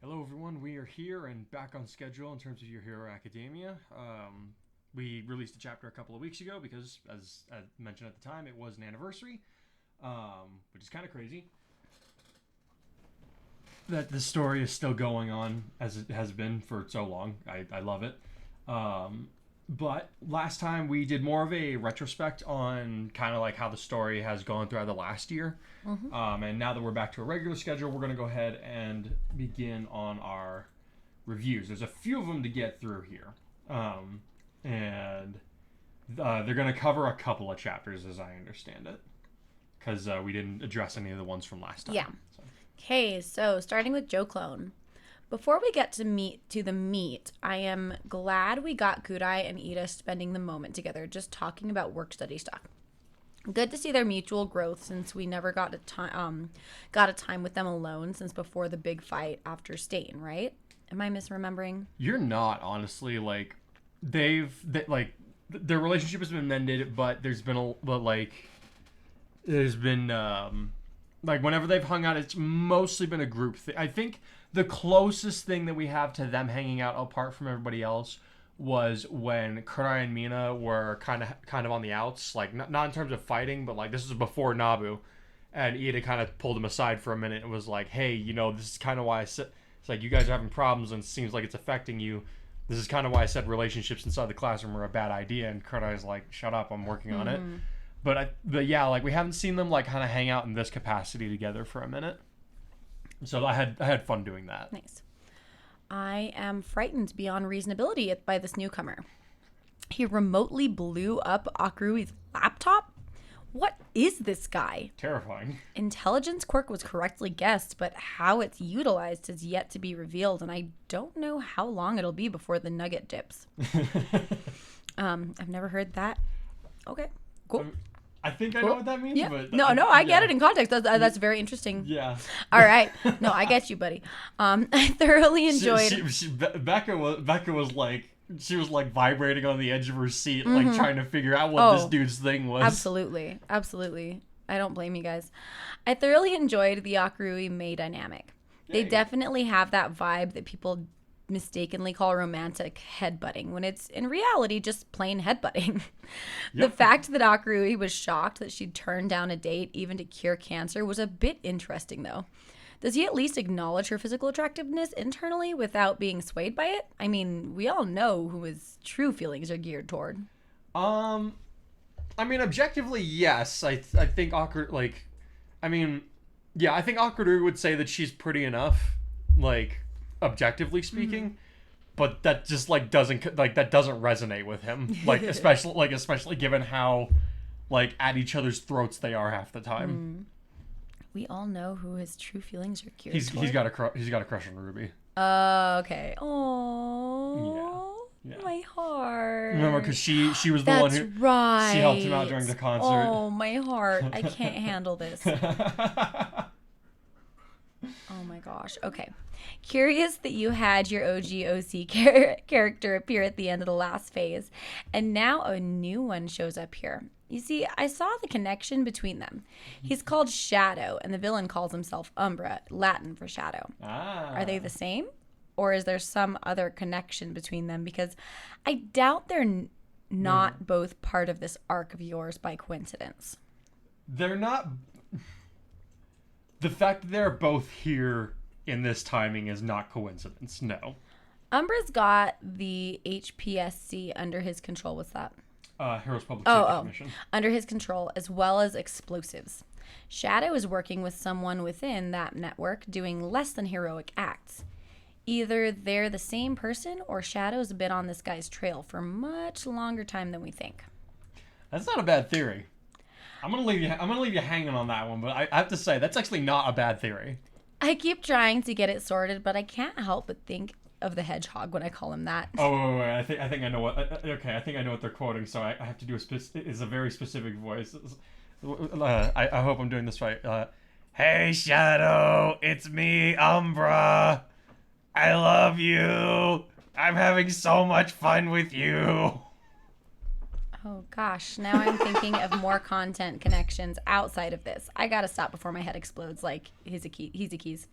Hello, everyone. We are here and back on schedule in terms of Your Hero Academia. We released a chapter a couple of weeks ago because, as I mentioned at the time, it was an anniversary, which is kind of crazy that the story is still going on as it has been for so long. I love it. But last time we did more of a retrospect on kind of like how the story has gone throughout the last year. And now that we're back to a regular schedule, we're going to go ahead and begin on our reviews. There's a few of them to get through here. And they're going to cover a couple of chapters as I understand it. Because we didn't address any of the ones from last time. Yeah. So. Okay, so starting with Joe Clone. Before we get to the meat, I am glad we got Gudai and Ida spending the moment together, just talking about work-study stuff. Good to see their mutual growth since we never got a time with them alone since before the big fight after Stain, right? Am I misremembering? You're not, honestly. Like, their relationship has been mended, but there's been whenever they've hung out, it's mostly been a group thing. I think the closest thing that we have to them hanging out apart from everybody else was when Kurai and Mina were kind of on the outs, like not in terms of fighting, but like this was before Nabu, and Ida kind of pulled him aside for a minute and was like, "Hey, this is kind of why I said it's like you guys are having problems and it seems like it's affecting you. This is kind of why I said relationships inside the classroom are a bad idea." And Kurai's like, "Shut up, I'm working on it." But yeah, like we haven't seen them like kind of hang out in this capacity together for a minute. So I had fun doing that. Nice. I am frightened beyond reasonability by this newcomer. He remotely blew up Akurui's laptop? What is this guy? Terrifying. Intelligence quirk was correctly guessed, but how it's utilized is yet to be revealed, and I don't know how long it'll be before the nugget dips. I've never heard that. Okay, cool. I think I know what that means. Yeah. But I get it in context. That's very interesting. Yeah. All right. No, I get you, buddy. I thoroughly enjoyed. Becca was like, she was like vibrating on the edge of her seat, like trying to figure out what this dude's thing was. Absolutely. I don't blame you guys. I thoroughly enjoyed the Akurui Mei dynamic. They definitely have that vibe that people mistakenly call romantic headbutting when it's in reality just plain headbutting. The fact that Akurui was shocked that she'd turned down a date even to cure cancer was a bit interesting though. Does he at least acknowledge her physical attractiveness internally without being swayed by it? I mean, we all know who his true feelings are geared toward. I mean, objectively, yes. I think Akurui, I think Akurui would say that she's pretty enough, like, objectively speaking, but that just doesn't resonate with him, like especially given how like at each other's throats they are half the time. We all know who his true feelings are geared toward. He's got a crush on Ruby. Okay. Oh, Yeah. my heart. Remember, because she was the one who right. she helped him out during the concert. Oh, my heart. I can't handle this. Oh my gosh. Okay. Curious that you had your OG character appear at the end of the last phase, and now a new one shows up here. You see, I saw the connection between them. He's called Shadow, and the villain calls himself Umbra, Latin for shadow. Are they the same? Or is there some other connection between them? Because I doubt they're not both part of this arc of yours by coincidence. They're not. The fact that they're both here in this timing is not coincidence, no. Umbra's got the HPSC under his control. What's that? Heroes Public Safety Commission. Under his control, as well as explosives. Shadow is working with someone within that network doing less than heroic acts. Either they're the same person or Shadow's been on this guy's trail for much longer time than we think. That's not a bad theory. I'm gonna leave you hanging on that one, but I have to say that's actually not a bad theory. I keep trying to get it sorted, but I can't help but think of the hedgehog when I call him that. Oh, wait. I think I know what. Okay, I think I know what they're quoting. So I have to do it's a very specific voice. I hope I'm doing this right. Hey Shadow, it's me, Umbra. I love you. I'm having so much fun with you. Oh gosh, now I'm thinking of more content connections outside of this. I gotta stop before my head explodes like Heezy-Keys.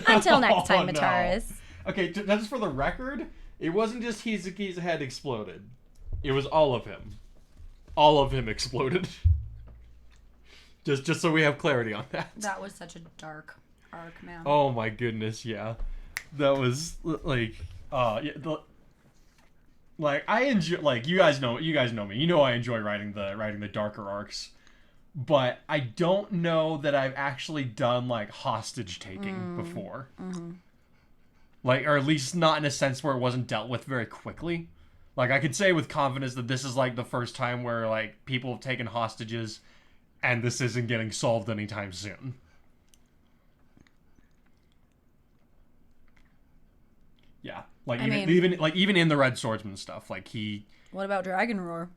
Until next time, Mataras. No. Okay, just for the record, it wasn't just Heezy-Keys' head exploded. It was all of him. All of him exploded. Just so we have clarity on that. That was such a dark arc, man. Oh my goodness, yeah. That was like, like I enjoy, like you guys know me. You know I enjoy writing the darker arcs, but I don't know that I've actually done like hostage taking before. Mm-hmm. Like, or at least not in a sense where it wasn't dealt with very quickly. Like I could say with confidence that this is like the first time where like people have taken hostages, and this isn't getting solved anytime soon. Yeah, like even in the Red Swordsman stuff, like he. What about Dragon Roar?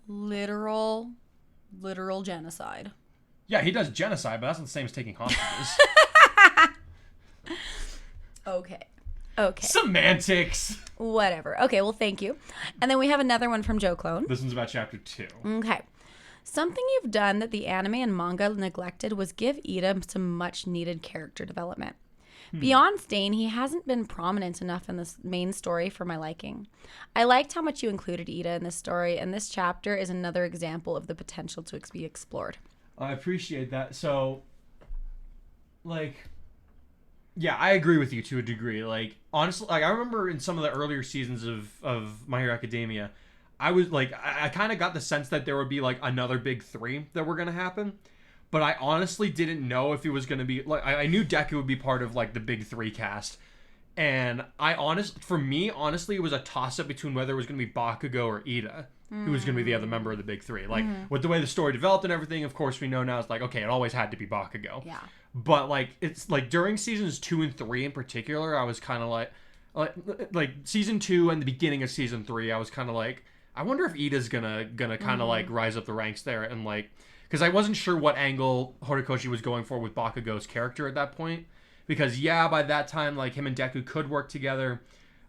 Literal genocide. Yeah, he does genocide, but that's not the same as taking hostages. Okay. Semantics. Whatever. Okay, well, thank you. And then we have another one from Joe Clone. This one's about chapter 2. Okay. Something you've done that the anime and manga neglected was give Ida some much-needed character development. Beyond Stain, he hasn't been prominent enough in this main story for my liking. I liked how much you included Ida in this story, and this chapter is another example of the potential to be explored. I appreciate that. So, like, yeah, I agree with you to a degree. Like, honestly, like I remember in some of the earlier seasons of My Hero Academia, I was like, I kind of got the sense that there would be like another big 3 that were gonna happen. But I honestly didn't know if it was going to be... like I knew Deku would be part of, like, the big 3 cast. And for me, honestly, it was a toss-up between whether it was going to be Bakugo or Ida, who was going to be the other member of the big 3. Like, with the way the story developed and everything, of course, we know now it's like, okay, it always had to be Bakugo. Yeah. But, like, it's, like, during seasons 2 and 3 in particular, I was kind of like, season 2 and the beginning of season 3, I was kind of like, I wonder if Ida's gonna kind of, like, rise up the ranks there and, like... Because I wasn't sure what angle Horikoshi was going for with Bakugo's character at that point. Because, yeah, by that time, like, him and Deku could work together.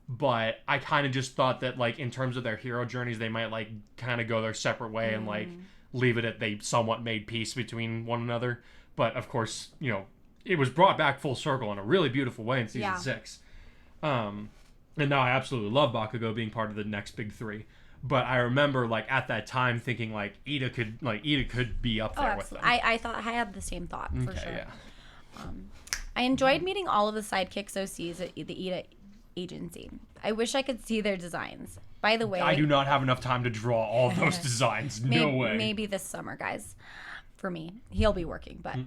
But I kind of just thought that, like, in terms of their hero journeys, they might, like, kind of go their separate way and, like, leave it at they somewhat made peace between one another. But, of course, you know, it was brought back full circle in a really beautiful way in season 6. And now I absolutely love Bakugo being part of the next big 3. But I remember, like, at that time thinking, like, Ida could be up there with them. I thought I had the same thought, for sure. Yeah. I enjoyed meeting all of the sidekicks OCs at the Ida agency. I wish I could see their designs. By the way... I do not have enough time to draw all those designs. No way. Maybe this summer, guys. For me. He'll be working, but...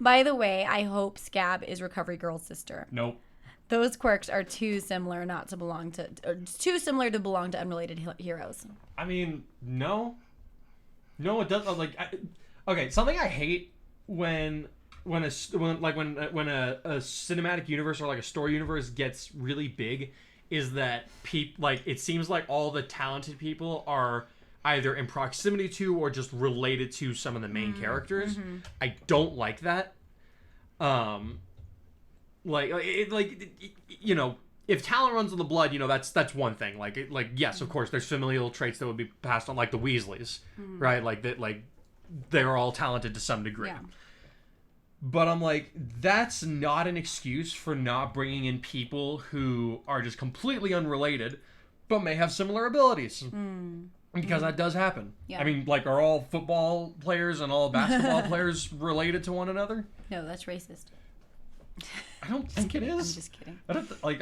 By the way, I hope Scab is Recovery Girl's sister. Nope. Those quirks are too similar to belong to unrelated heroes. I mean, no, it doesn't. Like, okay, something I hate when a cinematic universe or like a story universe gets really big is that it seems like all the talented people are either in proximity to or just related to some of the main characters. Mm-hmm. I don't like that. You know, if talent runs in the blood, you know, that's one thing. Yes, of course, there's familial traits that would be passed on, like the Weasleys, right? Like that, like they're all talented to some degree. Yeah. But I'm like, that's not an excuse for not bringing in people who are just completely unrelated, but may have similar abilities. Because that does happen. Yeah. I mean, like, are all football players and all basketball players related to one another? No, that's racist. I don't think it is. I'm just kidding. I don't I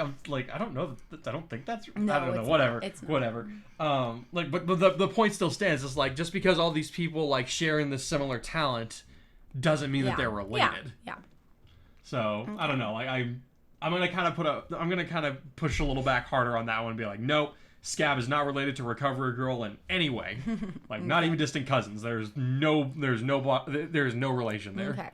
don't know. I don't think that's. No, I don't know. Whatever. It's not. Whatever. But the point still stands. It's like just because all these people like sharing this similar talent doesn't mean that they're related. Yeah. So I don't know. Like I'm gonna kind of push a little back harder on that one and be like, nope. Scab is not related to Recovery Girl in any way. Like not even distant cousins. There's no relation there. Okay.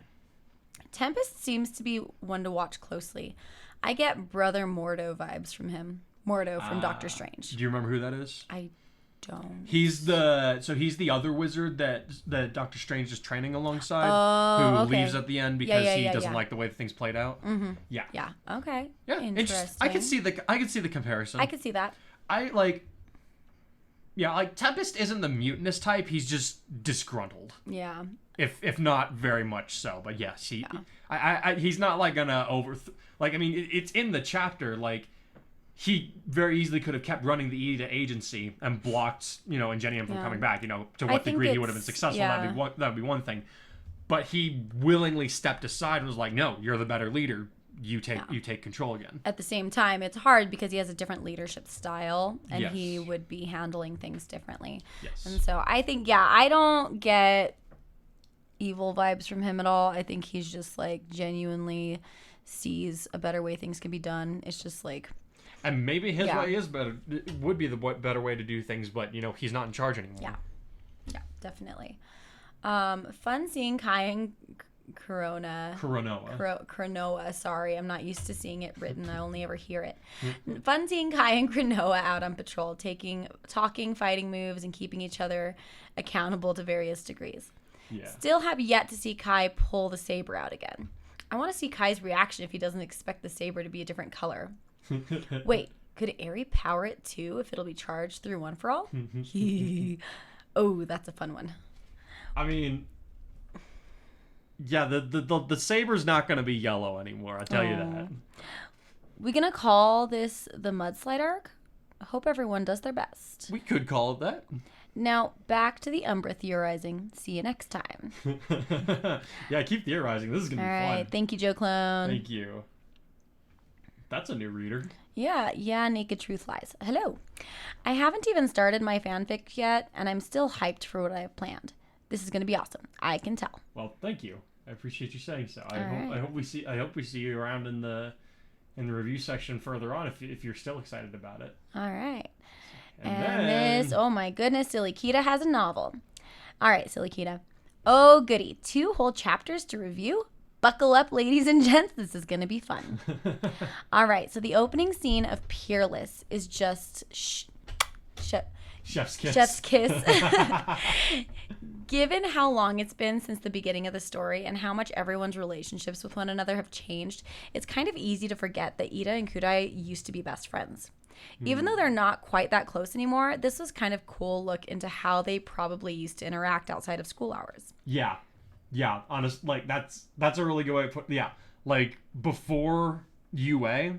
Tempest seems to be one to watch closely. I get Brother Mordo vibes from him. Mordo from Doctor Strange. Do you remember who that is? I don't. He's the other wizard that Doctor Strange is training alongside, who leaves at the end because he doesn't like the way things played out. Mm-hmm. Yeah. Yeah. Okay. Yeah. Interesting. I could see the comparison. I could see that. like Tempest isn't the mutinous type. He's just disgruntled. Yeah. If not very much so, but yes, he's not like gonna like, I mean, it's in the chapter, like, he very easily could have kept running the Ida agency and blocked, Ingenium from coming back, to what degree he would have been successful, that'd be one thing. But he willingly stepped aside and was like, no, you're the better leader. You take control again. At the same time, it's hard because he has a different leadership style, and yes. he would be handling things differently. Yes. And so I think, I don't get evil vibes from him at all. I think he's just like genuinely sees a better way things can be done. It's just like, and maybe his way is better. It would be the better way to do things, but he's not in charge anymore. Yeah, definitely. Fun seeing Kai and Cronoa. Sorry, I'm not used to seeing it written. I only ever hear it. Fun seeing Kai and Cronoa out on patrol, talking, fighting moves, and keeping each other accountable to various degrees. Yeah. Still have yet to see Kai pull the saber out again. I want to see Kai's reaction if he doesn't expect the saber to be a different color. Wait, could Eri power it too if it'll be charged through One for All? Oh, that's a fun one. I mean, yeah, the saber's not going to be yellow anymore, I'll tell you that. We going to call this the mudslide arc? I hope everyone does their best. We could call it that. Now, back to the Umbra theorizing. See you next time. Yeah, keep theorizing. This is going to be fun. All right. Thank you, Joe Clone. Thank you. That's a new reader. Yeah, Naked Truth Lies. Hello. I haven't even started my fanfic yet, and I'm still hyped for what I have planned. This is going to be awesome. I can tell. Well, thank you. I appreciate you saying so. I hope we see you around in the review section further on if you're still excited about it. All right. And this, oh my goodness, Silly Kita has a novel. All right, Silly Kita. Oh, goody. 2 whole chapters to review? Buckle up, ladies and gents. This is going to be fun. All right, so the opening scene of Peerless is just Chef's kiss. Chef's kiss. Given how long it's been since the beginning of the story and how much everyone's relationships with one another have changed, it's kind of easy to forget that Ida and Kudai used to be best friends. Even though they're not quite that close anymore, this was kind of cool look into how they probably used to interact outside of school hours. Yeah, honest, like that's a really good way to put. Yeah, like before UA,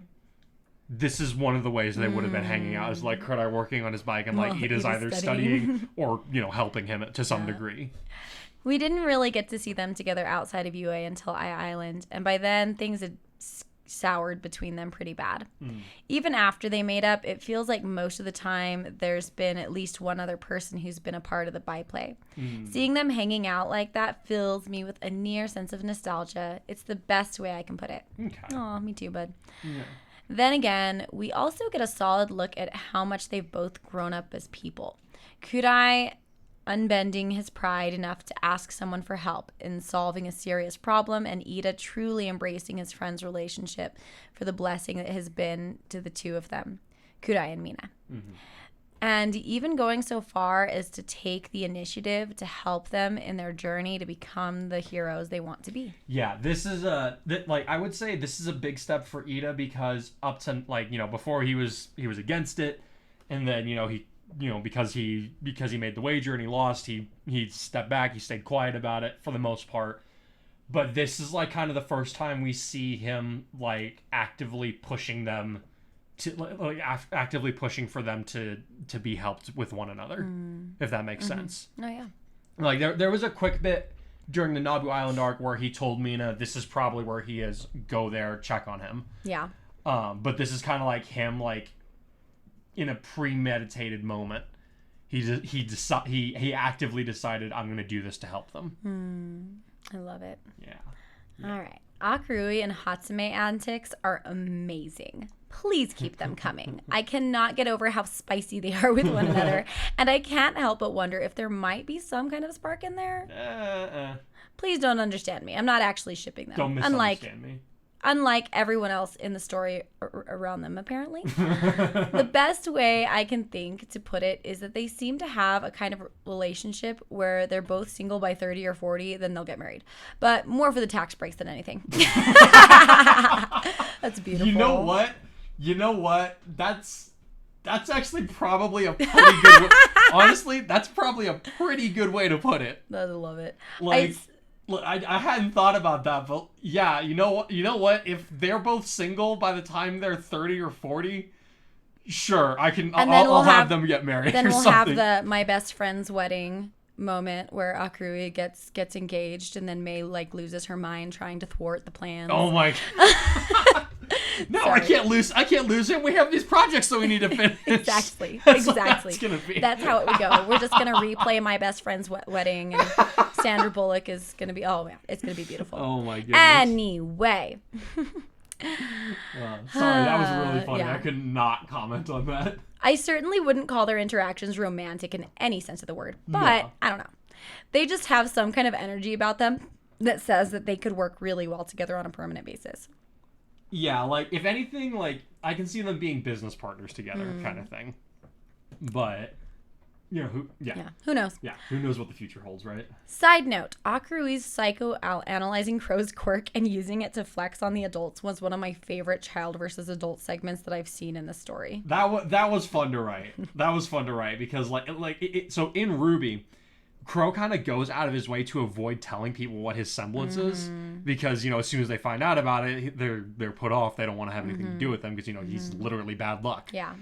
this is one of the ways they would have been hanging out, is like Kudai working on his bike and like Ida's either studying or helping him to some degree. We didn't really get to see them together outside of UA until Island, and by then things had soured between them pretty bad. Even after they made up, it feels like most of the time there's been at least one other person who's been a part of the byplay. Seeing them hanging out like that fills me with a near sense of nostalgia. It's the best way I can put it. Okay. Aw, me too, bud. Yeah. Then again, we also get a solid look at how much they've both grown up as people. Kudai unbending his pride enough to ask someone for help in solving a serious problem, and Ida truly embracing his friend's relationship for the blessing that has been to the two of them, Kudai and Mina. And even going so far as to take the initiative to help them in their journey to become the heroes they want to be. Yeah, this is I would say this is a big step for Ida, because up to before he was against it, and then he because he made the wager and he lost, he stepped back, he stayed quiet about it for the most part. But this is like kind of the first time we see him like actively pushing them to actively pushing for them to be helped with one another, if that makes sense. Oh yeah. Like there was a quick bit during the Nabu Island arc where he told Mina this is probably where he is, go there, check on him. Yeah. But this is kind of like him like in a premeditated moment. He actively decided, I'm going to do this to help them. I love it. Yeah. All right. Akurui and Hatsume antics are amazing. Please keep them coming. I cannot get over how spicy they are with one another, and I can't help but wonder if there might be some kind of spark in there. Please don't understand me. I'm not actually shipping them. Don't misunderstand me. Unlike everyone else in the story around them, apparently. The best way I can think to put it is that they seem to have a kind of relationship where they're both single by 30 or 40, then they'll get married. But more for the tax breaks than anything. That's beautiful. You know what? That's That's actually probably a pretty good way. Honestly, that's probably a pretty good way to put it. I love it. Like, look, I hadn't thought about that, but yeah, you know what? You know what? If they're both single by the time they're 30 or 40, sure, I'll have them get married. Then or we'll something. have my best friend's wedding moment where Akurui gets engaged, and then Mei like loses her mind trying to thwart the plans. Oh my. No, sorry. I can't lose him. We have these projects that we need to finish. Exactly. That's gonna be. That's how it would go. We're just gonna replay my best friend's wedding, and Sandra Bullock is gonna be. Oh man, it's gonna be beautiful. Oh my goodness. Anyway. Sorry, that was really funny. Yeah. I could not comment on that. I certainly wouldn't call their interactions romantic in any sense of the word, but I don't know. They just have some kind of energy about them that says that they could work really well together on a permanent basis. Yeah, like, if anything, like, I can see them being business partners together kind of thing. But, you know, who knows? Yeah, who knows what the future holds, right? Side note, Akurui's psychoanalyzing Crow's quirk and using it to flex on the adults was one of my favorite child versus adult segments that I've seen in the story. That was fun to write. That was fun to write because, so in Ruby, Crow kind of goes out of his way to avoid telling people what his semblance is because, you know, as soon as they find out about it, they're put off. They don't want to have anything to do with them because, you know, he's literally bad luck. Yeah.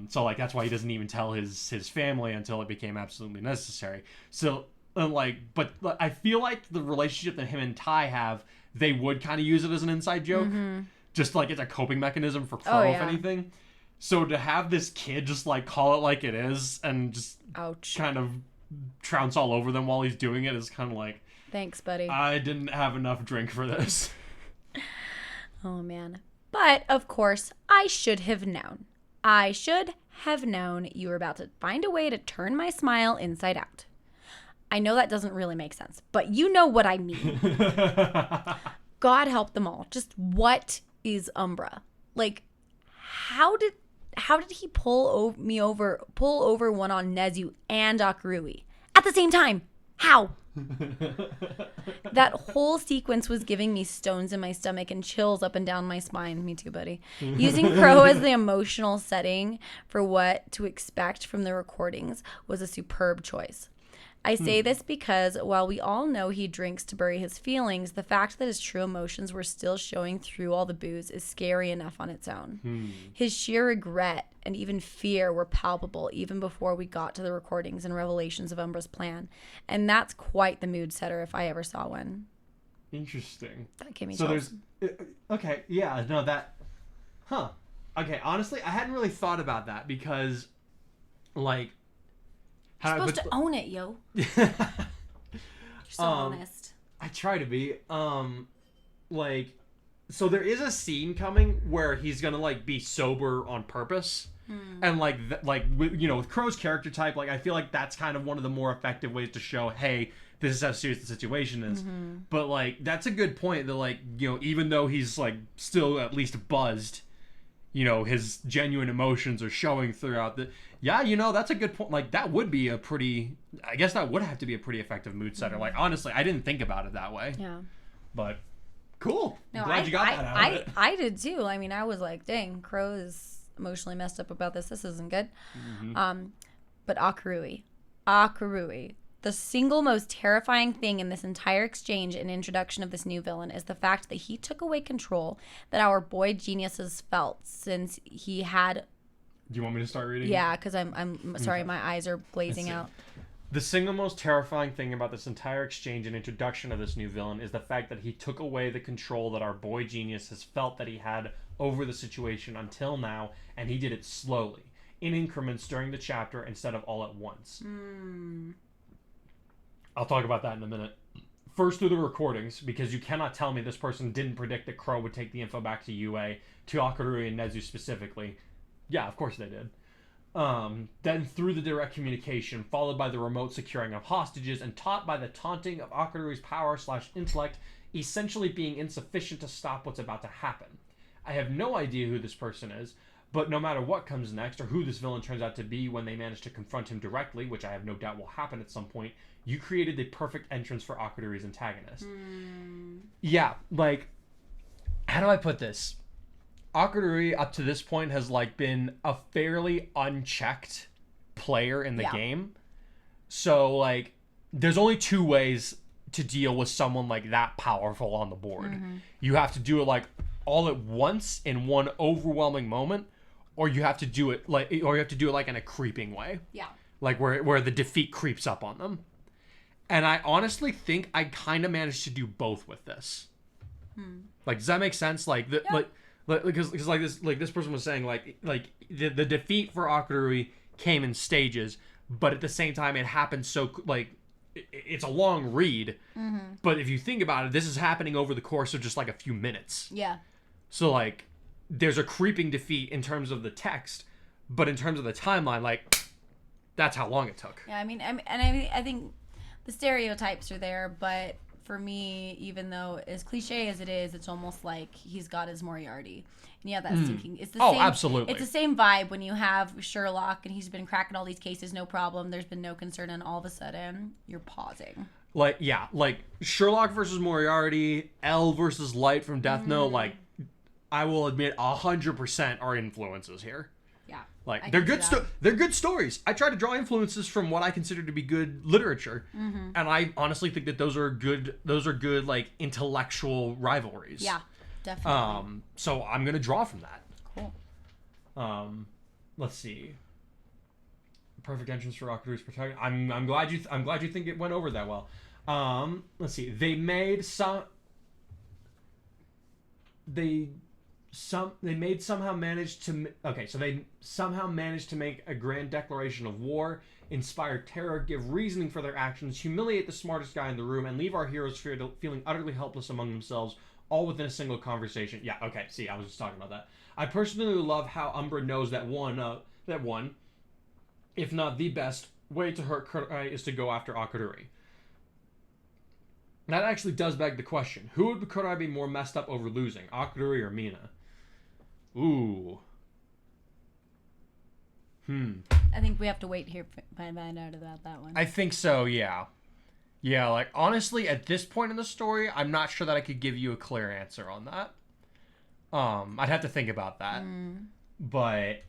So, like, that's why he doesn't even tell his family until it became absolutely necessary. So, but I feel like the relationship that him and Ty have, they would kind of use it as an inside joke. Just, like, it's a coping mechanism for Crow, if anything. So, to have this kid just, like, call it like it is and just kind of trounce all over them while he's doing it is kind of like, thanks, buddy. I didn't have enough drink for this. Oh, man. But, of course, I should have known. I should have known you were about to find a way to turn my smile inside out. I know that doesn't really make sense, but you know what I mean. God help them all. Just what is Umbra? Like, how did he pull over one on Nezu and Akurui at the same time? How? That whole sequence was giving me stones in my stomach and chills up and down my spine. Me too, buddy. Using Crow as the emotional setting for what to expect from the recordings was a superb choice. I say this because while we all know he drinks to bury his feelings, the fact that his true emotions were still showing through all the booze is scary enough on its own. His sheer regret and even fear were palpable even before we got to the recordings and revelations of Umbra's plan. And that's quite the mood setter if I ever saw one. Interesting. That gave me so chills. Okay, yeah, no, that... Huh. Okay, honestly, I hadn't really thought about that because, like... You're supposed to own it, yo. You're so honest. I try to be. Like, so there is a scene coming where he's gonna, like, be sober on purpose. And, like, you know, with Crow's character type, like, I feel like that's kind of one of the more effective ways to show, hey, this is how serious the situation is. But, like, that's a good point that, like, you know, even though he's, like, still at least buzzed, you know, his genuine emotions are showing throughout the... Yeah, you know, that's a good point. Like, that would be a pretty... I guess that would have to be a pretty effective mood setter. Like, honestly, I didn't think about it that way. Yeah. But, cool. No, glad you got that out of it. I did, too. I mean, I was like, dang, Crow is emotionally messed up about this. This isn't good. But Akurui. The single most terrifying thing in this entire exchange and introduction of this new villain is the fact that he took away control that our boy geniuses felt since he had... Do you want me to start reading? Yeah, because I'm sorry, my eyes are glazing out. The single most terrifying thing about this entire exchange and introduction of this new villain is the fact that he took away the control that our boy genius has felt that he had over the situation until now, and he did it slowly, in increments during the chapter instead of all at once. I'll talk about that in a minute. First, through the recordings, because you cannot tell me this person didn't predict that Crow would take the info back to UA, to Akurui and Nezu specifically. Yeah, of course they did. Then through the direct communication, followed by the remote securing of hostages, and taught by the taunting of Akurui's power/intellect, essentially being insufficient to stop what's about to happen. I have no idea who this person is, but no matter what comes next, or who this villain turns out to be when they manage to confront him directly, which I have no doubt will happen at some point, you created the perfect entrance for Akurui's antagonist. Yeah, like, how do I put this? Akadori up to this point has like been a fairly unchecked player in the game. So like there's only two ways to deal with someone like that powerful on the board. You have to do it like all at once in one overwhelming moment, or you have to do it like in a creeping way. Yeah. Like where the defeat creeps up on them. And I honestly think I kind of managed to do both with this. Like, does that make sense? Like because this person was saying like the defeat for Akadori came in stages, but at the same time it happened so like it's a long read. But if you think about it, this is happening over the course of just like a few minutes. Yeah. So like there's a creeping defeat in terms of the text, but in terms of the timeline, like that's how long it took. Yeah, I think the stereotypes are there, but for me, even though as cliche as it is, it's almost like he's got his Moriarty. And yeah, that's thinking. It's the same, absolutely. It's the same vibe when you have Sherlock and he's been cracking all these cases, no problem. There's been no concern, and all of a sudden you're pausing. Like Sherlock versus Moriarty, L versus Light from Death Note. Like, I will admit, 100% are influences here. Yeah, like they're good. They're good stories. I try to draw influences from what I consider to be good literature, and I honestly think that those are good. Those are good, like intellectual rivalries. Yeah, definitely. So I'm gonna draw from that. Cool. Let's see. Perfect entrance for Akadori's protagonist. I'm glad you think it went over that well. Let's see. They somehow managed to make a grand declaration of war, inspire terror, give reasoning for their actions, humiliate the smartest guy in the room, and leave our heroes feeling utterly helpless among themselves, all within a single conversation. Yeah, okay, see, I was just talking about that. I personally love how Umbra knows that one, if not the best, way to hurt Kurai is to go after Akadori. That actually does beg the question. Who would Kurai be more messed up over losing, Akadori or Mina? Ooh. I think we have to wait here to find out about that one. I think so, yeah. Yeah, like, honestly, at this point in the story, I'm not sure that I could give you a clear answer on that. I'd have to think about that. But,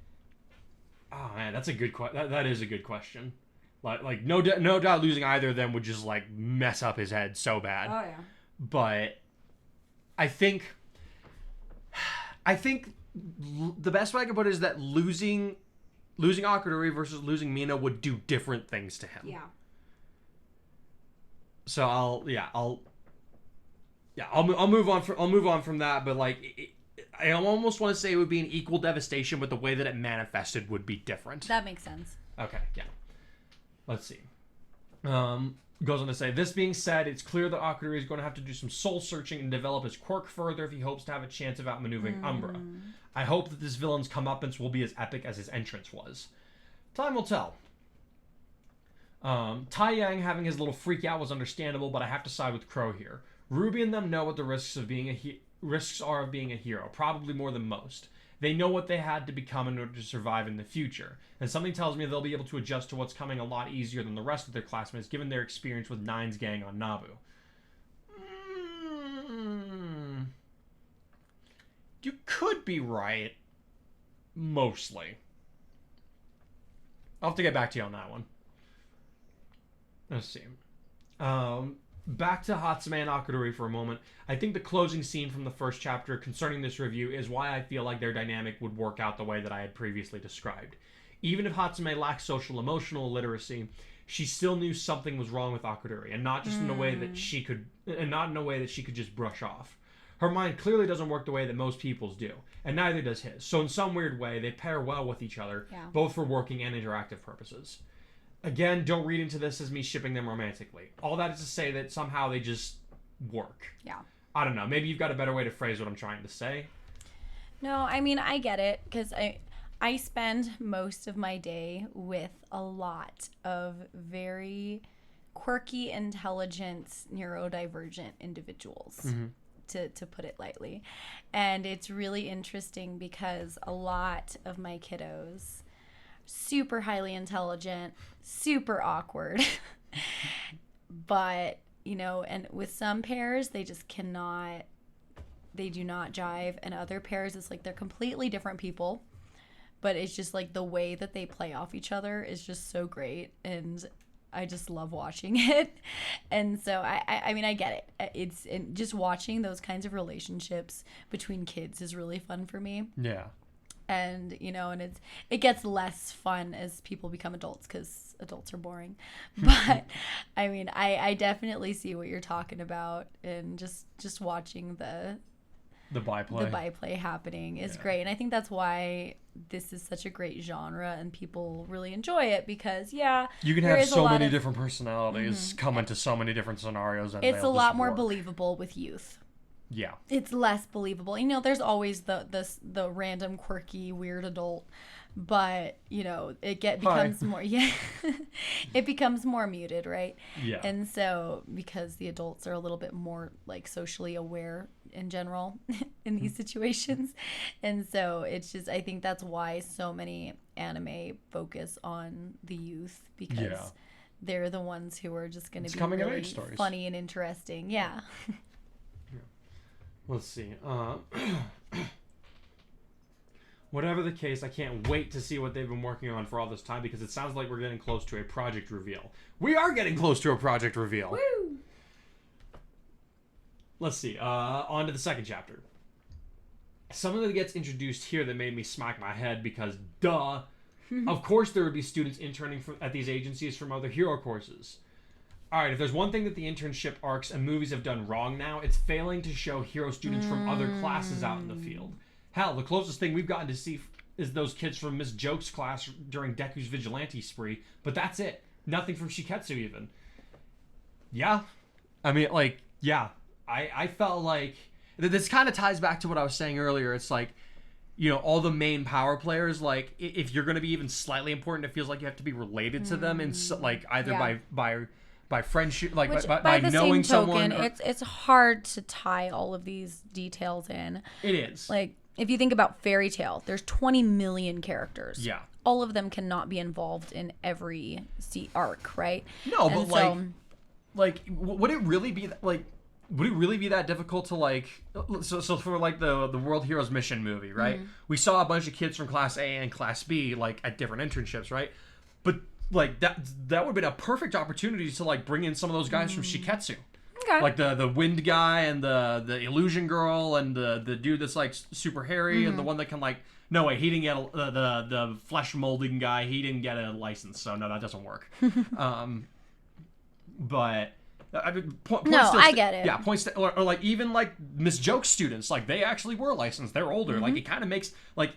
oh man, that's a good question. That is a good question. Like no doubt losing either of them would just, like, mess up his head so bad. Oh, yeah. But I think the best way I can put it is that losing Akadori versus losing Mina would do different things to him. Yeah. So I'll move on from that, but like I almost want to say it would be an equal devastation, but the way that it manifested would be different. That makes sense. Okay, yeah. Let's see. Goes on to say, this being said, it's clear that Akadori is going to have to do some soul searching and develop his quirk further if he hopes to have a chance of outmaneuvering Umbra. I hope that this villain's comeuppance will be as epic as his entrance was. Time will tell. Tai Yang having his little freak out was understandable, but I have to side with Crow here. Ruby and them know what the risks are of being a hero, probably more than most. They know what they had to become in order to survive in the future, and something tells me they'll be able to adjust to what's coming a lot easier than the rest of their classmates, given their experience with Nine's gang on Naboo. You could be right. Mostly. I'll have to get back to you on that one. Let's see. Back to Hatsume and Akadori for a moment. I think the closing scene from the first chapter concerning this review is why I feel like their dynamic would work out the way that I had previously described. Even if Hatsume lacked social-emotional literacy, she still knew something was wrong with Akadori, and not just in a way that she could, just brush off. Her mind clearly doesn't work the way that most people's do, and neither does his. So in some weird way, they pair well with each other, both for working and interactive purposes. Again, don't read into this as me shipping them romantically. All that is to say that somehow they just work. Yeah. I don't know. Maybe you've got a better way to phrase what I'm trying to say. No, I mean, I get it, because I spend most of my day with a lot of very quirky, intelligent, neurodivergent individuals, to put it lightly. And it's really interesting because a lot of my kiddos, super highly intelligent, super awkward, but, and with some pairs, they just cannot they do not jive, and other pairs it's like they're completely different people, but it's just like the way that they play off each other is just so great, and I just love watching it. And so I mean, I get it. It's just watching those kinds of relationships between kids is really fun for me. Yeah. And and it gets less fun as people become adults because adults are boring. But I mean, I definitely see what you're talking about, and just watching the byplay happening is great. And I think that's why this is such a great genre and people really enjoy it, because you can have so many different personalities come into so many different scenarios, and it's a lot more believable with youth. Yeah. It's less believable. There's always the random quirky weird adult, but it becomes more it becomes more muted, right? Yeah. And so because the adults are a little bit more like socially aware in general in these situations, and so it's just, I think that's why so many anime focus on the youth, because they're the ones who are just going to be really funny and interesting. Yeah. Let's see. Whatever the case, I can't wait to see what they've been working on for all this time, because it sounds like we're getting close to a project reveal. We are getting close to a project reveal. Woo! Let's see. On to the second chapter. Something that gets introduced here that made me smack my head, because duh. Of course there would be students interning at these agencies from other hero courses. Alright, if there's one thing that the internship arcs and movies have done wrong now, it's failing to show hero students from other classes out in the field. Hell, the closest thing we've gotten to see is those kids from Miss Joke's class during Deku's vigilante spree, but that's it. Nothing from Shiketsu even. Yeah. I mean, like, yeah. I felt like... This kind of ties back to what I was saying earlier. It's like, all the main power players, like, if you're going to be even slightly important, it feels like you have to be related to them, and like either by friendship, like by the knowing same someone. Token, it's hard to tie all of these details in. It is. Like, if you think about Fairy Tail, there's 20 million characters. Yeah. All of them cannot be involved in every arc, right? No, but would it really be like? Would it really be that difficult to like? So for like the World Heroes Mission movie, right? We saw a bunch of kids from Class A and Class B like at different internships, right? But like that would have been a perfect opportunity to like bring in some of those guys from Shiketsu. Okay. Like the wind guy and the illusion girl and the dude that's like super hairy and the one that can like, no wait, he didn't get the flesh molding guy, he didn't get a license, so no, that doesn't work. But I mean, I get it. Yeah, or like even like Miss Joke's students, like they actually were licensed. They're older. Like it kind of makes like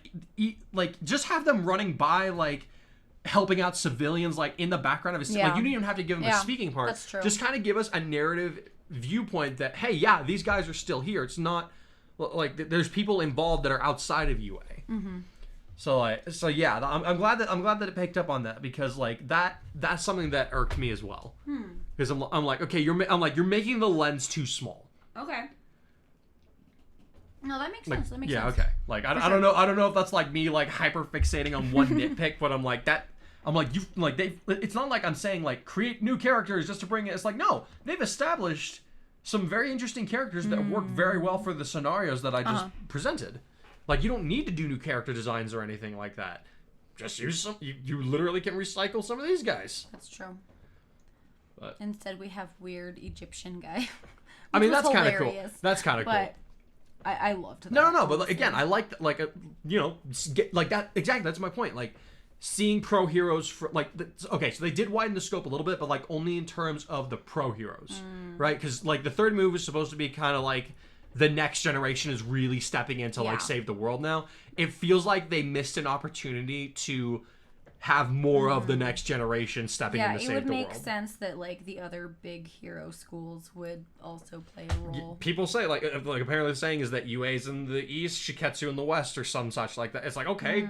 just have them running by, like helping out civilians, like in the background of a like you don't even have to give them a speaking part. That's true. Just kind of give us a narrative viewpoint that, hey, yeah, these guys are still here. It's not like there's people involved that are outside of UA. So yeah, I'm glad that it picked up on that, because like that's something that irked me as well. Because I'm like, okay, you're making the lens too small. Okay. No, that makes like, sense. That makes sense. sense. Yeah, okay. Like I don't know. I don't know if that's like me like hyper fixating on one nitpick, but I'm like that. I'm like, you like they. It's not like I'm saying like create new characters just to bring it. It's like, no, they've established some very interesting characters that work very well for the scenarios that I just presented. Like, you don't need to do new character designs or anything like that. Just use some. You literally can recycle some of these guys. That's true. But instead, we have weird Egyptian guy. I mean, that's kind of cool. That's kind of cool. But I loved that. No. But again, I like like like that. Exactly. That's my point. Like, seeing pro heroes for like okay, so they did widen the scope a little bit, but like only in terms of the pro heroes, right? Because like the third move is supposed to be kind of like the next generation is really stepping in to like save the world now. It feels like they missed an opportunity to have more of the next generation stepping in to save the world. Yeah, it would make sense that like the other big hero schools would also play a role. People say like apparently the saying is that UA's in the east, Shiketsu in the west, or some such like that. It's like, okay,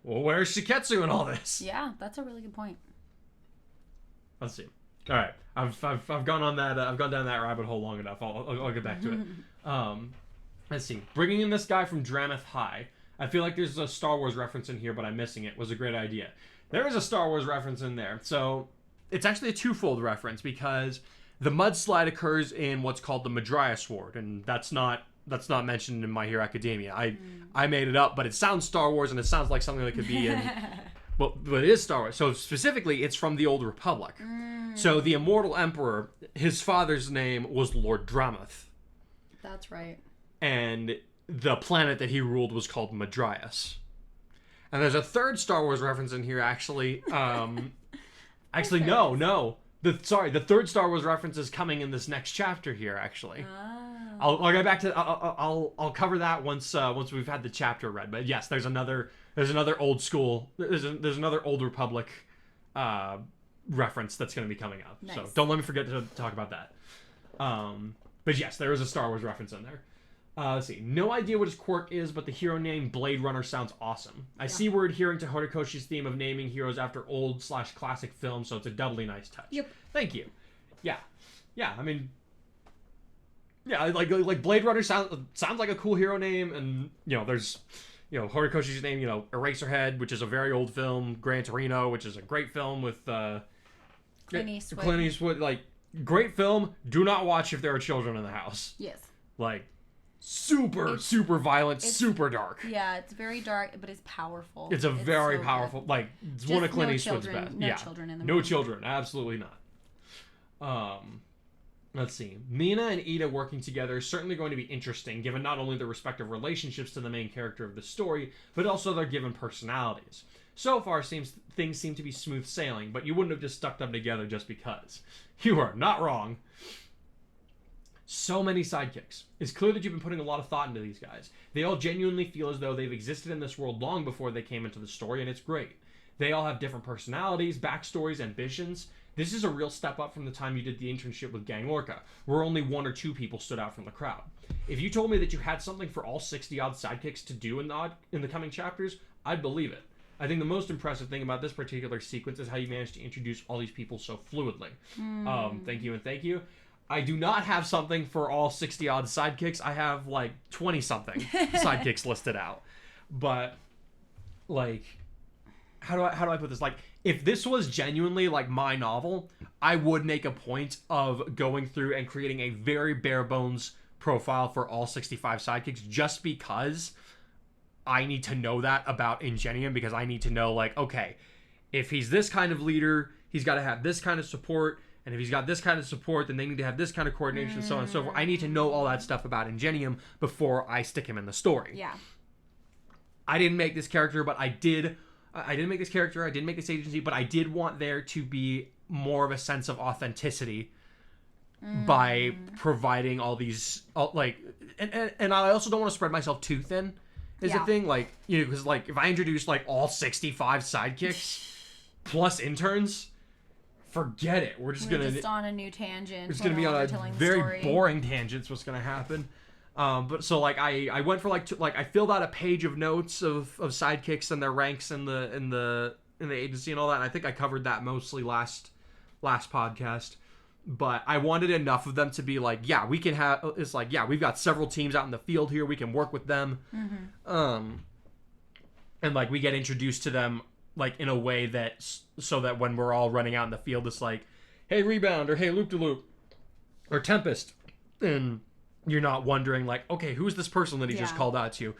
well, where's Shiketsu in all this? Yeah, that's a really good point. Let's see. All right, I've gone on that. I've gone down that rabbit hole long enough. I'll get back to it. Let's see. Bringing in this guy from Dramath High. I feel like there's a Star Wars reference in here, but I'm missing it. Was a great idea. There is a Star Wars reference in there. So it's actually a twofold reference, because the mudslide occurs in what's called the Medrias Ward, and that's not that's not mentioned in My Hero Academia. I made it up, but it sounds Star Wars, and it sounds like something that could be in. Well, but it is Star Wars. So specifically, it's from the Old Republic. So the Immortal Emperor, his father's name was Lord Dramath. That's right. And the planet that he ruled was called Medrias. And there's a third Star Wars reference in here, actually. Actually, no. The third Star Wars reference is coming in this next chapter here, actually. Oh. I'll get back to. I'll cover that once we've had the chapter read. But yes, there's another old school. There's another Old Republic reference that's going to be coming up. Nice. So don't let me forget to talk about that. But yes, there is a Star Wars reference in there. Let's see. No idea what his quirk is, but the hero name Blade Runner sounds awesome. I see we're adhering to Horikoshi's theme of naming heroes after old/classic films, so it's a doubly nice touch. Yep. Thank you. Yeah. I mean, yeah, like Blade Runner sounds like a cool hero name, and there's Horikoshi's name, Eraserhead, which is a very old film, Gran Torino, which is a great film with Clint Eastwood. Clint Eastwood, like great film. Do not watch if there are children in the house. Yes. Like super violent, super dark. Yeah, it's very dark, but it's powerful. It's very powerful. Good. Like it's one of Clint Eastwood's best. No children in the movie. No children, absolutely not. Let's see. Mina and Ida working together is certainly going to be interesting, given not only their respective relationships to the main character of the story, but also their given personalities. So far, things seem to be smooth sailing, but you wouldn't have just stuck them together just because. You are not wrong. So many sidekicks. It's clear that you've been putting a lot of thought into these guys. They all genuinely feel as though they've existed in this world long before they came into the story, and it's great. They all have different personalities, backstories, ambitions. This is a real step up from the time you did the internship with Gang Orca, where only 1 or 2 people stood out from the crowd. If you told me that you had something for all 60-odd sidekicks to do in the coming chapters, I'd believe it. I think the most impressive thing about this particular sequence is how you managed to introduce all these people so fluidly. Thank you. I do not have something for all 60-odd sidekicks. I have, 20-something sidekicks listed out. But, how do I put this? If this was genuinely, my novel, I would make a point of going through and creating a very bare-bones profile for all 65 sidekicks, just because I need to know that about Ingenium, because I need to know, okay, if he's this kind of leader, he's got to have this kind of support, and if he's got this kind of support, then they need to have this kind of coordination, and so on and so forth. I need to know all that stuff about Ingenium before I stick him in the story. Yeah. I didn't make this character, but I didn't make this character, I didn't make this agency, but I did want there to be more of a sense of authenticity by providing all these, and I also don't want to spread myself too thin, is the thing, because, if I introduce, all 65 sidekicks plus interns, forget it. We're just on a new tangent. It's gonna be on a very boring tangent. Is what's gonna happen. But so I went for I filled out a page of notes of sidekicks and their ranks in the agency and all that. And I think I covered that mostly last podcast. But I wanted enough of them to be we can have. It's we've got several teams out in the field here. We can work with them. And we get introduced to them in a way that so that when we're all running out in the field, it's hey, Rebound, or hey, Loop de Loop, or Tempest, and you're not wondering okay, who's this person that he just called out to?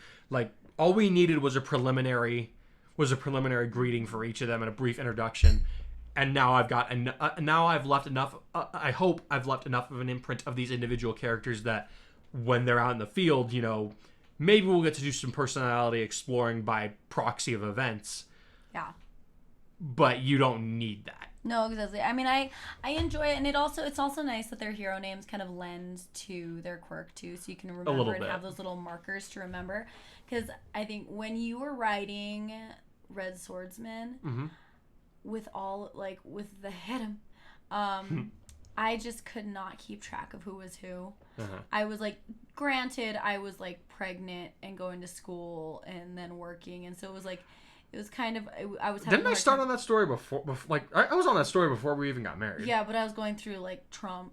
All we needed was a preliminary greeting for each of them and a brief introduction, and now I've left enough. I hope I've left enough of an imprint of these individual characters that when they're out in the field, maybe we'll get to do some personality exploring by proxy of events. Yeah. But you don't need that. No, exactly. I mean, I enjoy it, and it's also nice that their hero names kind of lend to their quirk too, so you can remember and have those little markers to remember. Because I think when you were writing Red Swordsman, with all with the head, I just could not keep track of who was who. I was granted, I was pregnant and going to school and then working, and so it was kind of, I was having. Didn't I start on that story before I was on that story before we even got married. Yeah, but I was going through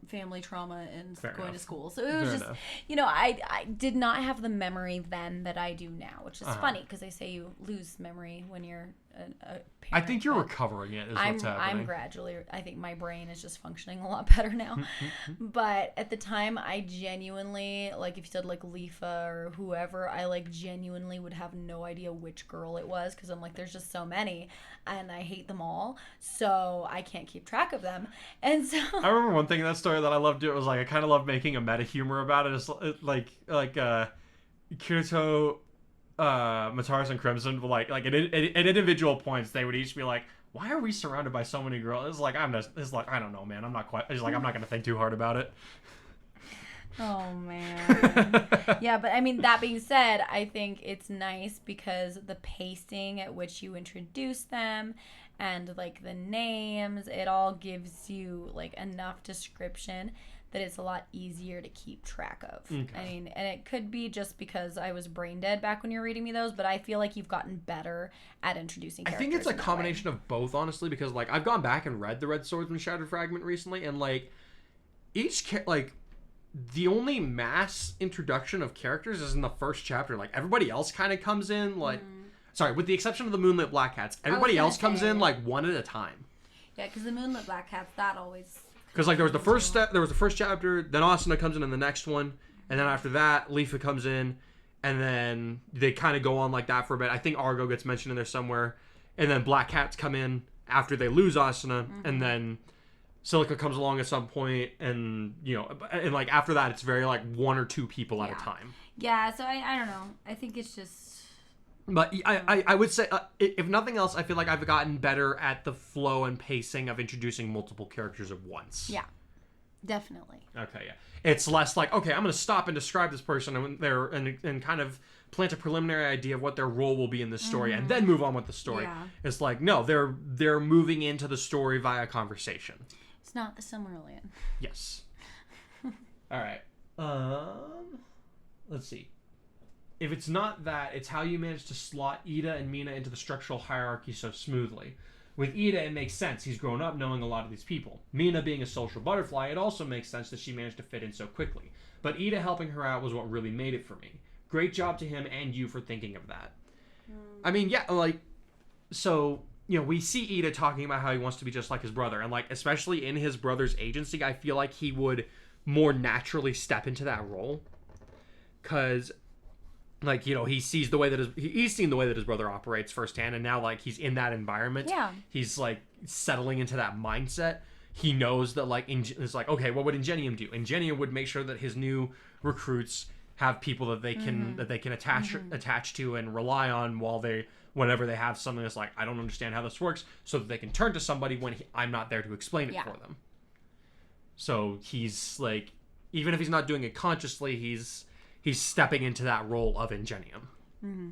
family trauma and going to school, so it was just I did not have the memory then that I do now, which is funny because they say you lose memory when you're I think you're recovering it. Is what's happening. I'm gradually. I think my brain is just functioning a lot better now. But at the time, I genuinely, like, if you said like Leafa or whoever, I like genuinely would have no idea which girl it was, because I'm like, there's just so many, and I hate them all, so I can't keep track of them. And so I remember one thing in that story that I loved. It was like I kind of loved making a meta humor about it. It's like Kirito, Mataris, and Crimson, but like at individual points, they would each be like, "Why are we surrounded by so many girls?" It's like I don't know, man. I'm not quite. It's like I'm not gonna think too hard about it. Oh man. Yeah, but I mean, that being said, I think it's nice because the pacing at which you introduce them and like the names, it all gives you like enough description that it's a lot easier to keep track of. Okay. I mean, and it could be just because I was brain dead back when you were reading me those, but I feel like you've gotten better at introducing characters. I think it's a combination of both, honestly, because like I've gone back and read the Red Swordsman Shattered Fragment recently, and like the only mass introduction of characters is in the first chapter. Like everybody else kind of comes in like sorry, with the exception of the Moonlit Black Cats, everybody else comes in like one at a time. Yeah, because the Moonlit Black Cats, that always. Because like there was the first chapter, then Asuna comes in the next one, and then after that, Leafa comes in, and then they kind of go on like that for a bit. I think Argo gets mentioned in there somewhere, and then Black Cats come in after they lose Asuna, and then Silica comes along at some point, and and like after that, it's very like one or two people at a time. Yeah, so I don't know. I think it's just. But I would say, if nothing else, I feel like I've gotten better at the flow and pacing of introducing multiple characters at once. Yeah, definitely. Okay, yeah. It's less like, okay, I'm going to stop and describe this person and kind of plant a preliminary idea of what their role will be in this story and then move on with the story. Yeah. It's like, no, they're moving into the story via conversation. It's not the Silmarillion. Yes. All right. Let's see. If it's not that, it's how you manage to slot Ida and Mina into the structural hierarchy so smoothly. With Ida, it makes sense. He's grown up knowing a lot of these people. Mina being a social butterfly, it also makes sense that she managed to fit in so quickly. But Ida helping her out was what really made it for me. Great job to him and you for thinking of that. I mean, yeah, like, so, we see Ida talking about how he wants to be just like his brother. And, like, especially in his brother's agency, I feel like he would more naturally step into that role. Because... like, he's seen the way that his brother operates firsthand, and now, like, he's in that environment. Yeah. He's, like, settling into that mindset. He knows that, like, it's like, okay, what would Ingenium do? Ingenium would make sure that his new recruits have people that they can attach to and rely on whenever they have something that's like, I don't understand how this works, so that they can turn to somebody when I'm not there to explain it for them. So he's, like, even if he's not doing it consciously, he's stepping into that role of Ingenium. Mm-hmm.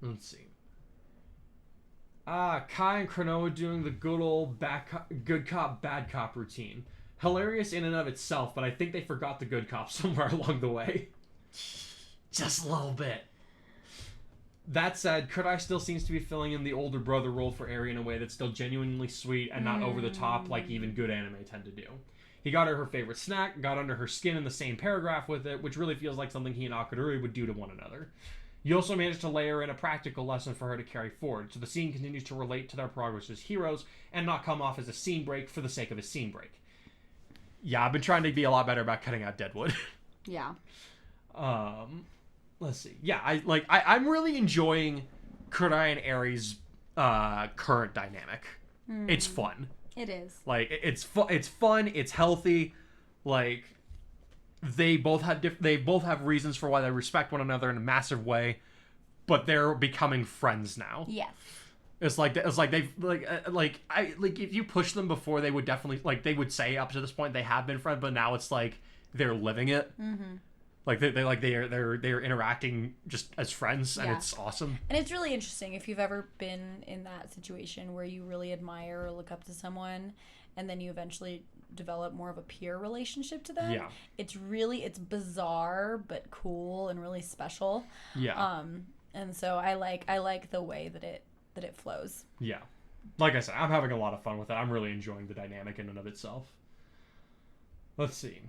Let's see. Kai and Cronoa doing the good old good cop, bad cop routine. Hilarious in and of itself, but I think they forgot the good cop somewhere along the way. Just a little bit. That said, Kudai still seems to be filling in the older brother role for Eri in a way that's still genuinely sweet and not over the top like even good anime tend to do. He got her favorite snack, got under her skin in the same paragraph with it, which really feels like something he and Akadori would do to one another. You also managed to layer in a practical lesson for her to carry forward, so the scene continues to relate to their progress as heroes and not come off as a scene break for the sake of a scene break. Yeah, I've been trying to be a lot better about cutting out Deadwood. Yeah. Let's see. Yeah, I'm really enjoying Kudai and Eri's current dynamic. It's fun. It is. Like, it's fun, it's healthy. Like, they both have reasons for why they respect one another in a massive way, but they're becoming friends now. Yes. It's like they've if you push them before, they would definitely they would say up to this point they have been friends, but now it's like they're living it. Mm-hmm. Like they're interacting just as friends, and it's awesome. And it's really interesting if you've ever been in that situation where you really admire or look up to someone, and then you eventually develop more of a peer relationship to them. Yeah. It's bizarre but cool and really special. Yeah. And so I like the way that it flows. Yeah. Like I said, I'm having a lot of fun with it. I'm really enjoying the dynamic in and of itself. Let's see.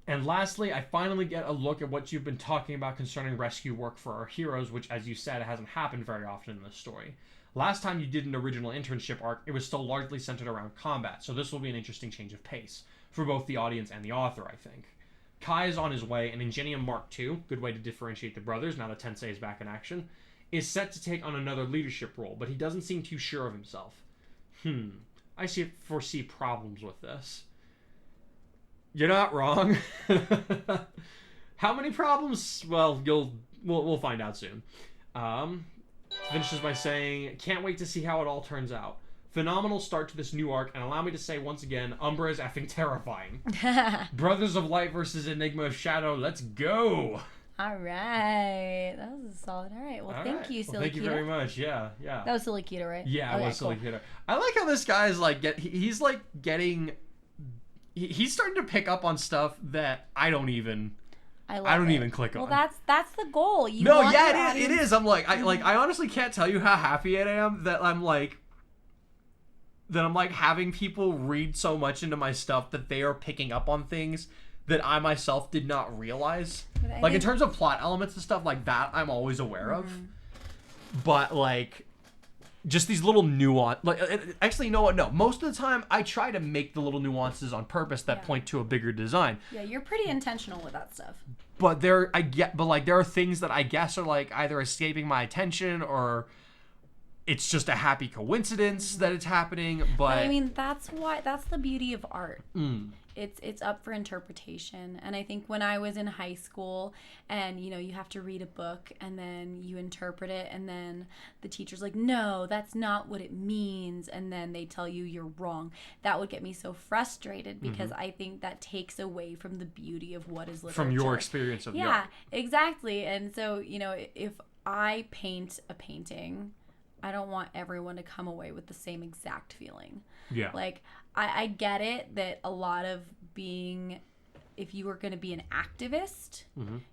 And lastly, I finally get a look at what you've been talking about concerning rescue work for our heroes, which, as you said, hasn't happened very often in this story. Last time you did an original internship arc, it was still largely centered around combat, so this will be an interesting change of pace for both the audience and the author, I think. Kai is on his way, and Ingenium Mark II, good way to differentiate the brothers now that Tensei is back in action, is set to take on another leadership role, but he doesn't seem too sure of himself. I foresee problems with this. You're not wrong. How many problems? Well, we'll find out soon. Finishes by saying, can't wait to see how it all turns out. Phenomenal start to this new arc, and allow me to say once again, Umbra is effing terrifying. Brothers of Light versus Enigma of Shadow, let's go! Alright. That was solid. Alright. Well, thank you, Silly Thank you very much. Yeah. That was Silly Kita, right? Yeah, it was Silly Kita. I like how this guy's like, he's like getting... He's starting to pick up on stuff that I don't even click on. Well, that's the goal. It is. I'm like, I honestly can't tell you how happy I am that I'm having people read so much into my stuff that they are picking up on things that I myself did not realize. Like in terms of plot elements and stuff like that, I'm always aware of. But like, just these little nuance. Like, actually, you know what? No, most of the time I try to make the little nuances on purpose that point to a bigger design. Yeah, you're pretty intentional with that stuff. But there are things that I guess are like either escaping my attention or it's just a happy coincidence that it's happening. But I mean, that's the beauty of art. It's up for interpretation. And I think when I was in high school and, you have to read a book and then you interpret it and then the teacher's like, no, that's not what it means. And then they tell you you're wrong. That would get me so frustrated because I think that takes away from the beauty of what is literature. From your experience of the art. Yeah, exactly. And so, if I paint a painting, I don't want everyone to come away with the same exact feeling. Yeah. Like, I get it that a lot of if you were going to be an activist,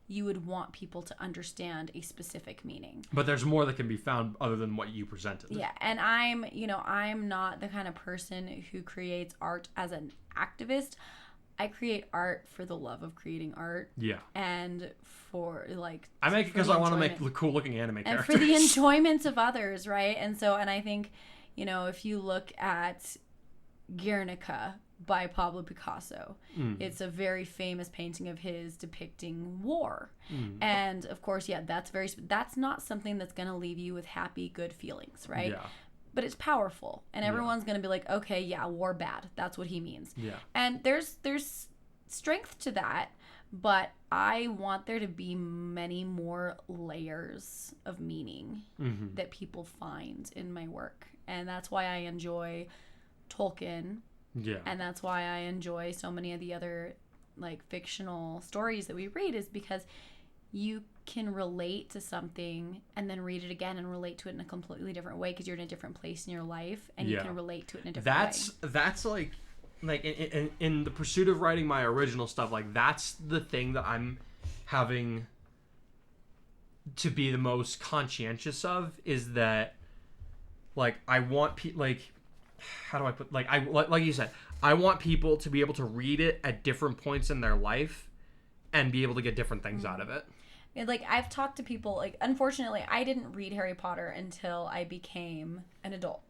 you would want people to understand a specific meaning. But there's more that can be found other than what you presented. Yeah, and I'm not the kind of person who creates art as an activist. I create art for the love of creating art. Yeah. And for I make it because I want to make cool looking anime characters. And for the enjoyment of others, right? And I think, if you look at Guernica by Pablo Picasso, it's a very famous painting of his depicting war. And of course, that's not something that's going to leave you with happy, good feelings, right? Yeah. But it's powerful, and everyone's going to be like, okay, yeah, war bad. That's what he means. Yeah. And there's strength to that, but I want there to be many more layers of meaning that people find in my work. And that's why I enjoy Tolkien. Yeah. And that's why I enjoy so many of the other fictional stories that we read, is because you can relate to something and then read it again and relate to it in a completely different way because you're in a different place in your life and you can relate to it in a different way. That's like in the pursuit of writing my original stuff, that's the thing that I'm having to be the most conscientious of, is that I want how do I put like you said, I want people to be able to read it at different points in their life and be able to get different things out of it. I've talked to people, unfortunately, I didn't read Harry Potter until I became an adult.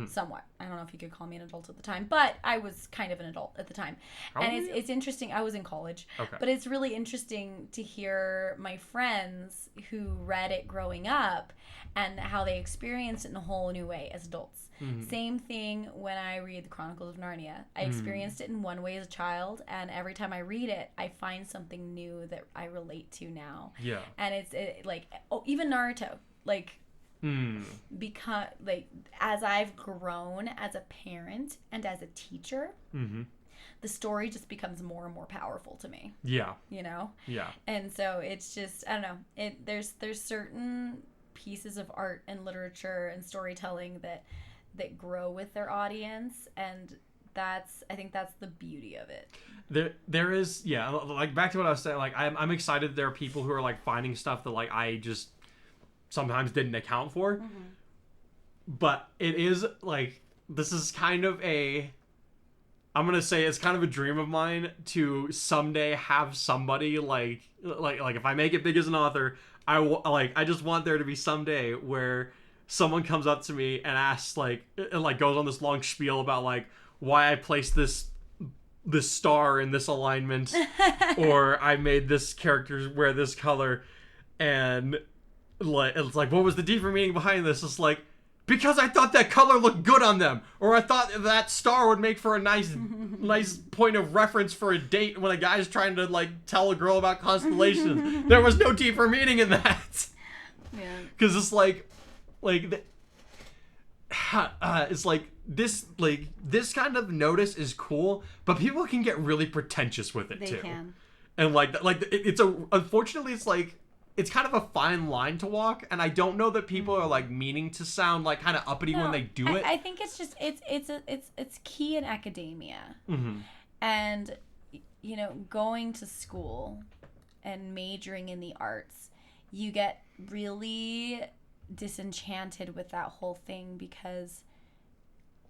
Somewhat. I don't know if you could call me an adult at the time, but I was kind of an adult at the time. And it's interesting. I was in college. Okay. But it's really interesting to hear my friends who read it growing up and how they experienced it in a whole new way as adults. Same thing when I read the Chronicles of Narnia. I experienced it in one way as a child, and every time I read it, I find something new that I relate to now. Yeah. And it's even Naruto, because as I've grown as a parent and as a teacher, the story just becomes more and more powerful to me. Yeah. Yeah. And so it's just, I don't know, there's certain pieces of art and literature and storytelling that grow with their audience, and I think that's the beauty of it. There is, back to what I was saying, I'm excited there are people who are finding stuff that I just sometimes didn't account for. But it is this is kind of I'm gonna say it's kind of a dream of mine to someday have somebody like if I make it big as an author, I just want there to be someday where someone comes up to me and asks and goes on this long spiel about like why I placed this star in this alignment or I made this character wear this color, and it's like, what was the deeper meaning behind this? It's like, because I thought that color looked good on them, or I thought that star would make for a nice point of reference for a date when a guy's trying to like tell a girl about constellations. There was no deeper meaning in that. Yeah. Because it's it's like this kind of notice is cool, but people can get really pretentious with it too. They can. And unfortunately it's kind of a fine line to walk, and I don't know that people are like meaning to sound like kind of uppity when they do it. I think it's just it's key in academia, and going to school and majoring in the arts, you get really disenchanted with that whole thing because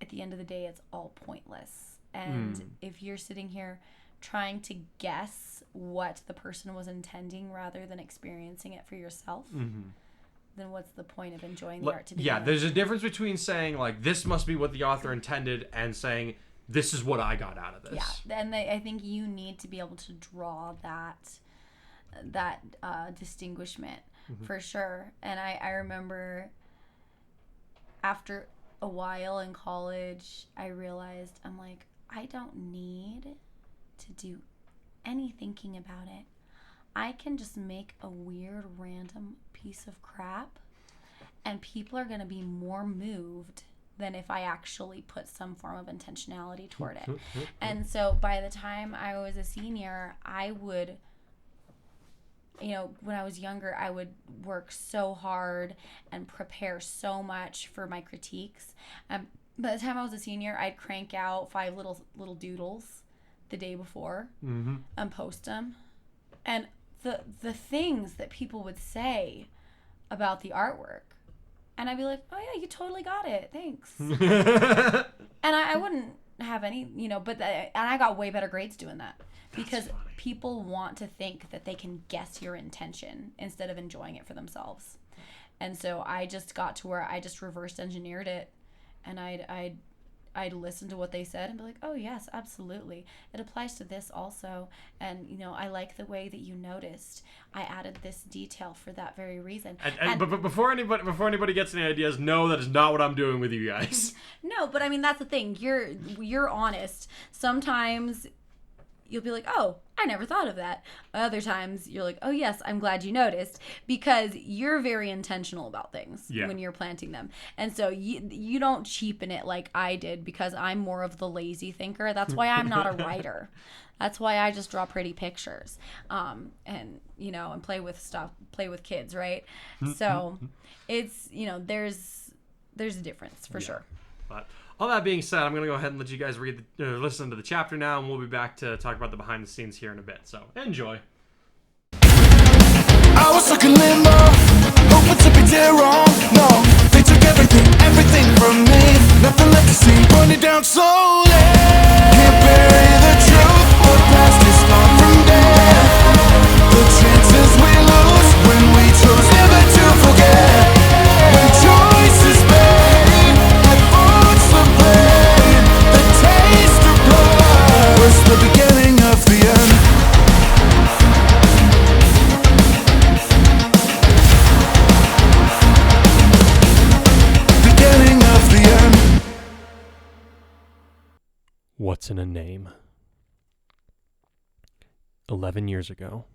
at the end of the day it's all pointless. And if you're sitting here trying to guess what the person was intending rather than experiencing it for yourself, then what's the point of enjoying the art to begin with? There's a difference between saying like this must be what the author intended and saying this is what I got out of this. Yeah, and I think you need to be able to draw that distinguishment for sure. And I remember after a while in college, I realized I'm like, I don't need to do any thinking about it. I can just make a weird random piece of crap and people are going to be more moved than if I actually put some form of intentionality toward it. And so by the time I was a senior, I would, when I was younger, I would work so hard and prepare so much for my critiques. By the time I was a senior, I'd crank out 5 little doodles the day before and post them, and the things that people would say about the artwork, and I'd be like, oh yeah, you totally got it, thanks. And I wouldn't have any, and I got way better grades doing that because people want to think that they can guess your intention instead of enjoying it for themselves. And so I just got to where I just reverse engineered it, and I'd listen to what they said and be like, oh yes, absolutely, it applies to this also, and I like the way that you noticed I added this detail for that very reason. But before anybody gets any ideas, no, that is not what I'm doing with you guys. No, but I mean, that's the thing, you're honest. Sometimes you'll be like, oh, I never thought of that. Other times you're like, oh yes, I'm glad you noticed, because you're very intentional about things when you're planting them. And so you don't cheapen it like I did, because I'm more of the lazy thinker. That's why I'm not a writer. That's why I just draw pretty pictures. And play with kids, right? So it's, there's a difference for sure. But all that being said, I'm going to go ahead and let you guys listen to the chapter now, and we'll be back to talk about the behind the scenes here in a bit. So, enjoy. I was stuck in limbo, hoping to be dead wrong. No, they took everything from me. Nothing left to see, burn it down slowly. Can't bury the truth, the past is far from dead. The chances we lose when we chose never to forget. When choices made, I thoughts the pain. The taste of blood was the beginning of the end. What's in a name? 11 years ago.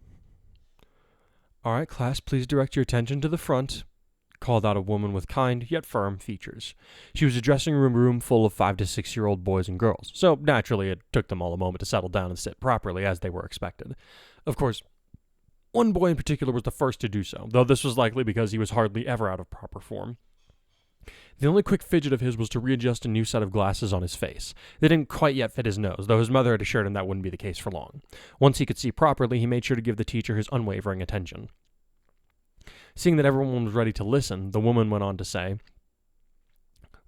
All right, class, please direct your attention to the front, called out a woman with kind yet firm features. She was addressing a room full of 5 to 6-year-old boys and girls, so naturally it took them all a moment to settle down and sit properly as they were expected. Of course, one boy in particular was the first to do so, though this was likely because he was hardly ever out of proper form. The only quick fidget of his was to readjust a new set of glasses on his face. They didn't quite yet fit his nose, though his mother had assured him that wouldn't be the case for long. Once he could see properly, he made sure to give the teacher his unwavering attention. Seeing that everyone was ready to listen, the woman went on to say,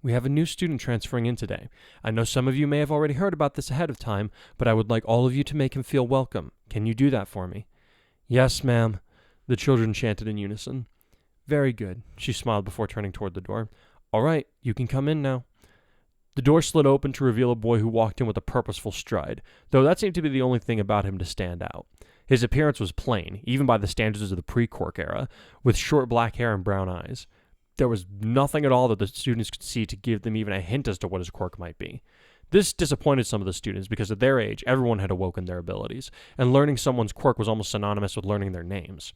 We have a new student transferring in today. I know some of you may have already heard about this ahead of time, but I would like all of you to make him feel welcome. Can you do that for me?" "Yes, ma'am," the children chanted in unison. "Very good," she smiled before turning toward the door. "All right, you can come in now." The door slid open to reveal a boy who walked in with a purposeful stride, though that seemed to be the only thing about him to stand out. His appearance was plain, even by the standards of the pre-Quirk era, with short black hair and brown eyes. There was nothing at all that the students could see to give them even a hint as to what his quirk might be. This disappointed some of the students because at their age, everyone had awoken their abilities, and learning someone's quirk was almost synonymous with learning their names.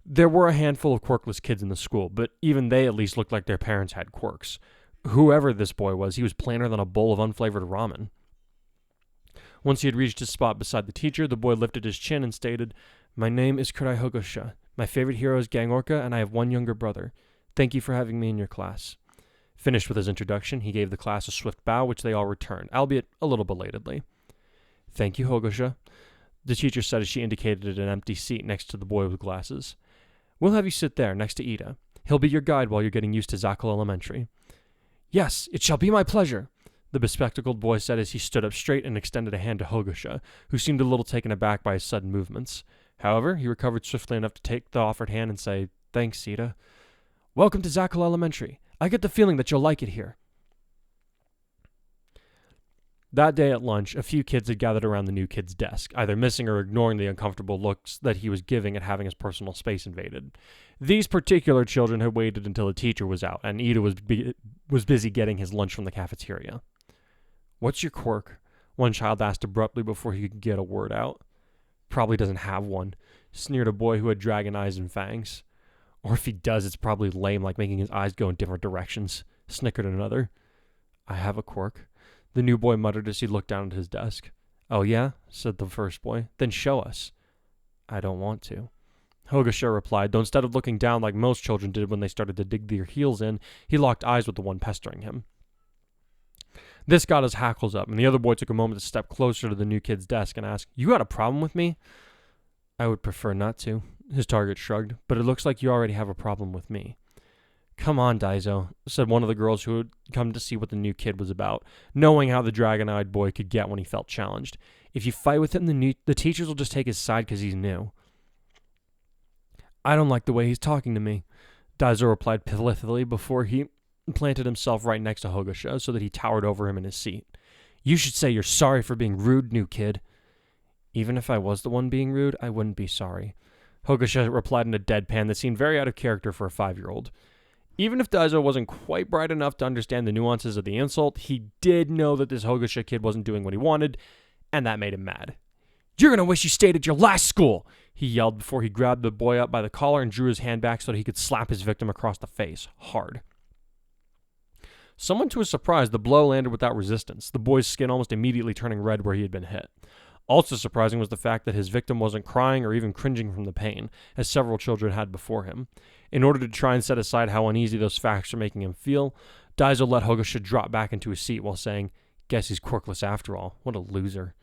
There were a handful of quirkless kids in the school, but even they at least looked like their parents had quirks. Whoever this boy was, he was plainer than a bowl of unflavored ramen. Once he had reached his spot beside the teacher, the boy lifted his chin and stated, "My name is Kurai Hogosha. My favorite hero is Gang Orca, and I have one younger brother. Thank you for having me in your class." Finished with his introduction, he gave the class a swift bow, which they all returned, albeit a little belatedly. "Thank you, Hogosha," the teacher said as she indicated an empty seat next to the boy with glasses. "We'll have you sit there, next to Ida. He'll be your guide while you're getting used to Zakal Elementary." "Yes, it shall be my pleasure," the bespectacled boy said as he stood up straight and extended a hand to Hogosha, who seemed a little taken aback by his sudden movements. However, he recovered swiftly enough to take the offered hand and say, "Thanks, Ida. Welcome to Zakal Elementary. I get the feeling that you'll like it here." That day at lunch, a few kids had gathered around the new kid's desk, either missing or ignoring the uncomfortable looks that he was giving at having his personal space invaded. These particular children had waited until the teacher was out, and Ida was busy getting his lunch from the cafeteria. "What's your quirk?" one child asked abruptly before he could get a word out. "Probably doesn't have one," sneered a boy who had dragon eyes and fangs. "Or if he does, it's probably lame, like making his eyes go in different directions," snickered another. "I have a quirk," the new boy muttered as he looked down at his desk. "Oh yeah?" said the first boy. "Then show us." "I don't want to," Hogosha replied, though instead of looking down like most children did when they started to dig their heels in, he locked eyes with the one pestering him. This got his hackles up, and the other boy took a moment to step closer to the new kid's desk and ask, "You got a problem with me?" "I would prefer not to," his target shrugged, "but it looks like you already have a problem with me." "Come on, Daizo," said one of the girls who had come to see what the new kid was about, knowing how the dragon-eyed boy could get when he felt challenged. "If you fight with him, the teachers will just take his side because he's new." "I don't like the way he's talking to me," Daizo replied pithily before he planted himself right next to Hogosha so that he towered over him in his seat. "You should say you're sorry for being rude, new kid." "Even if I was the one being rude, I wouldn't be sorry," Hogosha replied in a deadpan that seemed very out of character for a 5-year-old. Even if Daizo wasn't quite bright enough to understand the nuances of the insult, he did know that this Hogosha kid wasn't doing what he wanted, and that made him mad. "You're gonna wish you stayed at your last school," he yelled before he grabbed the boy up by the collar and drew his hand back so that he could slap his victim across the face, hard. Somewhat to his surprise, the blow landed without resistance, the boy's skin almost immediately turning red where he had been hit. Also surprising was the fact that his victim wasn't crying or even cringing from the pain, as several children had before him. In order to try and set aside how uneasy those facts were making him feel, Daizo let Hogosha drop back into his seat while saying, "Guess he's quirkless after all. What a loser."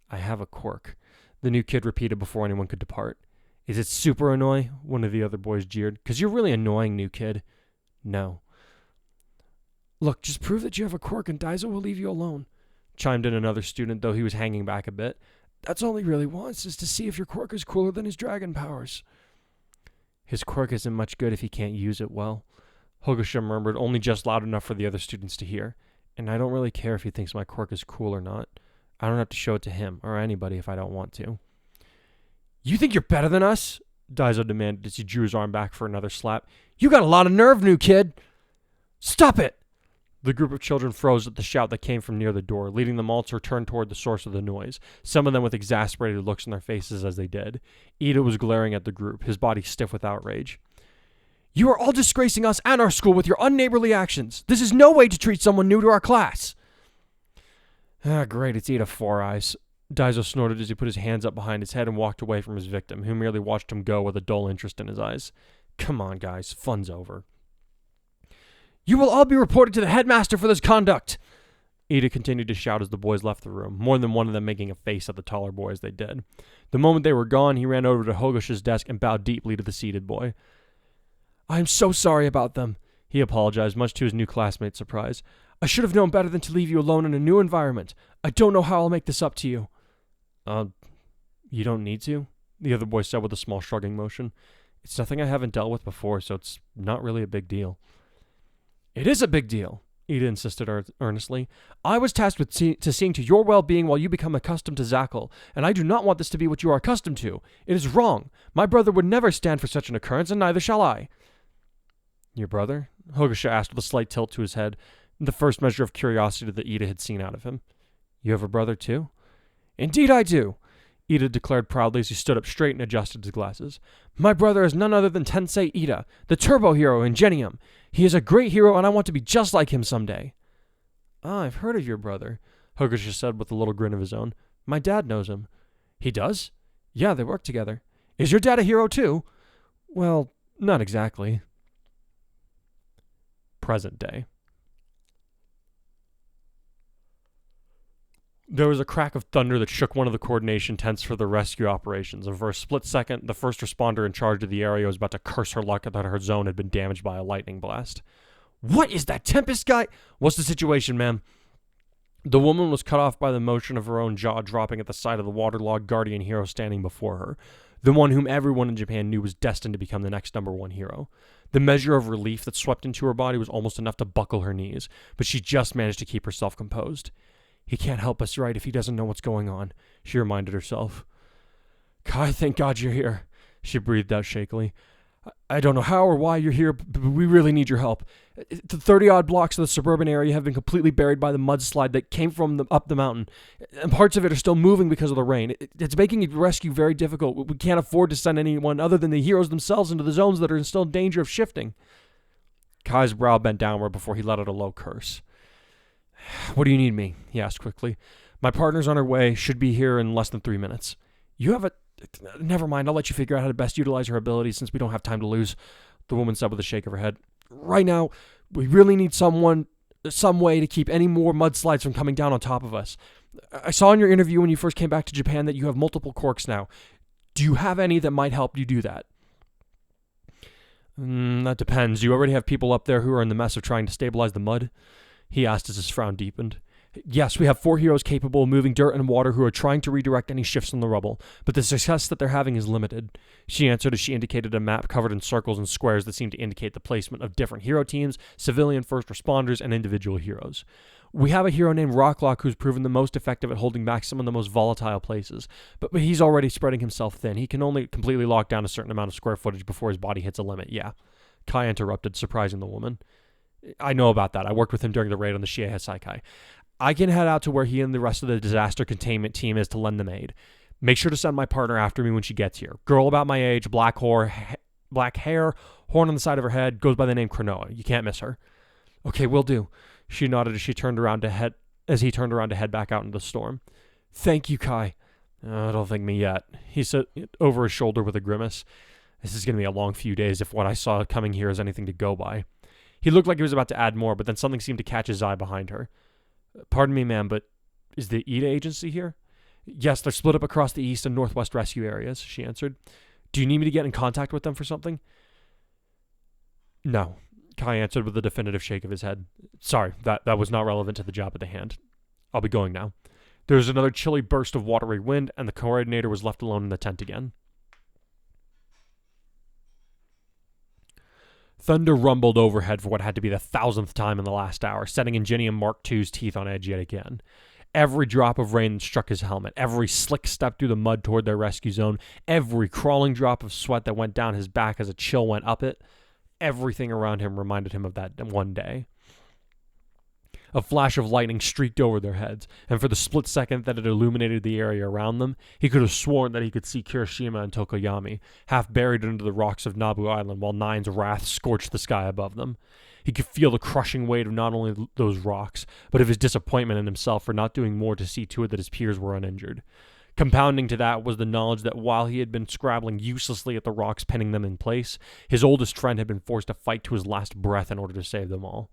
"I have a quirk," the new kid repeated before anyone could depart. "Is it super annoying?" one of the other boys jeered. "'Cause you're really annoying, new kid." "No." "Look, just prove that you have a quirk and Daizo will leave you alone," chimed in another student, though he was hanging back a bit. "That's all he really wants, is to see if your quirk is cooler than his dragon powers." "His quirk isn't much good if he can't use it well," Hogosha murmured, only just loud enough for the other students to hear. "And I don't really care if he thinks my quirk is cool or not. I don't have to show it to him or anybody if I don't want to." "You think you're better than us?" Daizo demanded as he drew his arm back for another slap. "You got a lot of nerve, new kid." "Stop it!" The group of children froze at the shout that came from near the door, leading them all to turn toward the source of the noise, some of them with exasperated looks on their faces as they did. Ida was glaring at the group, his body stiff with outrage. "You are all disgracing us and our school with your unneighborly actions. This is no way to treat someone new to our class." "Ah, great, it's Ida Four Eyes," Daizo snorted as he put his hands up behind his head and walked away from his victim, who merely watched him go with a dull interest in his eyes. "Come on, guys, fun's over." "You will all be reported to the headmaster for this conduct," Ida continued to shout as the boys left the room, more than one of them making a face at the taller boy as they did. The moment they were gone, he ran over to Hogosha's desk and bowed deeply to the seated boy. "I am so sorry about them," He apologized, much to his new classmate's surprise. I should have known better than to leave you alone in a new environment. I don't know how I'll make this up to you. You don't need to, the other boy said with a small shrugging motion. It's nothing I haven't dealt with before, so it's not really a big deal. It is a big deal, Ida insisted earnestly. I was tasked with seeing to your well-being while you become accustomed to Zackle, and I do not want this to be what you are accustomed to. It is wrong. My brother would never stand for such an occurrence, and neither shall I. Your brother? Hogasha asked with a slight tilt to his head, the first measure of curiosity that Ida had seen out of him. You have a brother, too? Indeed I do, Ida declared proudly as he stood up straight and adjusted his glasses. My brother is none other than Tensei Ida, the turbo hero in Genium. He is a great hero, and I want to be just like him someday. Ah, I've heard of your brother, Hogasha said with a little grin of his own. My dad knows him. He does? Yeah, they work together. Is your dad a hero, too? Well, not exactly. Present day. There was a crack of thunder that shook one of the coordination tents for the rescue operations, and for a split second, the first responder in charge of the area was about to curse her luck that her zone had been damaged by a lightning blast. What is that Tempest guy? What's the situation, ma'am? The woman was cut off by the motion of her own jaw dropping at the sight of the waterlogged guardian hero standing before her, the one whom everyone in Japan knew was destined to become the next #1 hero. The measure of relief that swept into her body was almost enough to buckle her knees, but she just managed to keep herself composed. He can't help us, right, if he doesn't know what's going on, she reminded herself. Kai, thank God you're here, she breathed out shakily. I don't know how or why you're here, but we really need your help. The 30-odd blocks of the suburban area have been completely buried by the mudslide that came from up the mountain, and parts of it are still moving because of the rain. It's making rescue very difficult. We can't afford to send anyone other than the heroes themselves into the zones that are still in danger of shifting. Kai's brow bent downward before he let out a low curse. What do you need me? He asked quickly. My partner's on her way, should be here in less than 3 minutes. You have a... Never mind, I'll let you figure out how to best utilize her abilities since we don't have time to lose, the woman said with a shake of her head. Right now, we really need some way to keep any more mudslides from coming down on top of us. I saw in your interview when you first came back to Japan that you have multiple quirks now. Do you have any that might help you do that? That depends. Do you already have people up there who are in the mess of trying to stabilize the mud? He asked as his frown deepened. Yes, we have 4 heroes capable of moving dirt and water who are trying to redirect any shifts in the rubble, but the success that they're having is limited, she answered as she indicated a map covered in circles and squares that seemed to indicate the placement of different hero teams, civilian first responders, and individual heroes. We have a hero named Rocklock who's proven the most effective at holding back some of the most volatile places, but he's already spreading himself thin. He can only completely lock down a certain amount of square footage before his body hits a limit, yeah. Kai interrupted, surprising the woman. I know about that. I worked with him during the raid on the Shiei Saikai. I can head out to where he and the rest of the disaster containment team is to lend them aid. Make sure to send my partner after me when she gets here. Girl about my age, black hair, horn on the side of her head, goes by the name Cronoa. You can't miss her. Okay, will do. She nodded as he turned around to head back out into the storm. Thank you, Kai. Don't thank me yet, he said over his shoulder with a grimace. This is going to be a long few days if what I saw coming here is anything to go by. He looked like he was about to add more, but then something seemed to catch his eye behind her. Pardon me, ma'am, but is the Ida agency here? Yes, they're split up across the east and northwest rescue areas, she answered. Do you need me to get in contact with them for something? No, Kai answered with a definitive shake of his head. Sorry, that was not relevant to the job at the hand. I'll be going now. There was another chilly burst of watery wind, and the coordinator was left alone in the tent again. Thunder rumbled overhead for what had to be the 1,000th time in the last hour, setting Ingenium Mark II's teeth on edge yet again. Every drop of rain struck his helmet, every slick step through the mud toward their rescue zone, every crawling drop of sweat that went down his back as a chill went up it, everything around him reminded him of that one day. A flash of lightning streaked over their heads, and for the split second that it illuminated the area around them, he could have sworn that he could see Kirishima and Tokoyami, half buried under the rocks of Nabu Island while Nine's wrath scorched the sky above them. He could feel the crushing weight of not only those rocks, but of his disappointment in himself for not doing more to see to it that his peers were uninjured. Compounding to that was the knowledge that while he had been scrabbling uselessly at the rocks pinning them in place, his oldest friend had been forced to fight to his last breath in order to save them all.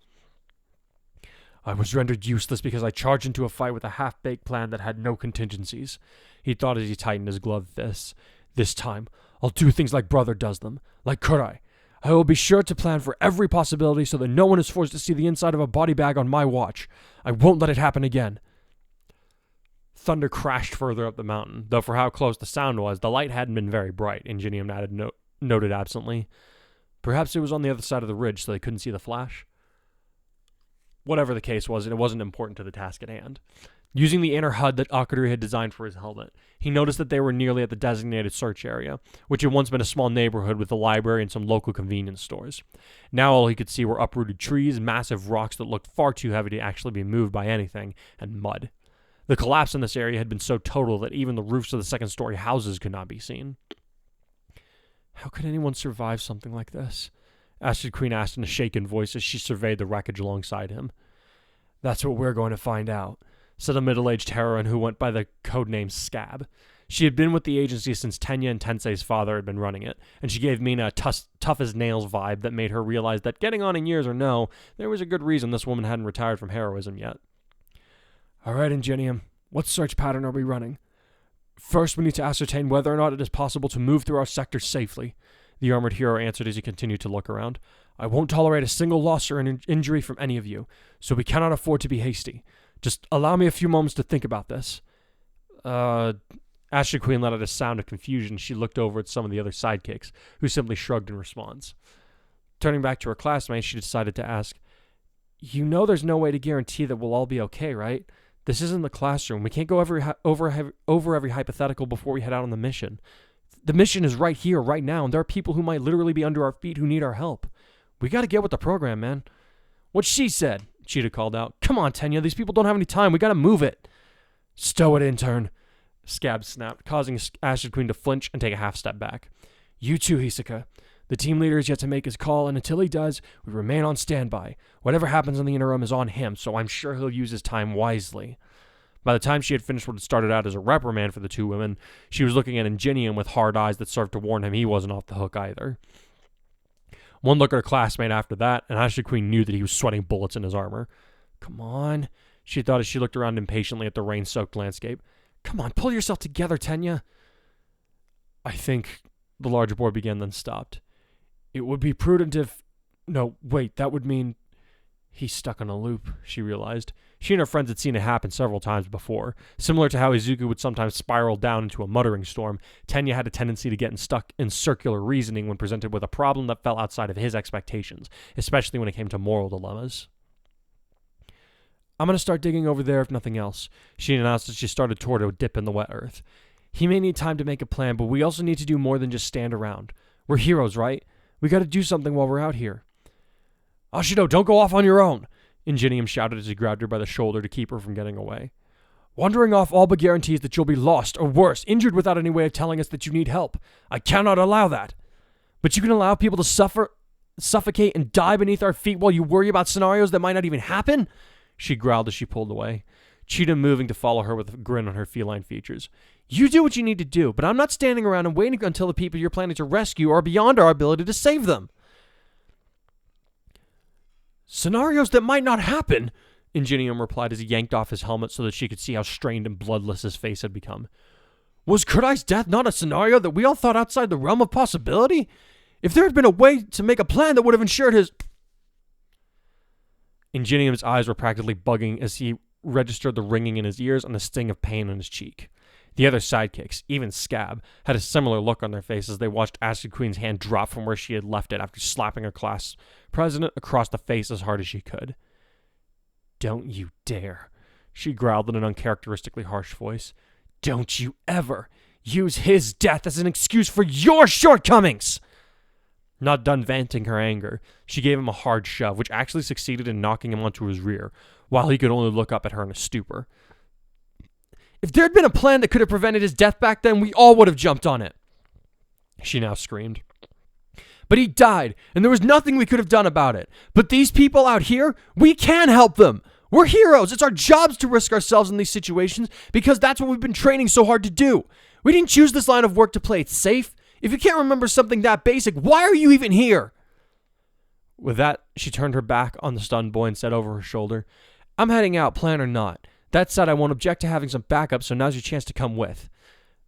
I was rendered useless because I charged into a fight with a half-baked plan that had no contingencies, he thought as he tightened his gloved fists. This time, I'll do things like brother does them, like Kurai. I will be sure to plan for every possibility so that no one is forced to see the inside of a body bag on my watch. I won't let it happen again. Thunder crashed further up the mountain, though for how close the sound was, the light hadn't been very bright, Ingenium noted absently. Perhaps it was on the other side of the ridge so they couldn't see the flash? Whatever the case was, it wasn't important to the task at hand. Using the inner HUD that Akuru had designed for his helmet, he noticed that they were nearly at the designated search area, which had once been a small neighborhood with a library and some local convenience stores. Now all he could see were uprooted trees, massive rocks that looked far too heavy to actually be moved by anything, and mud. The collapse in this area had been so total that even the roofs of the second-story houses could not be seen. How could anyone survive something like this? Acid Queen asked in a shaken voice as she surveyed the wreckage alongside him. That's what we're going to find out, said a middle-aged heroine who went by the codename Scab. She had been with the agency since Tenya and Tensei's father had been running it, and she gave Mina a tough-as-nails vibe that made her realize that getting on in years or no, there was a good reason this woman hadn't retired from heroism yet. All right, Ingenium, what search pattern are we running? First, we need to ascertain whether or not it is possible to move through our sector safely, the armored hero answered as he continued to look around. I won't tolerate a single loss or an injury from any of you, so we cannot afford to be hasty. Just allow me a few moments to think about this. Ashley Queen let out a sound of confusion. She looked over at some of the other sidekicks, who simply shrugged in response. Turning back to her classmates, she decided to ask, You know there's no way to guarantee that we'll all be okay, right? This isn't the classroom. We can't go over every hypothetical before we head out on the mission. The mission is right here, right now, and there are people who might literally be under our feet who need our help. We gotta get with the program, man. What she said, Cheetah called out. Come on, Tenya, these people don't have any time. We gotta move it. Stow it, intern. Scab snapped, causing Acid Queen to flinch and take a half step back. You too, Hisoka. The team leader is yet to make his call, and until he does, we remain on standby. Whatever happens in the interim is on him, so I'm sure he'll use his time wisely. By the time she had finished what had started out as a reprimand for the two women, she was looking at Ingenium with hard eyes that served to warn him he wasn't off the hook either. One look at her classmate after that, and Ashley Queen knew that he was sweating bullets in his armor. Come on, she thought as she looked around impatiently at the rain-soaked landscape. Come on, pull yourself together, Tenya. I think, the larger boy began, then stopped. It would be prudent if... No, wait, that would mean... He's stuck on a loop, she realized. She and her friends had seen it happen several times before. Similar to how Izuku would sometimes spiral down into a muttering storm, Tenya had a tendency to get stuck in circular reasoning when presented with a problem that fell outside of his expectations, especially when it came to moral dilemmas. I'm going to start digging over there if nothing else, she announced as she started toward a dip in the wet earth. He may need time to make a plan, but we also need to do more than just stand around. We're heroes, right? We got to do something while we're out here. Ashido, don't go off on your own, Ingenium shouted as he grabbed her by the shoulder to keep her from getting away. Wandering off all but guarantees that you'll be lost, or worse, injured without any way of telling us that you need help. I cannot allow that. But you can allow people to suffocate and die beneath our feet while you worry about scenarios that might not even happen? She growled as she pulled away, Cheetah moving to follow her with a grin on her feline features. You do what you need to do, but I'm not standing around and waiting until the people you're planning to rescue are beyond our ability to save them. Scenarios that might not happen, Ingenium replied as he yanked off his helmet so that she could see how strained and bloodless his face had become. Was Kurdai's death not a scenario that we all thought outside the realm of possibility? If there had been a way to make a plan that would have ensured his... Ingenium's eyes were practically bugging as he registered the ringing in his ears and the sting of pain on his cheek. The other sidekicks, even Scab, had a similar look on their faces as they watched Acid Queen's hand drop from where she had left it after slapping her class president across the face as hard as she could. Don't you dare, she growled in an uncharacteristically harsh voice. Don't you ever use his death as an excuse for your shortcomings! Not done venting her anger, she gave him a hard shove, which actually succeeded in knocking him onto his rear, while he could only look up at her in a stupor. If there had been a plan that could have prevented his death back then, we all would have jumped on it, she now screamed. But he died, and there was nothing we could have done about it. But these people out here, we can help them. We're heroes. It's our jobs to risk ourselves in these situations because that's what we've been training so hard to do. We didn't choose this line of work to play it safe. If you can't remember something that basic, why are you even here? With that, she turned her back on the stunned boy and said over her shoulder, I'm heading out, plan or not. That said, I won't object to having some backup, so now's your chance to come with.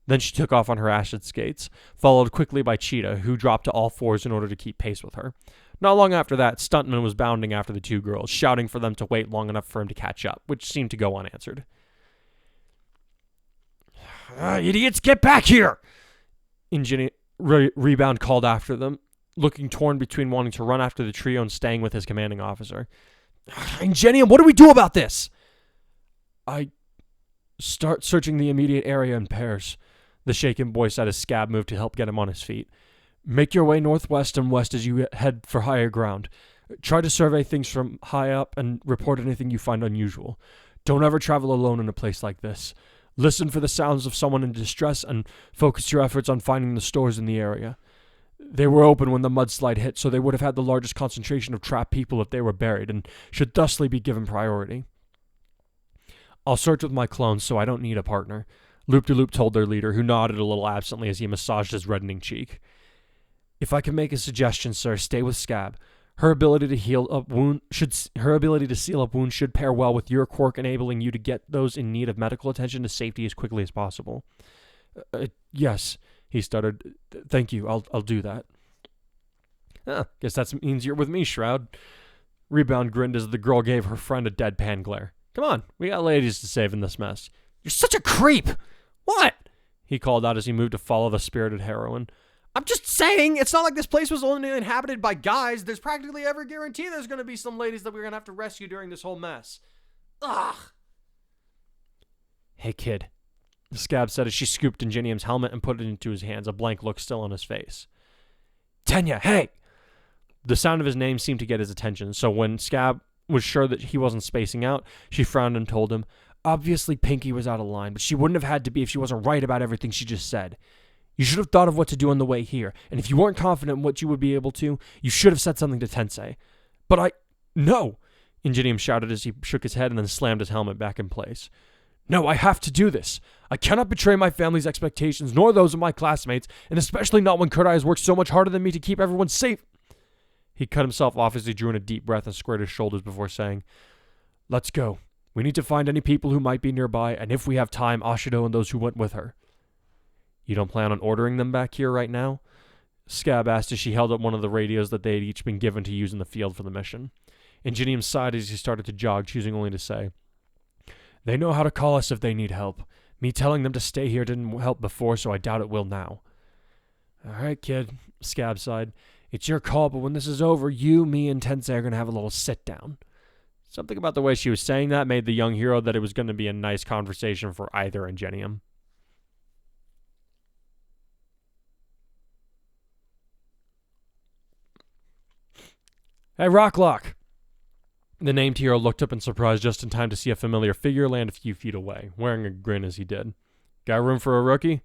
Then she took off on her acid skates, followed quickly by Cheetah, who dropped to all fours in order to keep pace with her. Not long after that, Stuntman was bounding after the two girls, shouting for them to wait long enough for him to catch up, which seemed to go unanswered. Idiots, get back here! Rebound called after them, looking torn between wanting to run after the trio and staying with his commanding officer. Ingenium, what do we do about this? I start searching the immediate area in pairs, the shaken boy said as Scab moved to help get him on his feet. Make your way northwest and west as you head for higher ground. Try to survey things from high up and report anything you find unusual. Don't ever travel alone in a place like this. Listen for the sounds of someone in distress and focus your efforts on finding the stores in the area. They were open when the mudslide hit, so they would have had the largest concentration of trapped people if they were buried, and should thusly be given priority. I'll search with my clones, so I don't need a partner, Loop-de-Loop told their leader, who nodded a little absently as he massaged his reddening cheek. If I can make a suggestion, sir, stay with Scab. Her ability to seal up wounds should pair well with your quirk, enabling you to get those in need of medical attention to safety as quickly as possible. Yes, he stuttered. Thank you. I'll do that. Guess that means you're with me, Shroud. Rebound grinned as the girl gave her friend a deadpan glare. Come on, we got ladies to save in this mess. You're such a creep! What? He called out as he moved to follow the spirited heroine. I'm just saying, it's not like this place was only inhabited by guys. There's practically every guarantee there's going to be some ladies that we're going to have to rescue during this whole mess. Ugh. Hey, kid, Scab said as she scooped Ingenium's helmet and put it into his hands, a blank look still on his face. Tenya, hey! The sound of his name seemed to get his attention, so when Scab was sure that he wasn't spacing out, she frowned and told him, obviously Pinky was out of line, but she wouldn't have had to be if she wasn't right about everything she just said. You should have thought of what to do on the way here, and if you weren't confident in what you would be able to, you should have said something to Tensei. But no! Ingenium shouted as he shook his head and then slammed his helmet back in place. No, I have to do this. I cannot betray my family's expectations, nor those of my classmates, and especially not when Kurai has worked so much harder than me to keep everyone safe. He cut himself off as he drew in a deep breath and squared his shoulders before saying, Let's go. We need to find any people who might be nearby, and if we have time, Ashido and those who went with her. You don't plan on ordering them back here right now? Scab asked as she held up one of the radios that they had each been given to use in the field for the mission. Ingenium sighed as he started to jog, choosing only to say, They know how to call us if they need help. Me telling them to stay here didn't help before, so I doubt it will now. All right, kid, Scab sighed. It's your call, but when this is over, you, me, and Tensei are going to have a little sit-down. Something about the way she was saying that made the young hero that it was going to be a nice conversation for either Ingenium. Hey, Rocklock! The named hero looked up in surprise just in time to see a familiar figure land a few feet away, wearing a grin as he did. Got room for a rookie?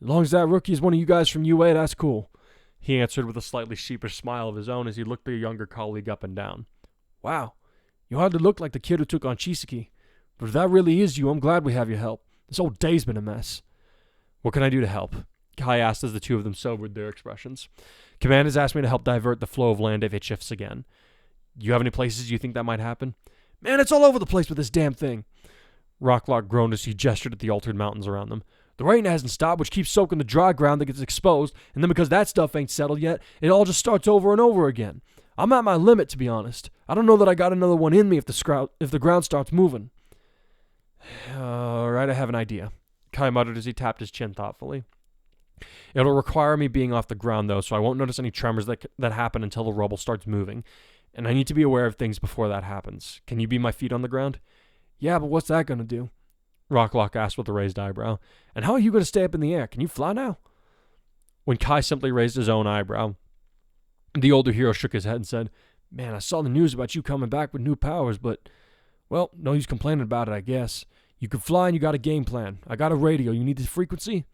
As long as that rookie is one of you guys from UA, that's cool. He answered with a slightly sheepish smile of his own as he looked the younger colleague up and down. Wow, you hardly look like the kid who took on Chisaki. But if that really is you, I'm glad we have your help. This whole day's been a mess. What can I do to help? Kai asked as the two of them sobered their expressions. Command has asked me to help divert the flow of land if it shifts again. Do you have any places you think that might happen? Man, it's all over the place with this damn thing. Rocklock groaned as he gestured at the altered mountains around them. The rain hasn't stopped, which keeps soaking the dry ground that gets exposed, and then because that stuff ain't settled yet, it all just starts over and over again. I'm at my limit, to be honest. I don't know that I got another one in me if the ground starts moving. All right, I have an idea, Kai muttered as he tapped his chin thoughtfully. It'll require me being off the ground, though, so I won't notice any tremors that happen until the rubble starts moving. And I need to be aware of things before that happens. Can you be my feet on the ground? Yeah, but what's that going to do? Rocklock asked with a raised eyebrow. And how are you going to stay up in the air? Can you fly now? When Kai simply raised his own eyebrow, the older hero shook his head and said, Man, I saw the news about you coming back with new powers, but, well, no use complaining about it, I guess. You can fly and you got a game plan. I got a radio. You need the frequency?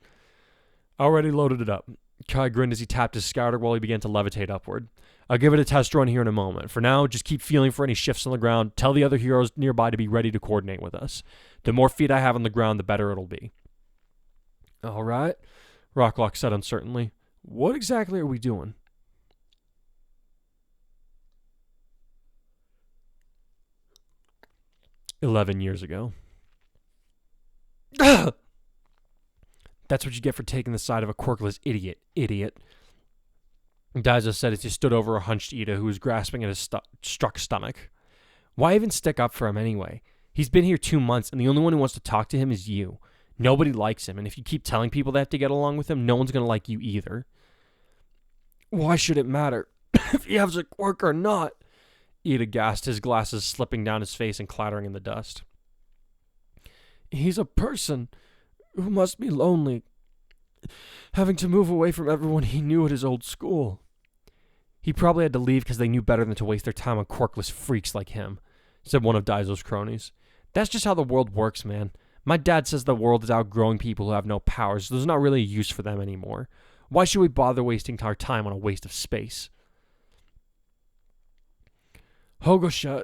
Already loaded it up. Kai grinned as he tapped his scouter while he began to levitate upward. I'll give it a test run here in a moment. For now, just keep feeling for any shifts on the ground. Tell the other heroes nearby to be ready to coordinate with us. The more feet I have on the ground, the better it'll be. All right, Rocklock said uncertainly. What exactly are we doing? "11 years ago. That That's what you get for taking the side of a quirkless idiot. Daizo said as he stood over a hunched Ida who was grasping at his struck stomach. Why even stick up for him anyway? He's been here 2 months, and the only one who wants to talk to him is you. Nobody likes him, and if you keep telling people they have to get along with him, no one's going to like you either. Why should it matter if he has a quirk or not? Ida gasped, his glasses slipping down his face and clattering in the dust. He's a person who must be lonely, having to move away from everyone he knew at his old school. He probably had to leave because they knew better than to waste their time on quirkless freaks like him, said one of Daizo's cronies. That's just how the world works, man. My dad says the world is outgrowing people who have no powers, so there's not really a use for them anymore. Why should we bother wasting our time on a waste of space? Hogosha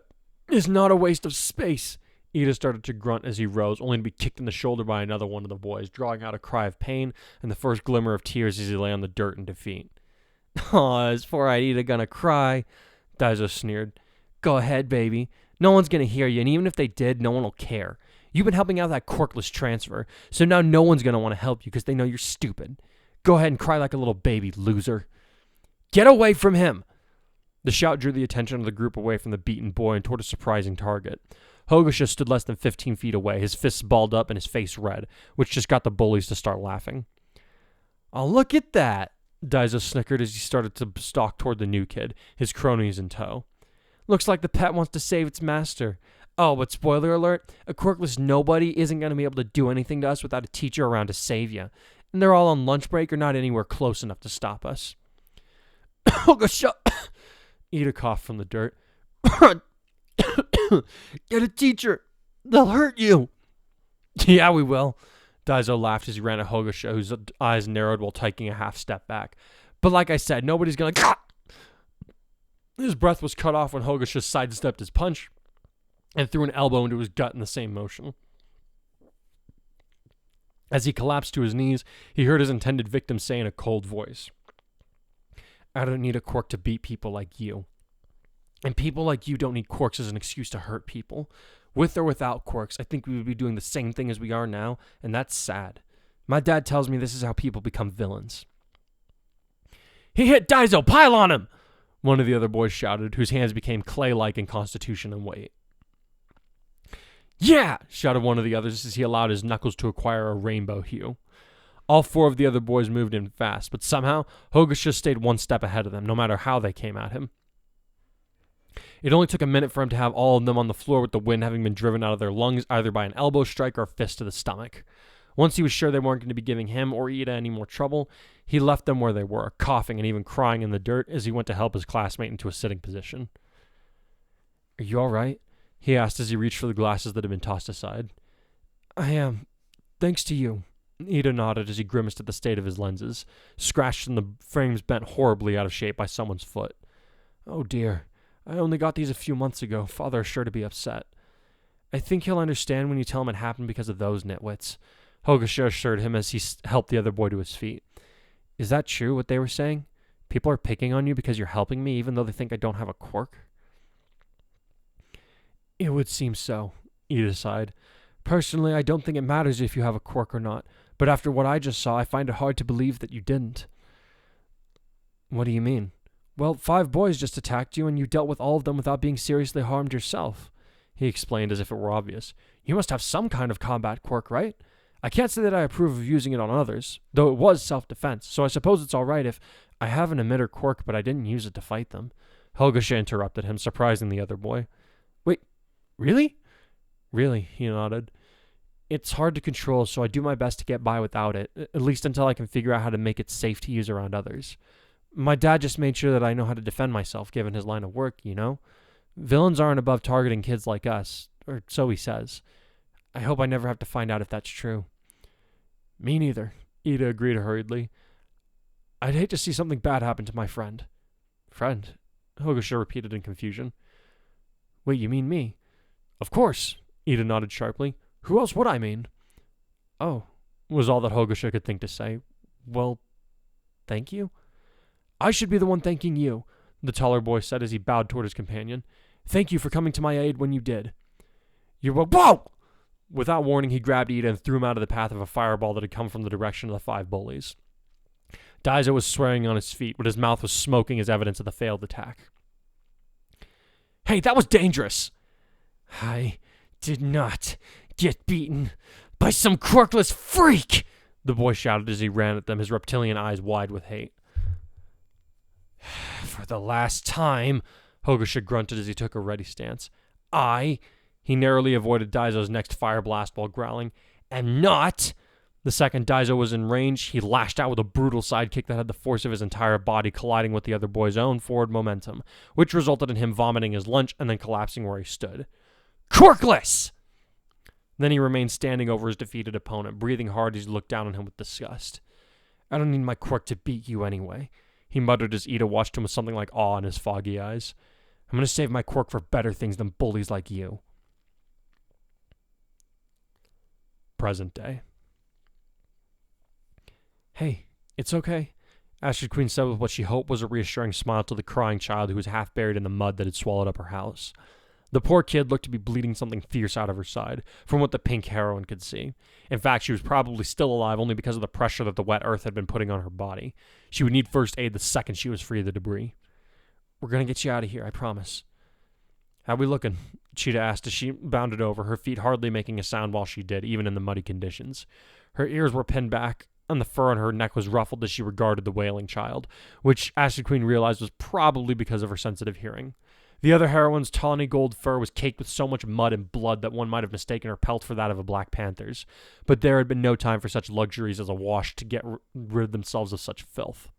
is not a waste of space. Ida started to grunt as he rose, only to be kicked in the shoulder by another one of the boys, drawing out a cry of pain and the first glimmer of tears as he lay on the dirt in defeat. Aw, is poor-eyed Ida gonna cry? Daizo sneered. Go ahead, baby. No one's gonna hear you, and even if they did, no one will care. You've been helping out that quirkless transfer, so now no one's gonna want to help you because they know you're stupid. Go ahead and cry like a little baby, loser. Get away from him! The shout drew the attention of the group away from the beaten boy and toward a surprising target. Hogosha stood less than 15 feet away, his fists balled up and his face red, which just got the bullies to start laughing. Oh, look at that! Daizo snickered as he started to stalk toward the new kid, his cronies in tow. Looks like the pet wants to save its master. Oh, but spoiler alert, a quirkless nobody isn't going to be able to do anything to us without a teacher around to save you. And they're all on lunch break or not anywhere close enough to stop us. Hogosha! Ida coughed from the dirt. Get a teacher. They'll hurt you. Yeah, we will. Daizo laughed as he ran at Hogosha, whose eyes narrowed while taking a half step back. But like I said, nobody's going to... His breath was cut off when Hogosha sidestepped his punch and threw an elbow into his gut in the same motion. As he collapsed to his knees, he heard his intended victim say in a cold voice, I don't need a quirk to beat people like you. And people like you don't need quirks as an excuse to hurt people. With or without quirks, I think we would be doing the same thing as we are now, and that's sad. My dad tells me this is how people become villains. He hit Daizo! Pile on him! One of the other boys shouted, whose hands became clay-like in constitution and weight. Yeah! Shouted one of the others as he allowed his knuckles to acquire a rainbow hue. All 4 of the other boys moved in fast, but somehow Hogosha stayed 1 step ahead of them, no matter how they came at him. It only took a minute for him to have all of them on the floor with the wind having been driven out of their lungs either by an elbow strike or a fist to the stomach. Once he was sure they weren't going to be giving him or Ida any more trouble, he left them where they were, coughing and even crying in the dirt as he went to help his classmate into a sitting position. Are you all right? He asked as he reached for the glasses that had been tossed aside. I am. Thanks to you. Ida nodded as he grimaced at the state of his lenses, scratched and the frames bent horribly out of shape by someone's foot. Oh dear. I only got these a few months ago. Father is sure to be upset. I think he'll understand when you tell him it happened because of those nitwits. Hogosha assured him as he helped the other boy to his feet. Is that true, what they were saying? People are picking on you because you're helping me, even though they think I don't have a quirk? It would seem so, Ida sighed. Personally, I don't think it matters if you have a quirk or not, but after what I just saw, I find it hard to believe that you didn't. What do you mean? Well, 5 boys just attacked you, and you dealt with all of them without being seriously harmed yourself, he explained as if it were obvious. You must have some kind of combat quirk, right? I can't say that I approve of using it on others, though it was self-defense, so I suppose it's all right if I have an emitter quirk, but I didn't use it to fight them. Hogosha interrupted him, surprising the other boy. Wait, really? Really, he nodded. It's hard to control, so I do my best to get by without it, at least until I can figure out how to make it safe to use around others. My dad just made sure that I know how to defend myself, given his line of work, you know? Villains aren't above targeting kids like us, or so he says. I hope I never have to find out if that's true. Me neither, Ida agreed hurriedly. I'd hate to see something bad happen to my friend. Friend? Hogosha repeated in confusion. Wait, you mean me? Of course, Ida nodded sharply. Who else would I mean? Oh, was all that Hogosha could think to say. Well, thank you? I should be the one thanking you, the taller boy said as he bowed toward his companion. Thank you for coming to my aid when you did. You're Whoa! Without warning, he grabbed Ida and threw him out of the path of a fireball that had come from the direction of the 5 bullies. Daiso was swearing on his feet, but his mouth was smoking as evidence of the failed attack. "Hey, that was dangerous!" "I did not get beaten by some quirkless freak!" the boy shouted as he ran at them, his reptilian eyes wide with hate. "For the last time," Hogasha grunted as he took a ready stance. He narrowly avoided Daiso's next fire blast while growling, "am not." The second Daiso was in range, he lashed out with a brutal sidekick that had the force of his entire body colliding with the other boy's own forward momentum, which resulted in him vomiting his lunch and then collapsing where he stood. "Quirkless!" Then he remained standing over his defeated opponent, breathing hard as he looked down on him with disgust. "I don't need my quirk to beat you anyway," he muttered as Ida watched him with something like awe in his foggy eyes. "I'm going to save my quirk for better things than bullies like you." Present day. "Hey, it's okay," Ashley Queen said with what she hoped was a reassuring smile to the crying child who was half buried in the mud that had swallowed up her house. The poor kid looked to be bleeding something fierce out of her side, from what the pink heroine could see. In fact, she was probably still alive only because of the pressure that the wet earth had been putting on her body. She would need first aid the second she was free of the debris. "We're going to get you out of here, I promise." "How we looking?" Cheetah asked as she bounded over, her feet hardly making a sound while she did, even in the muddy conditions. Her ears were pinned back, and the fur on her neck was ruffled as she regarded the wailing child, which Ashley Queen realized was probably because of her sensitive hearing. The other heroine's tawny gold fur was caked with so much mud and blood that one might have mistaken her pelt for that of a black panther's, but there had been no time for such luxuries as a wash to get rid of themselves of such filth.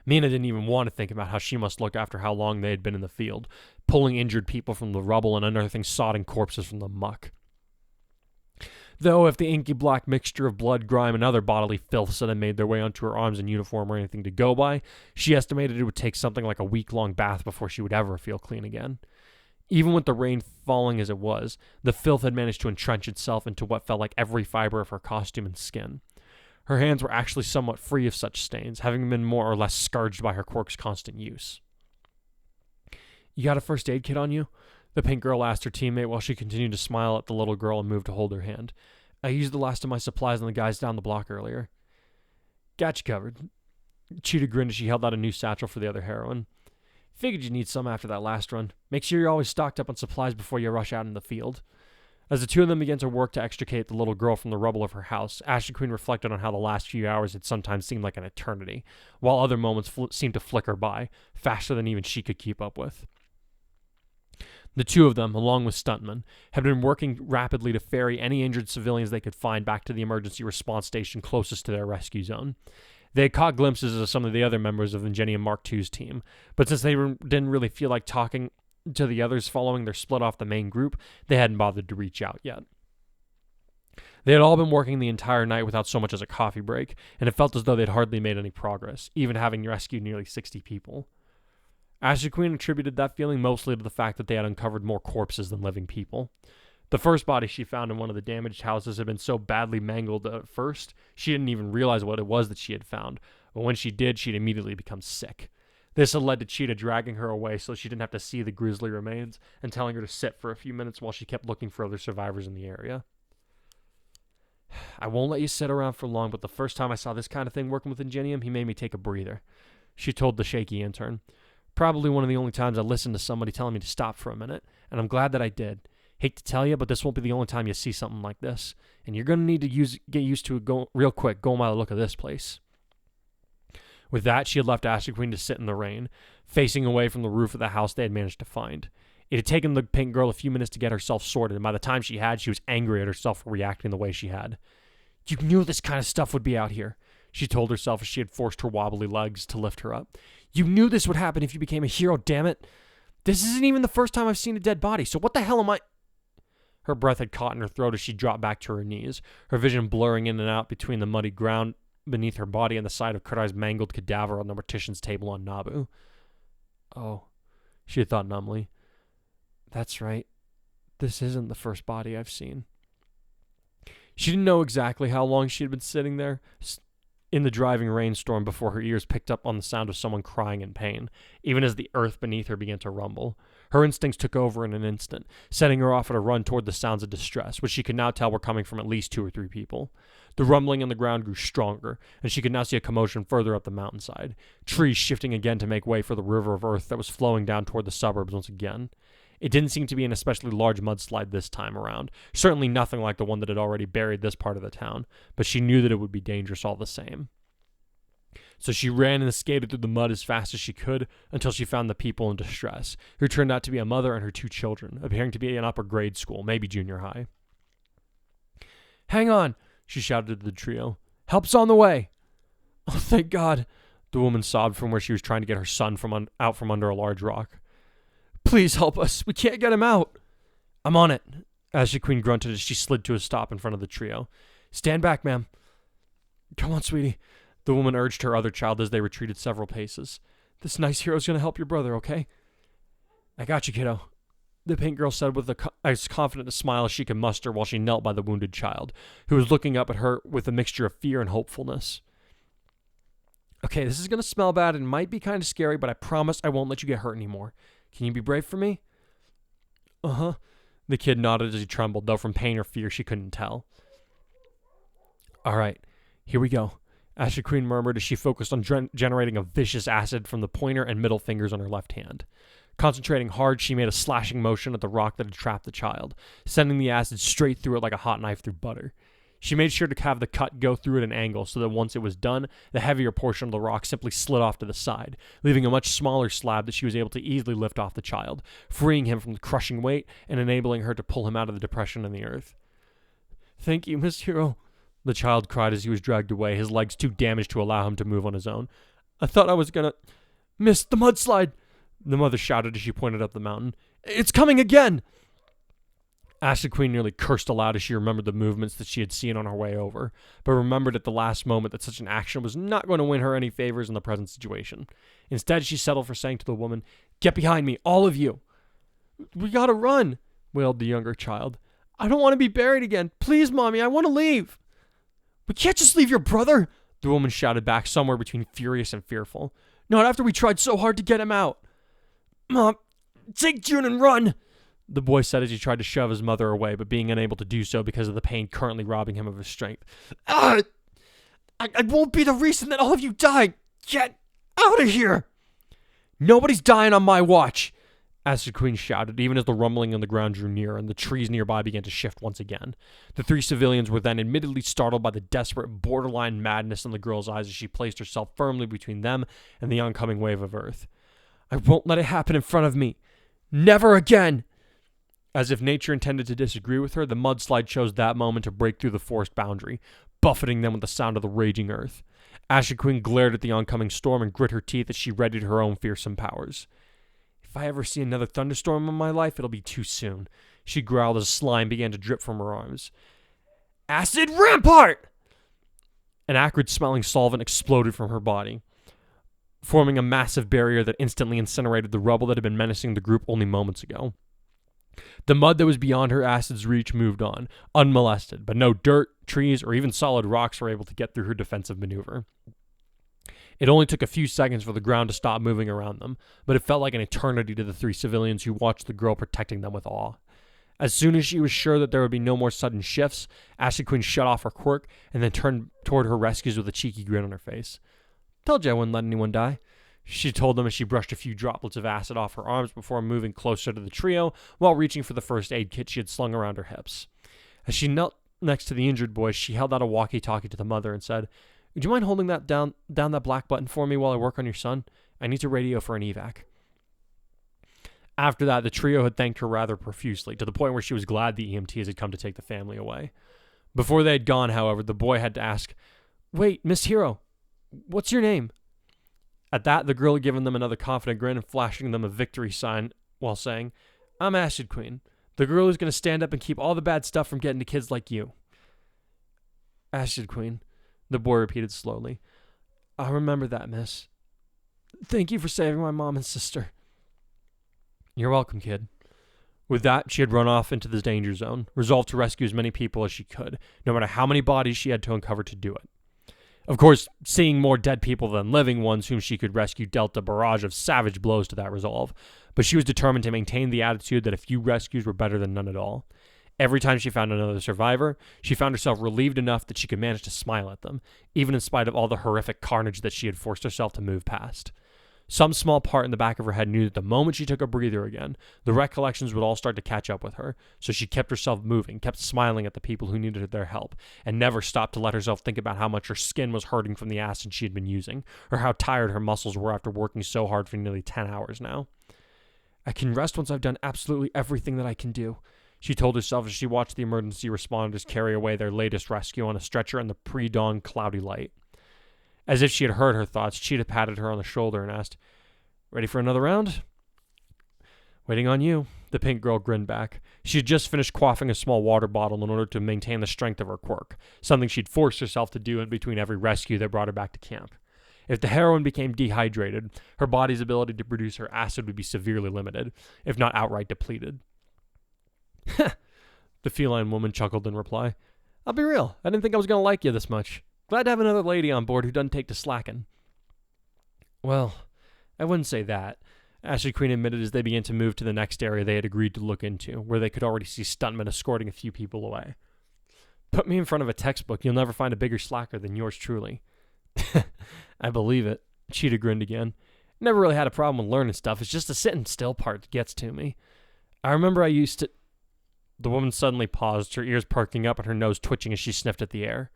Mina didn't even want to think about how she must look after how long they had been in the field, pulling injured people from the rubble and unearthing sodden corpses from the muck. Though if the inky black mixture of blood, grime, and other bodily filths that had made their way onto her arms and uniform were anything to go by, she estimated it would take something like a week-long bath before she would ever feel clean again. Even with the rain falling as it was, the filth had managed to entrench itself into what felt like every fiber of her costume and skin. Her hands were actually somewhat free of such stains, having been more or less scourged by her quirk's constant use. "You got a first aid kit on you?" the pink girl asked her teammate while she continued to smile at the little girl and moved to hold her hand. "I used the last of my supplies on the guys down the block earlier." "Got you covered." Cheetah grinned as she held out a new satchel for the other heroine. "Figured you'd need some after that last run. Make sure you're always stocked up on supplies before you rush out in the field." As the two of them began to work to extricate the little girl from the rubble of her house, Ashley Queen reflected on how the last few hours had sometimes seemed like an eternity, while other moments seemed to flicker by, faster than even she could keep up with. The two of them, along with stuntmen, had been working rapidly to ferry any injured civilians they could find back to the emergency response station closest to their rescue zone. They had caught glimpses of some of the other members of Ingenium Mark II's team, but since they didn't really feel like talking to the others following their split off the main group, they hadn't bothered to reach out yet. They had all been working the entire night without so much as a coffee break, and it felt as though they'd hardly made any progress, even having rescued nearly 60 people. Ashley Queen attributed that feeling mostly to the fact that they had uncovered more corpses than living people. The first body she found in one of the damaged houses had been so badly mangled at first, she didn't even realize what it was that she had found, but when she did, she'd immediately become sick. This had led to Cheetah dragging her away so she didn't have to see the grisly remains and telling her to sit for a few minutes while she kept looking for other survivors in the area. "I won't let you sit around for long, but the first time I saw this kind of thing working with Ingenium, he made me take a breather," she told the shaky intern. "Probably one of the only times I listened to somebody telling me to stop for a minute, and I'm glad that I did. Hate to tell you, but this won't be the only time you see something like this, and you're going to need to get used to it real quick going by the look of this place." With that, she had left Ashley Queen to sit in the rain, facing away from the roof of the house they had managed to find. It had taken the pink girl a few minutes to get herself sorted, and by the time she was angry at herself for reacting the way she had. "You knew this kind of stuff would be out here," she told herself as she had forced her wobbly legs to lift her up. "You knew this would happen if you became a hero, damn it. This isn't even the first time I've seen a dead body, so what the hell am I—" Her breath had caught in her throat as she dropped back to her knees, her vision blurring in and out between the muddy ground beneath her body and the sight of Kurai's mangled cadaver on the mortician's table on Nabu. "Oh," she had thought numbly. "That's right. This isn't the first body I've seen." She didn't know exactly how long she had been sitting there, in the driving rainstorm before her ears picked up on the sound of someone crying in pain, even as the earth beneath her began to rumble. Her instincts took over in an instant, setting her off at a run toward the sounds of distress, which she could now tell were coming from at least 2 or 3 people. The rumbling on the ground grew stronger, and she could now see a commotion further up the mountainside, trees shifting again to make way for the river of earth that was flowing down toward the suburbs once again. It didn't seem to be an especially large mudslide this time around, certainly nothing like the one that had already buried this part of the town, but she knew that it would be dangerous all the same. So she ran and skated through the mud as fast as she could until she found the people in distress, who turned out to be a mother and her 2 children, appearing to be in upper grade school, maybe junior high. "Hang on," she shouted to the trio. "Help's on the way." "Oh, thank God," the woman sobbed from where she was trying to get her son out from under a large rock. "Please help us. We can't get him out." "I'm on it," Ashley Queen grunted as she slid to a stop in front of the trio. "Stand back, ma'am." "Come on, sweetie," the woman urged her other child as they retreated several paces. "This nice hero's going to help your brother, okay?" "I got you, kiddo," the pink girl said with as confident a smile as she could muster while she knelt by the wounded child, who was looking up at her with a mixture of fear and hopefulness. "Okay, this is going to smell bad and might be kind of scary, but I promise I won't let you get hurt anymore. Can you be brave for me?" "Uh-huh." The kid nodded as he trembled, though from pain or fear she couldn't tell. "All right, here we go," Ashley Queen murmured as she focused on generating a vicious acid from the pointer and middle fingers on her left hand. Concentrating hard, she made a slashing motion at the rock that had trapped the child, sending the acid straight through it like a hot knife through butter. She made sure to have the cut go through at an angle so that once it was done, the heavier portion of the rock simply slid off to the side, leaving a much smaller slab that she was able to easily lift off the child, freeing him from the crushing weight and enabling her to pull him out of the depression in the earth. "Thank you, Miss Hero," the child cried as he was dragged away, his legs too damaged to allow him to move on his own. "I thought I was gonna miss the mudslide," the mother shouted as she pointed up the mountain. "It's coming again!" Ashley Queen nearly cursed aloud as she remembered the movements that she had seen on her way over, but remembered at the last moment that such an action was not going to win her any favors in the present situation. Instead, she settled for saying to the woman, "Get behind me, all of you." "We gotta run," wailed the younger child. "I don't want to be buried again. Please, Mommy, I want to leave." "We can't just leave your brother," the woman shouted back, somewhere between furious and fearful. "Not after we tried so hard to get him out." "Mom, take June and run," the boy said as he tried to shove his mother away, but being unable to do so because of the pain currently robbing him of his strength. "I won't be the reason that all of you die. Get out of here." "Nobody's dying on my watch," Ashley Queen shouted, even as the rumbling on the ground drew near and the trees nearby began to shift once again. The 3 civilians were then admittedly startled by the desperate, borderline madness in the girl's eyes as she placed herself firmly between them and the oncoming wave of earth. "I won't let it happen in front of me. Never again." As if nature intended to disagree with her, the mudslide chose that moment to break through the forest boundary, buffeting them with the sound of the raging earth. Ashley Queen glared at the oncoming storm and grit her teeth as she readied her own fearsome powers. "If I ever see another thunderstorm in my life, it'll be too soon," she growled as slime began to drip from her arms. "Acid Rampart!" An acrid-smelling solvent exploded from her body, forming a massive barrier that instantly incinerated the rubble that had been menacing the group only moments ago. The mud that was beyond her acid's reach moved on, unmolested, but no dirt, trees, or even solid rocks were able to get through her defensive maneuver. It only took a few seconds for the ground to stop moving around them, but it felt like an eternity to the 3 civilians who watched the girl protecting them with awe. As soon as she was sure that there would be no more sudden shifts, Ashley Queen shut off her quirk and then turned toward her rescuers with a cheeky grin on her face. "Told you I wouldn't let anyone die," she told them as she brushed a few droplets of acid off her arms before moving closer to the trio while reaching for the first aid kit she had slung around her hips. As she knelt next to the injured boy, she held out a walkie-talkie to the mother and said, "Would you mind holding that down that black button for me while I work on your son? I need to radio for an evac." After that, the trio had thanked her rather profusely, to the point where she was glad the EMTs had come to take the family away. Before they had gone, however, the boy had to ask, "Wait, Miss Hero, what's your name?" At that, the girl had given them another confident grin and flashing them a victory sign while saying, "I'm Acid Queen, the girl who's going to stand up and keep all the bad stuff from getting to kids like you." "Acid Queen," the boy repeated slowly. "I'll remember that, miss. Thank you for saving my mom and sister." "You're welcome, kid." With that, she had run off into the danger zone, resolved to rescue as many people as she could, no matter how many bodies she had to uncover to do it. Of course, seeing more dead people than living ones whom she could rescue dealt a barrage of savage blows to that resolve, but she was determined to maintain the attitude that a few rescues were better than none at all. Every time she found another survivor, she found herself relieved enough that she could manage to smile at them, even in spite of all the horrific carnage that she had forced herself to move past. Some small part in the back of her head knew that the moment she took a breather again, the recollections would all start to catch up with her, so she kept herself moving, kept smiling at the people who needed their help, and never stopped to let herself think about how much her skin was hurting from the acid she had been using, or how tired her muscles were after working so hard for nearly 10 hours now. I can rest once I've done absolutely everything that I can do, she told herself as she watched the emergency responders carry away their latest rescue on a stretcher in the pre-dawn cloudy light. As if she had heard her thoughts, Cheetah patted her on the shoulder and asked, "Ready for another round?" "Waiting on you," the pink girl grinned back. She had just finished quaffing a small water bottle in order to maintain the strength of her quirk, something she'd forced herself to do in between every rescue that brought her back to camp. If the heroine became dehydrated, her body's ability to produce her acid would be severely limited, if not outright depleted. The feline woman chuckled in reply. "I'll be real, I didn't think I was going to like you this much. Glad to have another lady on board who doesn't take to slacking." "Well, I wouldn't say that," Ashley Queen admitted as they began to move to the next area they had agreed to look into, where they could already see stuntmen escorting a few people away. "Put me in front of a textbook, you'll never find a bigger slacker than yours truly." "I believe it." Cheetah grinned again. "Never really had a problem with learning stuff. It's just the sitting still part that gets to me. I remember I used to..." The woman suddenly paused, her ears perking up and her nose twitching as she sniffed at the air.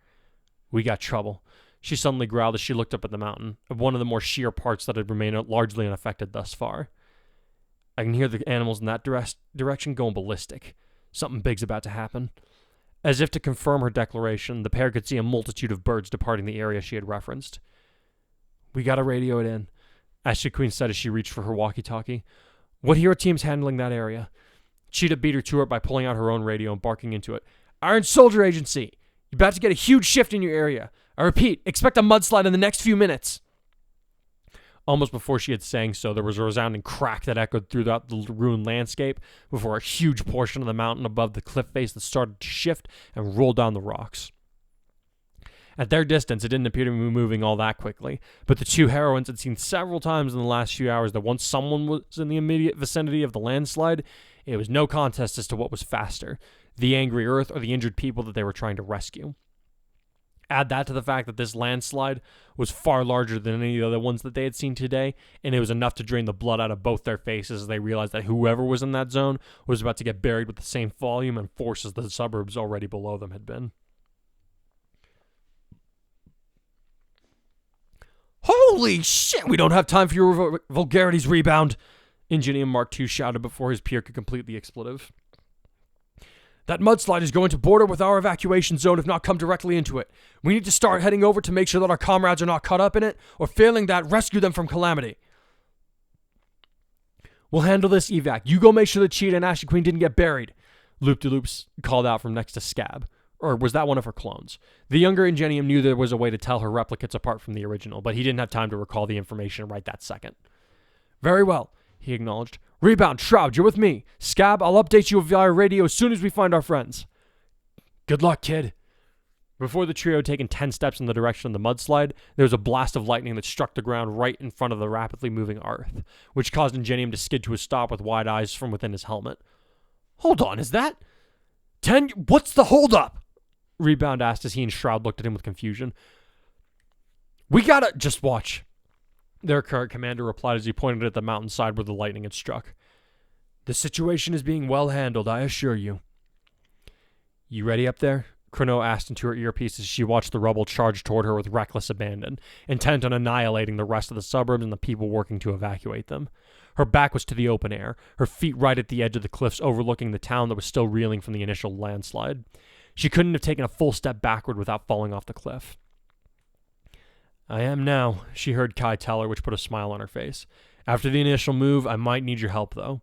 "We got trouble," she suddenly growled as she looked up at the mountain, of one of the more sheer parts that had remained largely unaffected thus far. "I can hear the animals in that direction going ballistic. Something big's about to happen." As if to confirm her declaration, the pair could see a multitude of birds departing the area she had referenced. "We gotta radio it in," Ashley Queen said as she reached for her walkie-talkie. "What hero team's handling that area?" Cheetah beat her to it by pulling out her own radio and barking into it. "Iron Soldier Agency! You're about to get a huge shift in your area. I repeat, expect a mudslide in the next few minutes." Almost before she had sang so, there was a resounding crack that echoed throughout the ruined landscape before a huge portion of the mountain above the cliff face that started to shift and roll down the rocks. At their distance, it didn't appear to be moving all that quickly, but the two heroines had seen several times in the last few hours that once someone was in the immediate vicinity of the landslide, it was no contest as to what was faster, the angry earth or the injured people that they were trying to rescue. Add that to the fact that this landslide was far larger than any of the other ones that they had seen today, and it was enough to drain the blood out of both their faces as they realized that whoever was in that zone was about to get buried with the same volume and force as the suburbs already below them had been. "Holy shit, we don't have time for your vulgarities, Rebound!" Engineer Mark II shouted before his peer could complete the expletive. "That mudslide is going to border with our evacuation zone if not come directly into it. We need to start heading over to make sure that our comrades are not caught up in it, or failing that, rescue them from calamity." "We'll handle this evac. You go make sure that Cheetah and Ashley Queen didn't get buried," Loop-de-Loops called out from next to Scab. Or was that one of her clones? The younger Ingenium knew there was a way to tell her replicates apart from the original, but he didn't have time to recall the information right that second. "Very well," he acknowledged. "Rebound, Shroud, you're with me. Scab, I'll update you via radio as soon as we find our friends." "Good luck, kid." Before the trio had taken 10 steps in the direction of the mudslide, there was a blast of lightning that struck the ground right in front of the rapidly moving earth, which caused Ingenium to skid to a stop with wide eyes from within his helmet. "Hold on, is that... What's the holdup?" Rebound asked as he and Shroud looked at him with confusion. "We gotta... Just watch," their current commander replied as he pointed at the mountainside where the lightning had struck. "The situation is being well handled, I assure you." "You ready up there?" Chrono asked into her earpiece as she watched the rubble charge toward her with reckless abandon, intent on annihilating the rest of the suburbs and the people working to evacuate them. Her back was to the open air, her feet right at the edge of the cliffs overlooking the town that was still reeling from the initial landslide. She couldn't have taken a full step backward without falling off the cliff. "I am now," she heard Kai tell her, which put a smile on her face. "After the initial move, I might need your help, though."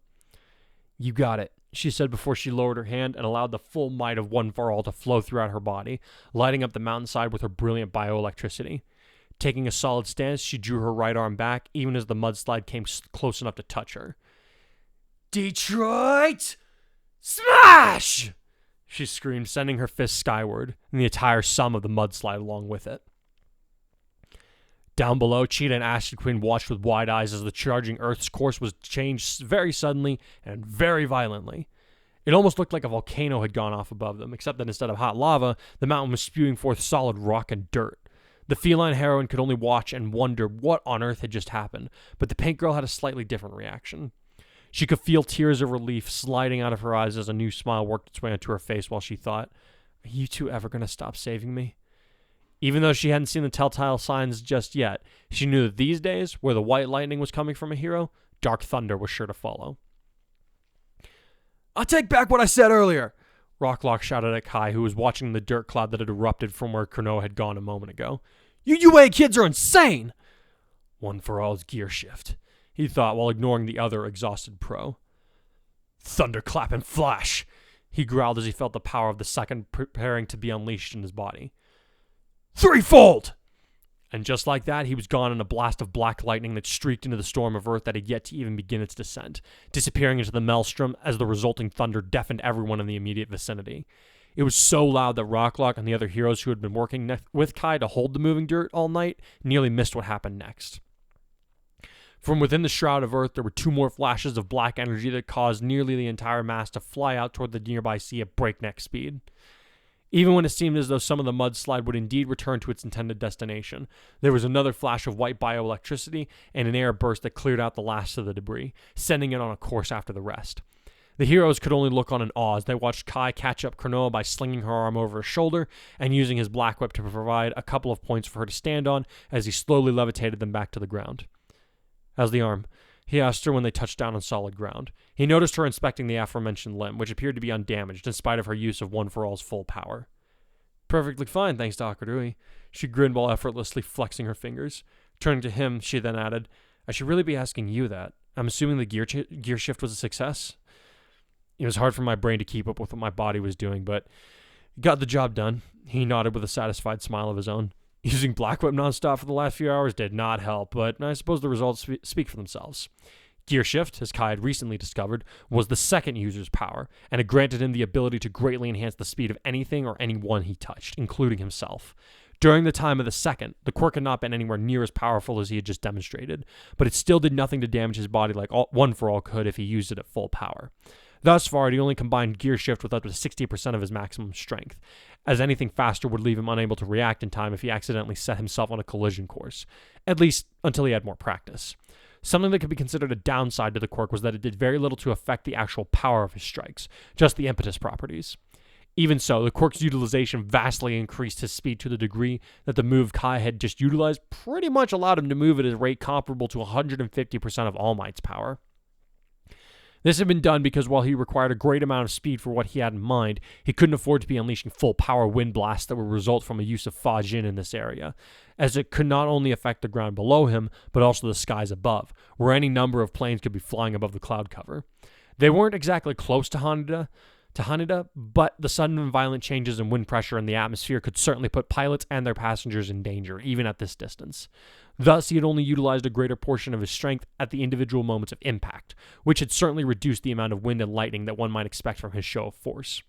"You got it," she said before she lowered her hand and allowed the full might of One for All to flow throughout her body, lighting up the mountainside with her brilliant bioelectricity. Taking a solid stance, she drew her right arm back, even as the mudslide came close enough to touch her. "Detroit! Smash!" she screamed, sending her fist skyward, and the entire sum of the mudslide along with it. Down below, Cheetah and Acid Queen watched with wide eyes as the charging Earth's course was changed very suddenly and very violently. It almost looked like a volcano had gone off above them, except that instead of hot lava, the mountain was spewing forth solid rock and dirt. The feline heroine could only watch and wonder what on earth had just happened, but the pink girl had a slightly different reaction. She could feel tears of relief sliding out of her eyes as a new smile worked its way onto her face while she thought, "Are you two ever going to stop saving me?" Even though she hadn't seen the telltale signs just yet, she knew that these days, where the white lightning was coming from a hero, dark thunder was sure to follow. "I take back what I said earlier," Rocklock shouted at Kai, who was watching the dirt cloud that had erupted from where Cronoa had gone a moment ago. "You UA kids are insane!" One for All's gear shift, he thought while ignoring the other exhausted pro. "Thunderclap and flash," he growled as he felt the power of the second preparing to be unleashed in his body. "Threefold!" And just like that, he was gone in a blast of black lightning that streaked into the storm of earth that had yet to even begin its descent, disappearing into the maelstrom as the resulting thunder deafened everyone in the immediate vicinity. It was so loud that Rocklock and the other heroes who had been working with Kai to hold the moving dirt all night nearly missed what happened next. From within the shroud of earth, there were two more flashes of black energy that caused nearly the entire mass to fly out toward the nearby sea at breakneck speed. Even when it seemed as though some of the mudslide would indeed return to its intended destination, there was another flash of white bioelectricity and an air burst that cleared out the last of the debris, sending it on a course after the rest. The heroes could only look on in awe as they watched Kai catch up Cronoa by slinging her arm over his shoulder and using his black whip to provide a couple of points for her to stand on as he slowly levitated them back to the ground. "How's the arm?" he asked her when they touched down on solid ground. He noticed her inspecting the aforementioned limb, which appeared to be undamaged in spite of her use of One for All's full power. "Perfectly fine, thanks to Akarui." She grinned while effortlessly flexing her fingers. Turning to him, she then added, "I should really be asking you that. I'm assuming the gear shift was a success?" It was hard for my brain to keep up with what my body was doing, but it got the job done. He nodded with a satisfied smile of his own. Using Black Whip nonstop for the last few hours did not help, but I suppose the results speak for themselves. Gear Shift, as Kai had recently discovered, was the second user's power, and it granted him the ability to greatly enhance the speed of anything or anyone he touched, including himself. During the time of the second, the quirk had not been anywhere near as powerful as he had just demonstrated, but it still did nothing to damage his body like One for All could if he used it at full power. Thus far, he only combined Gear Shift with up to 60% of his maximum strength, as anything faster would leave him unable to react in time if he accidentally set himself on a collision course, at least until he had more practice. Something that could be considered a downside to the quirk was that it did very little to affect the actual power of his strikes, just the impetus properties. Even so, the quirk's utilization vastly increased his speed to the degree that the move Kai had just utilized pretty much allowed him to move at a rate comparable to 150% of All Might's power. This had been done because while he required a great amount of speed for what he had in mind, he couldn't afford to be unleashing full power wind blasts that would result from a use of Fa Jin in this area, as it could not only affect the ground below him, but also the skies above, where any number of planes could be flying above the cloud cover. They weren't exactly close to Haneda, but the sudden and violent changes in wind pressure in the atmosphere could certainly put pilots and their passengers in danger, even at this distance. Thus, he had only utilized a greater portion of his strength at the individual moments of impact, which had certainly reduced the amount of wind and lightning that one might expect from his show of force.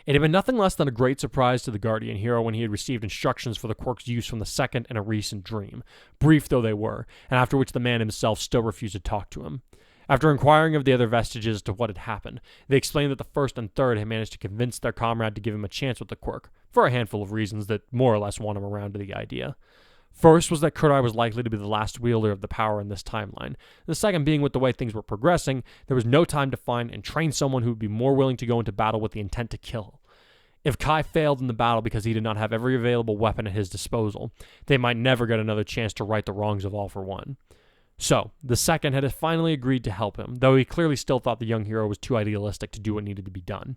It had been nothing less than a great surprise to the Guardian hero when he had received instructions for the quirk's use from the second in a recent dream, brief though they were, and after which the man himself still refused to talk to him. After inquiring of the other vestiges as to what had happened, they explained that the first and third had managed to convince their comrade to give him a chance with the quirk, for a handful of reasons that more or less won him around to the idea. First was that Kurai was likely to be the last wielder of the power in this timeline. The second being with the way things were progressing, there was no time to find and train someone who would be more willing to go into battle with the intent to kill. If Kai failed in the battle because he did not have every available weapon at his disposal, they might never get another chance to right the wrongs of All for One. So, the second had finally agreed to help him, though he clearly still thought the young hero was too idealistic to do what needed to be done.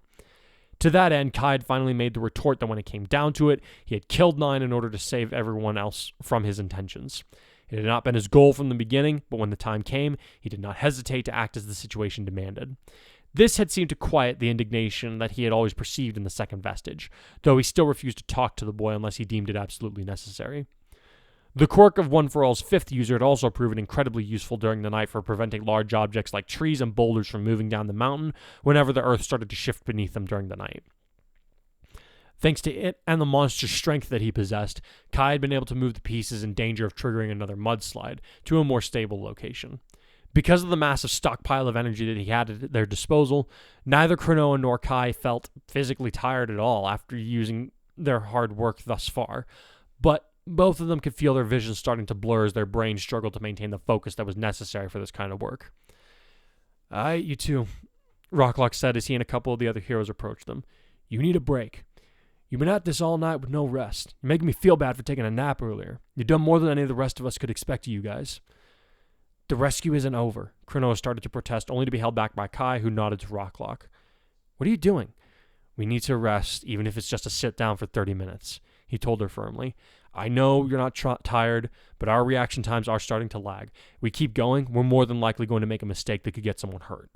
To that end, Kai had finally made the retort that when it came down to it, he had killed 9 in order to save everyone else from his intentions. It had not been his goal from the beginning, but when the time came, he did not hesitate to act as the situation demanded. This had seemed to quiet the indignation that he had always perceived in the second vestige, though he still refused to talk to the boy unless he deemed it absolutely necessary. The quirk of One for All's fifth user had also proven incredibly useful during the night for preventing large objects like trees and boulders from moving down the mountain whenever the earth started to shift beneath them during the night. Thanks to it and the monstrous strength that he possessed, Kai had been able to move the pieces in danger of triggering another mudslide to a more stable location. Because of the massive stockpile of energy that he had at their disposal, neither Cronoa nor Kai felt physically tired at all after using their hard work thus far, but both of them could feel their vision starting to blur as their brains struggled to maintain the focus that was necessary for this kind of work. "Aight, you two," Rocklock said as he and a couple of the other heroes approached them. "You need a break. You've been at this all night with no rest. You're making me feel bad for taking a nap earlier. You've done more than any of the rest of us could expect of you guys." "The rescue isn't over," Cronoa started to protest, only to be held back by Kai, who nodded to Rocklock. "What are you doing?" "We need to rest, even if it's just to sit down for 30 minutes, he told her firmly. "I know you're not tired, but our reaction times are starting to lag. If we keep going, we're more than likely going to make a mistake that could get someone hurt."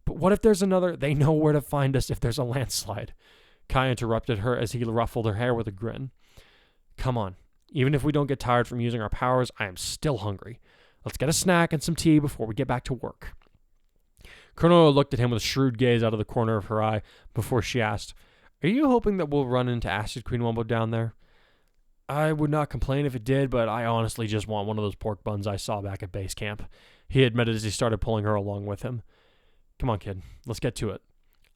"But what if there's another—" "They know where to find us if there's a landslide," Kai interrupted her as he ruffled her hair with a grin. "Come on. Even if we don't get tired from using our powers, I am still hungry. Let's get a snack and some tea before we get back to work." Cronoa looked at him with a shrewd gaze out of the corner of her eye before she asked, "Are you hoping that we'll run into Acid Queen Wumbo down there?" "I would not complain if it did, but I honestly just want one of those pork buns I saw back at base camp," he admitted as he started pulling her along with him. "Come on, kid. Let's get to it."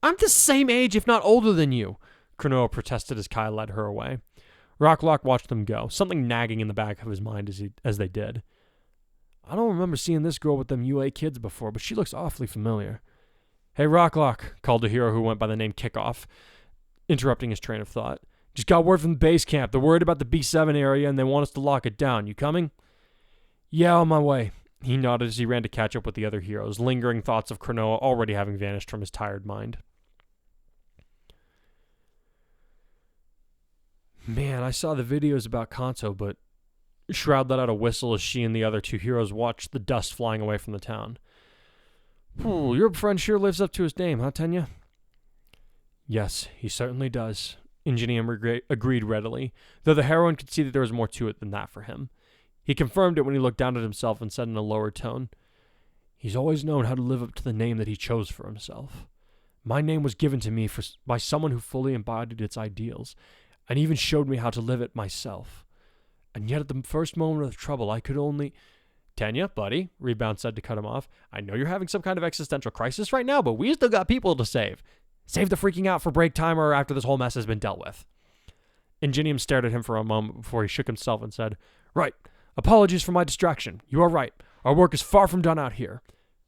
"I'm the same age, if not older than you," Cronoa protested as Kai led her away. Rocklock watched them go, something nagging in the back of his mind as they did. "I don't remember seeing this girl with them UA kids before, but she looks awfully familiar." "Hey, Rocklock," called a hero who went by the name Kickoff, interrupting his train of thought. "Just got word from the base camp. They're worried about the B7 area and they want us to lock it down. You coming?" "Yeah, on my way." He nodded as he ran to catch up with the other heroes, lingering thoughts of Cronoa already having vanished from his tired mind. "Man, I saw the videos about Kanto, but..." Shroud let out a whistle as she and the other two heroes watched the dust flying away from the town. "Your friend sure lives up to his name, huh, Tenya?" "Yes, he certainly does," Ingenium agreed readily, though the heroine could see that there was more to it than that for him. He confirmed it when he looked down at himself and said in a lower tone, "He's always known how to live up to the name that he chose for himself. My name was given to me by someone who fully embodied its ideals, and even showed me how to live it myself. And yet at the first moment of trouble, I could only..." "Tenya, buddy," Rebound said to cut him off. "I know you're having some kind of existential crisis right now, but we still got people to save. Save the freaking out for break time or after this whole mess has been dealt with." Ingenium stared at him for a moment before he shook himself and said, "Right. Apologies for my distraction. You are right. Our work is far from done out here."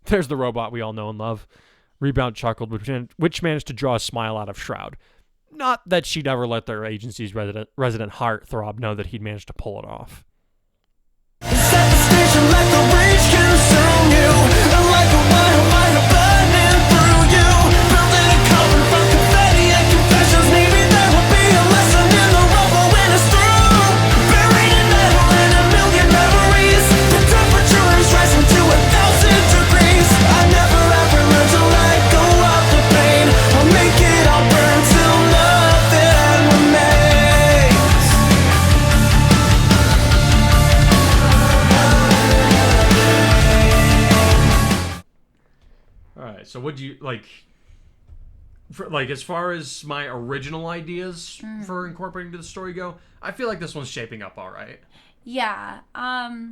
"There's the robot we all know and love." Rebound chuckled, which managed to draw a smile out of Shroud. Not that she'd ever let their agency's resident heartthrob know that he'd managed to pull it off. Set the station like the rage consume you, and like a wildfire burning through you. Building a cover from confetti and confessions. Maybe there will be a lesson in the rubble when it's through. Buried in metal and a million memories. The temperature is rising to 1,000 degrees. I never ever learned to let go of the pain. I'll make it all burn till nothing remains. All right. So, what do you like? As far as my original ideas for incorporating to the story go, I feel like this one's shaping up all right. Yeah. I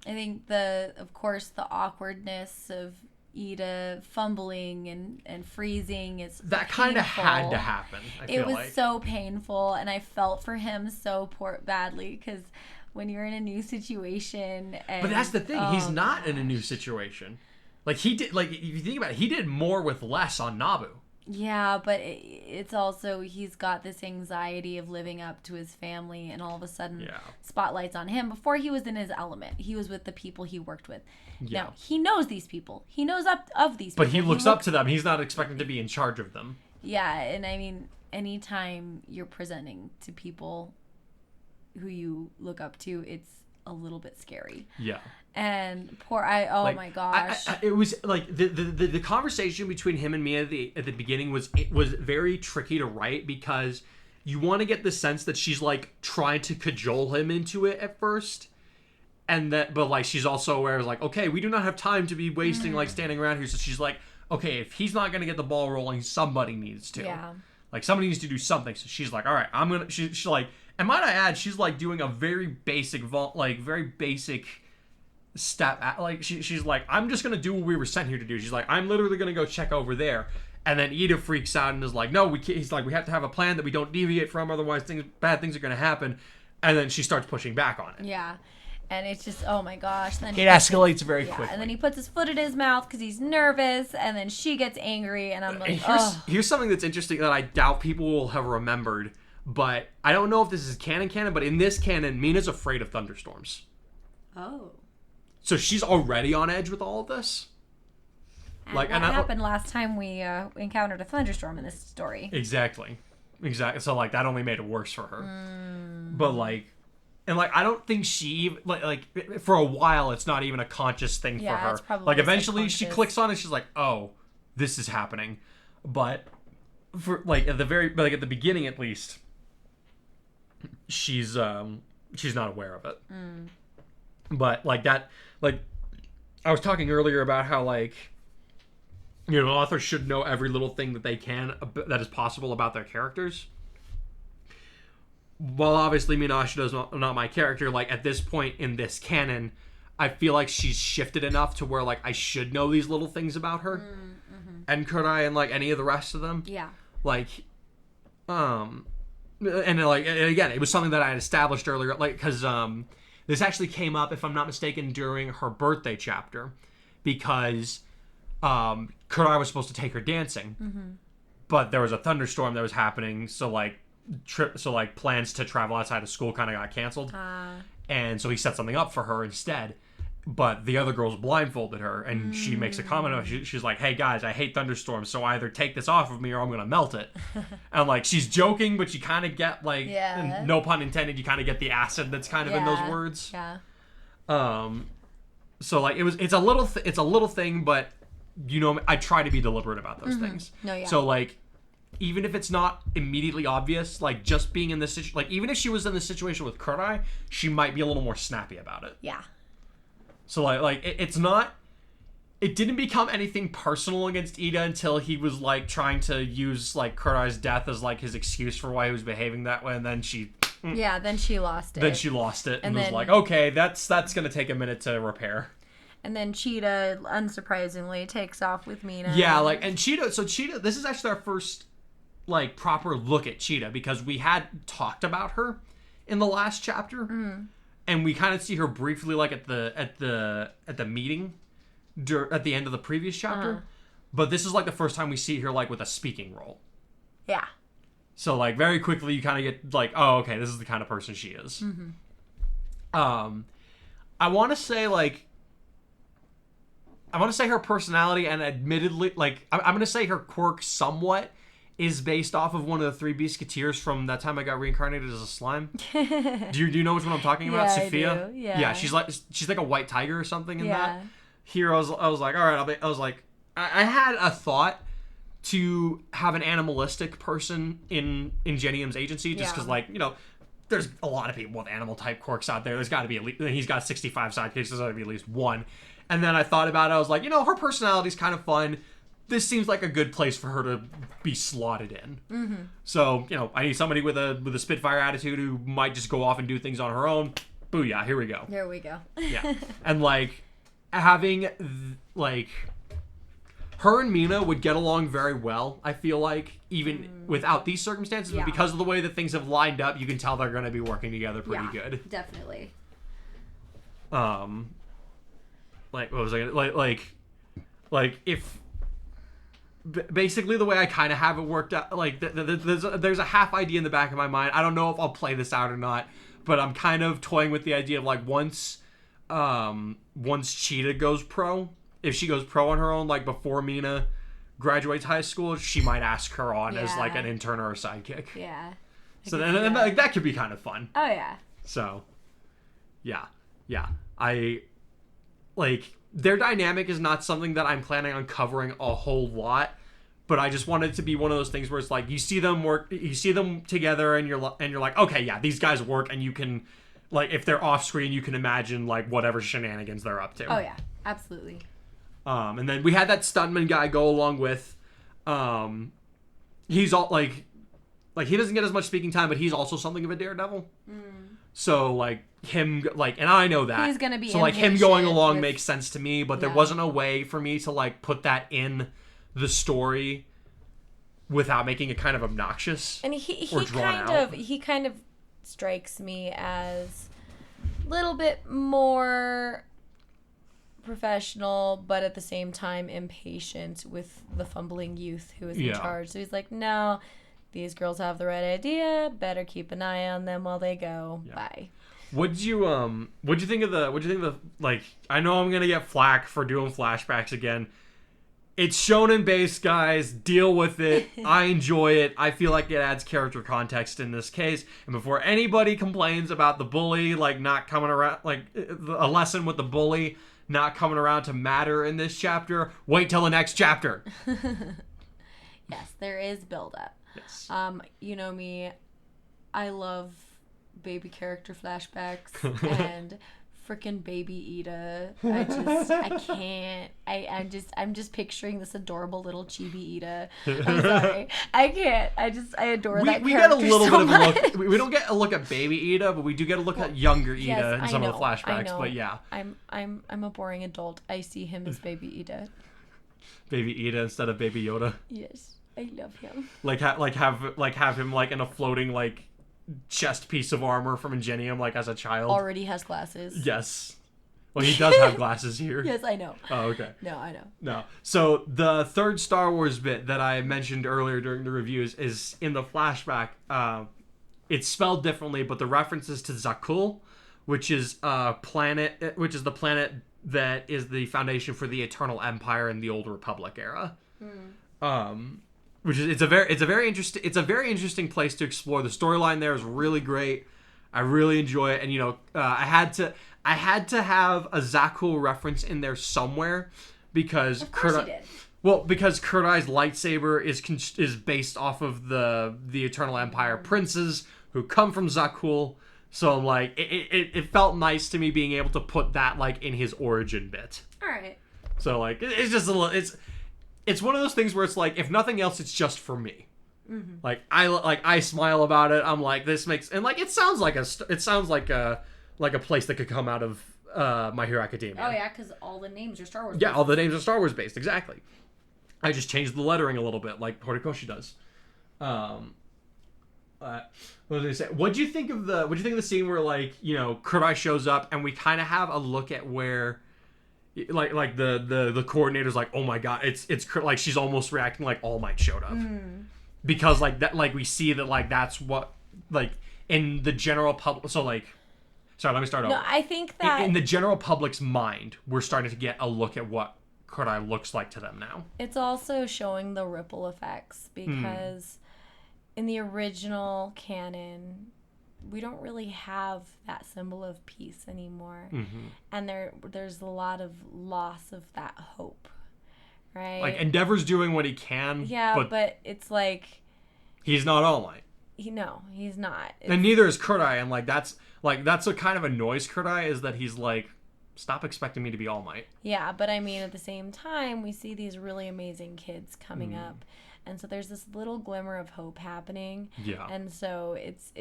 think of course, the awkwardness of Ida fumbling and freezing is That kind of had to happen. It was so painful, and I felt for him so badly because when you're in a new situation, But that's the thing. He's not in a new situation. Like he did. Like if you think about it, he did more with less on Nabu. Yeah, but it's also he's got this anxiety of living up to his family, and all of a sudden, spotlight's on him. Before he was in his element, he was with the people he worked with. Yeah. Now he knows these people. He knows of these people. But he looks up to them. He's not expecting to be in charge of them. Yeah, and I mean, anytime you're presenting to people who you look up to, it's a little bit scary. Yeah. And my gosh. It was like the conversation between him and me at the beginning was very tricky to write because you want to get the sense that she's like trying to cajole him into it at first. And but like she's also aware of like, okay, we do not have time to be wasting like standing around here. So she's like, okay, if he's not gonna get the ball rolling, somebody needs to. Yeah. Like somebody needs to do something. So she's like, all right, I'm gonna. She's like, and might I add, she's like doing a very basic step. Like she's like, I'm just gonna do what we were sent here to do. She's like, I'm literally gonna go check over there. And then Ida freaks out and is like, no, we can't. He's like, we have to have a plan that we don't deviate from, otherwise bad things are gonna happen. And then she starts pushing back on it. Yeah. And it's just, oh my gosh. Then it escalates very quickly. And then he puts his foot in his mouth because he's nervous. And then she gets angry. And I'm like, here's something that's interesting that I doubt people will have remembered. But I don't know if this is canon, but in this canon, Mina's afraid of thunderstorms. Oh. So she's already on edge with all of this. And what happened last time we encountered a thunderstorm in this story? Exactly. So, like, that only made it worse for her. But, like... And, like, I don't think she, like for a while, it's not even a conscious thing for her. It's probably like, eventually she clicks on it, she's like, oh, this is happening. But, for, like, at the beginning, at least, she's not aware of it. But, like, that, like, I was talking earlier about how, like, you know, authors should know every little thing that they can, that is possible about their characters. Well, obviously, Mina Ashido's not my character. Like, at this point in this canon, I feel like she's shifted enough to where, like, I should know these little things about her. And Kurai and, like, any of the rest of them. Yeah. Like, and, like, and again, it was something that I had established earlier. Like, because this actually came up, if I'm not mistaken, during her birthday chapter. Because Kurai was supposed to take her dancing. But there was a thunderstorm that was happening, so, like, plans to travel outside of school kind of got canceled, and so he set something up for her instead. But the other girls blindfolded her, and she makes a comment about she's like, "Hey guys, I hate thunderstorms, so either take this off of me or I'm gonna melt it." And like she's joking, but you kind of get like, and no pun intended, you kind of get the acid that's kind of in those words. So like it's a little thing, but you know, I try to be deliberate about those things. So like, even if it's not immediately obvious, like just being in this situation, like even if she was in this situation with Kurai, she might be a little more snappy about it. Yeah. So like it's not, it didn't become anything personal against Ida until he was like trying to use like Kurai's death as like his excuse for why he was behaving that way, and then she. Then she lost it. Then she lost it and was like, okay, that's gonna take a minute to repair. And then Cheetah, unsurprisingly, takes off with Mina. Yeah, like, and Cheetah, this is actually our first like proper look at Cheetah, because we had talked about her in the last chapter, and we kind of see her briefly like at the meeting at the end of the previous chapter, but this is like the first time we see her like with a speaking role. Yeah. So like very quickly you kind of get like, oh, okay, this is the kind of person she is. I want to say her personality, and admittedly, like I'm going to say her quirk somewhat is based off of one of the three Beasketiers from that time I got reincarnated as a slime. do you know which one I'm talking about? Sophia? I do. Yeah. Yeah, she's like a white tiger or something in that. Here I was like, all right, I had a thought to have an animalistic person in Genium's agency, just because like, you know, there's a lot of people with animal type quirks out there. There's got to be at least, he's got 65 sidekicks, there's got to be at least one. And then I thought about it, I was like, you know, her personality's kind of fun. This seems like a good place for her to be slotted in. So, you know, I need somebody with a Spitfire attitude who might just go off and do things on her own. Booyah, here we go. There we go. Yeah. And, like, having, like, her and Mina would get along very well, I feel like, even without these circumstances. But because of the way that things have lined up, you can tell they're going to be working together pretty good. Definitely. Like, what was I gonna, like, if... Basically, the way I kind of have it worked out, like, there's a half idea in the back of my mind. I don't know if I'll play this out or not, but I'm kind of toying with the idea of, like, once Cheetah goes pro, if she goes pro on her own, like, before Mina graduates high school, she might ask her on as, like, an intern or a sidekick. Yeah. So then, like, that could be kind of fun. Oh, yeah. So, yeah. Like, their dynamic is not something that I'm planning on covering a whole lot, but I just wanted it to be one of those things where it's like, you see them together, and you're like, okay, yeah, these guys work, and you can, like, if they're off screen, you can imagine, like, whatever shenanigans they're up to. Oh, yeah, absolutely. And then we had that stuntman guy go along with, he's all, like, like he doesn't get as much speaking time, but he's also something of a daredevil. So like him, like, and I know that He's gonna be so like him going impatient along with- makes sense to me, but there Yeah. wasn't a way for me to like put that in the story without making it kind of obnoxious. And he or drawn kind of strikes me as a little bit more professional, but at the same time impatient with the fumbling youth who is in Yeah. charge. So he's like, no, these girls have the right idea. Better keep an eye on them while they go. Yeah. Bye. What'd you think of the like, I know I'm gonna get flack for doing flashbacks again. It's shonen based, guys. Deal with it. I enjoy it. I feel like it adds character context in this case. And before anybody complains about the bully like not coming around, like a lesson with the bully not coming around to matter in this chapter, wait till the next chapter. Yes, there is build up. Yes. You know me, I love baby character flashbacks and freaking baby Ida. I can't. I'm just picturing this adorable little chibi Ida. I'm sorry. I can't. I adore that We character get a little so bit of a much. look. We don't get a look at baby Ida, but we do get a look at younger Ida Yes, in I some of know, the I flashbacks. know. But yeah, I'm a boring adult. I see him as baby Ida. baby Ida instead of baby Yoda. Yes, I love him. Have him like in a floating like chest piece of armor from Ingenium, like as a child. Already has glasses. Yes. Well, he does have glasses here. Yes, I know. Oh, okay. No, I know. No. So the third Star Wars bit that I mentioned earlier during the reviews is in the flashback. It's spelled differently, but the reference is to Zakul, which is the planet that is the foundation for the Eternal Empire in the Old Republic era. Which is it's a very interesting place to explore. The storyline there is really great. I really enjoy it, and you know, I had to have a Zakul reference in there somewhere because Of course you did. Well, because Kurai's lightsaber is based off of the Eternal Empire princes who come from Zakul. So I'm like, it felt nice to me being able to put that like in his origin bit. All right. So like, it's just a little, it's one of those things where it's like, if nothing else, it's just for me. Mm-hmm. Like I smile about it. I'm like, this makes, and like it sounds like a place that could come out of My Hero Academia. Oh yeah, because all the names are Star Wars. Yeah, all the names are Star Wars based, exactly. I just changed the lettering a little bit, like Horikoshi does. What was I say? What'd you think of the scene where like, you know, Kurai shows up and we kind of have a look at where, like the coordinator's like, oh my god, it's like she's almost reacting like All Might showed up, because like that, like we see that like that's what like in the general public. So like, sorry, let me start over. No, I think that In the general public's mind, we're starting to get a look at what Kurai looks like to them now. it's also showing the ripple effects because in the original canon, we don't really have that symbol of peace anymore, and there's a lot of loss of that hope, right? Like Endeavor's doing what he can, yeah, but it's like he's not All Might. he's not. And neither is Kurai, and like that's what kind of annoys Kurai is that he's like, stop expecting me to be All Might. Yeah, but I mean, at the same time, we see these really amazing kids coming up, and so there's this little glimmer of hope happening. Yeah. And so it's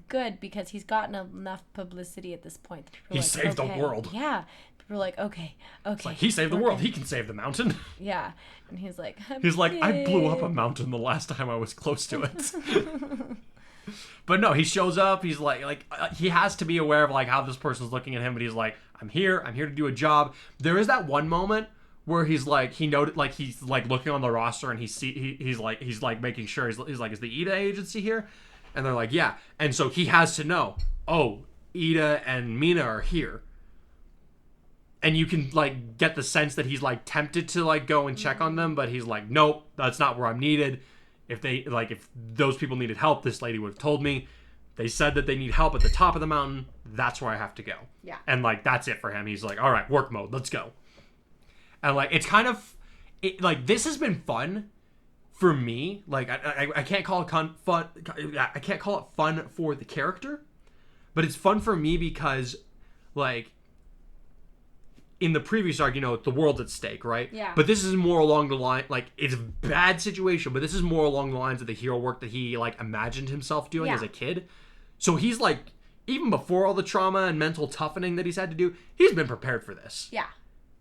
good because he's gotten enough publicity at this point that people are He like, saved the okay. world. Yeah. People are like, okay. It's like, he saved the we're world. good. He can save the mountain. Yeah. And he's like, He's like, I blew up a "Okay." mountain the last time I was close to it. But no, he shows up. He's like he has to be aware of like how this person's looking at him. But he's like, I'm here to do a job. There is that one moment where he's like, he noted like he's like looking on the roster and he's like making sure he's like, is the Ida agency here? And they're like, yeah. And so he has to know, oh, Ida and Mina are here. And you can like get the sense that he's like tempted to like go and check on them, but he's like, nope, that's not where I'm needed. If those people needed help, this lady would have told me. They said that they need help at the top of the mountain. That's where I have to go. Yeah. And like that's it for him. He's like, all right, work mode, let's go. And like it's kind of like this has been fun for me. Like I can't call it fun. I can't call it fun for the character, but it's fun for me because like in the previous arc, the world's at stake, right? Yeah. But this is more along the line, like, it's a bad situation, but this is more along the lines of the hero work that he, like, imagined himself doing as a kid. So he's, like, even before all the trauma and mental toughening that he's had to do, he's been prepared for this. Yeah.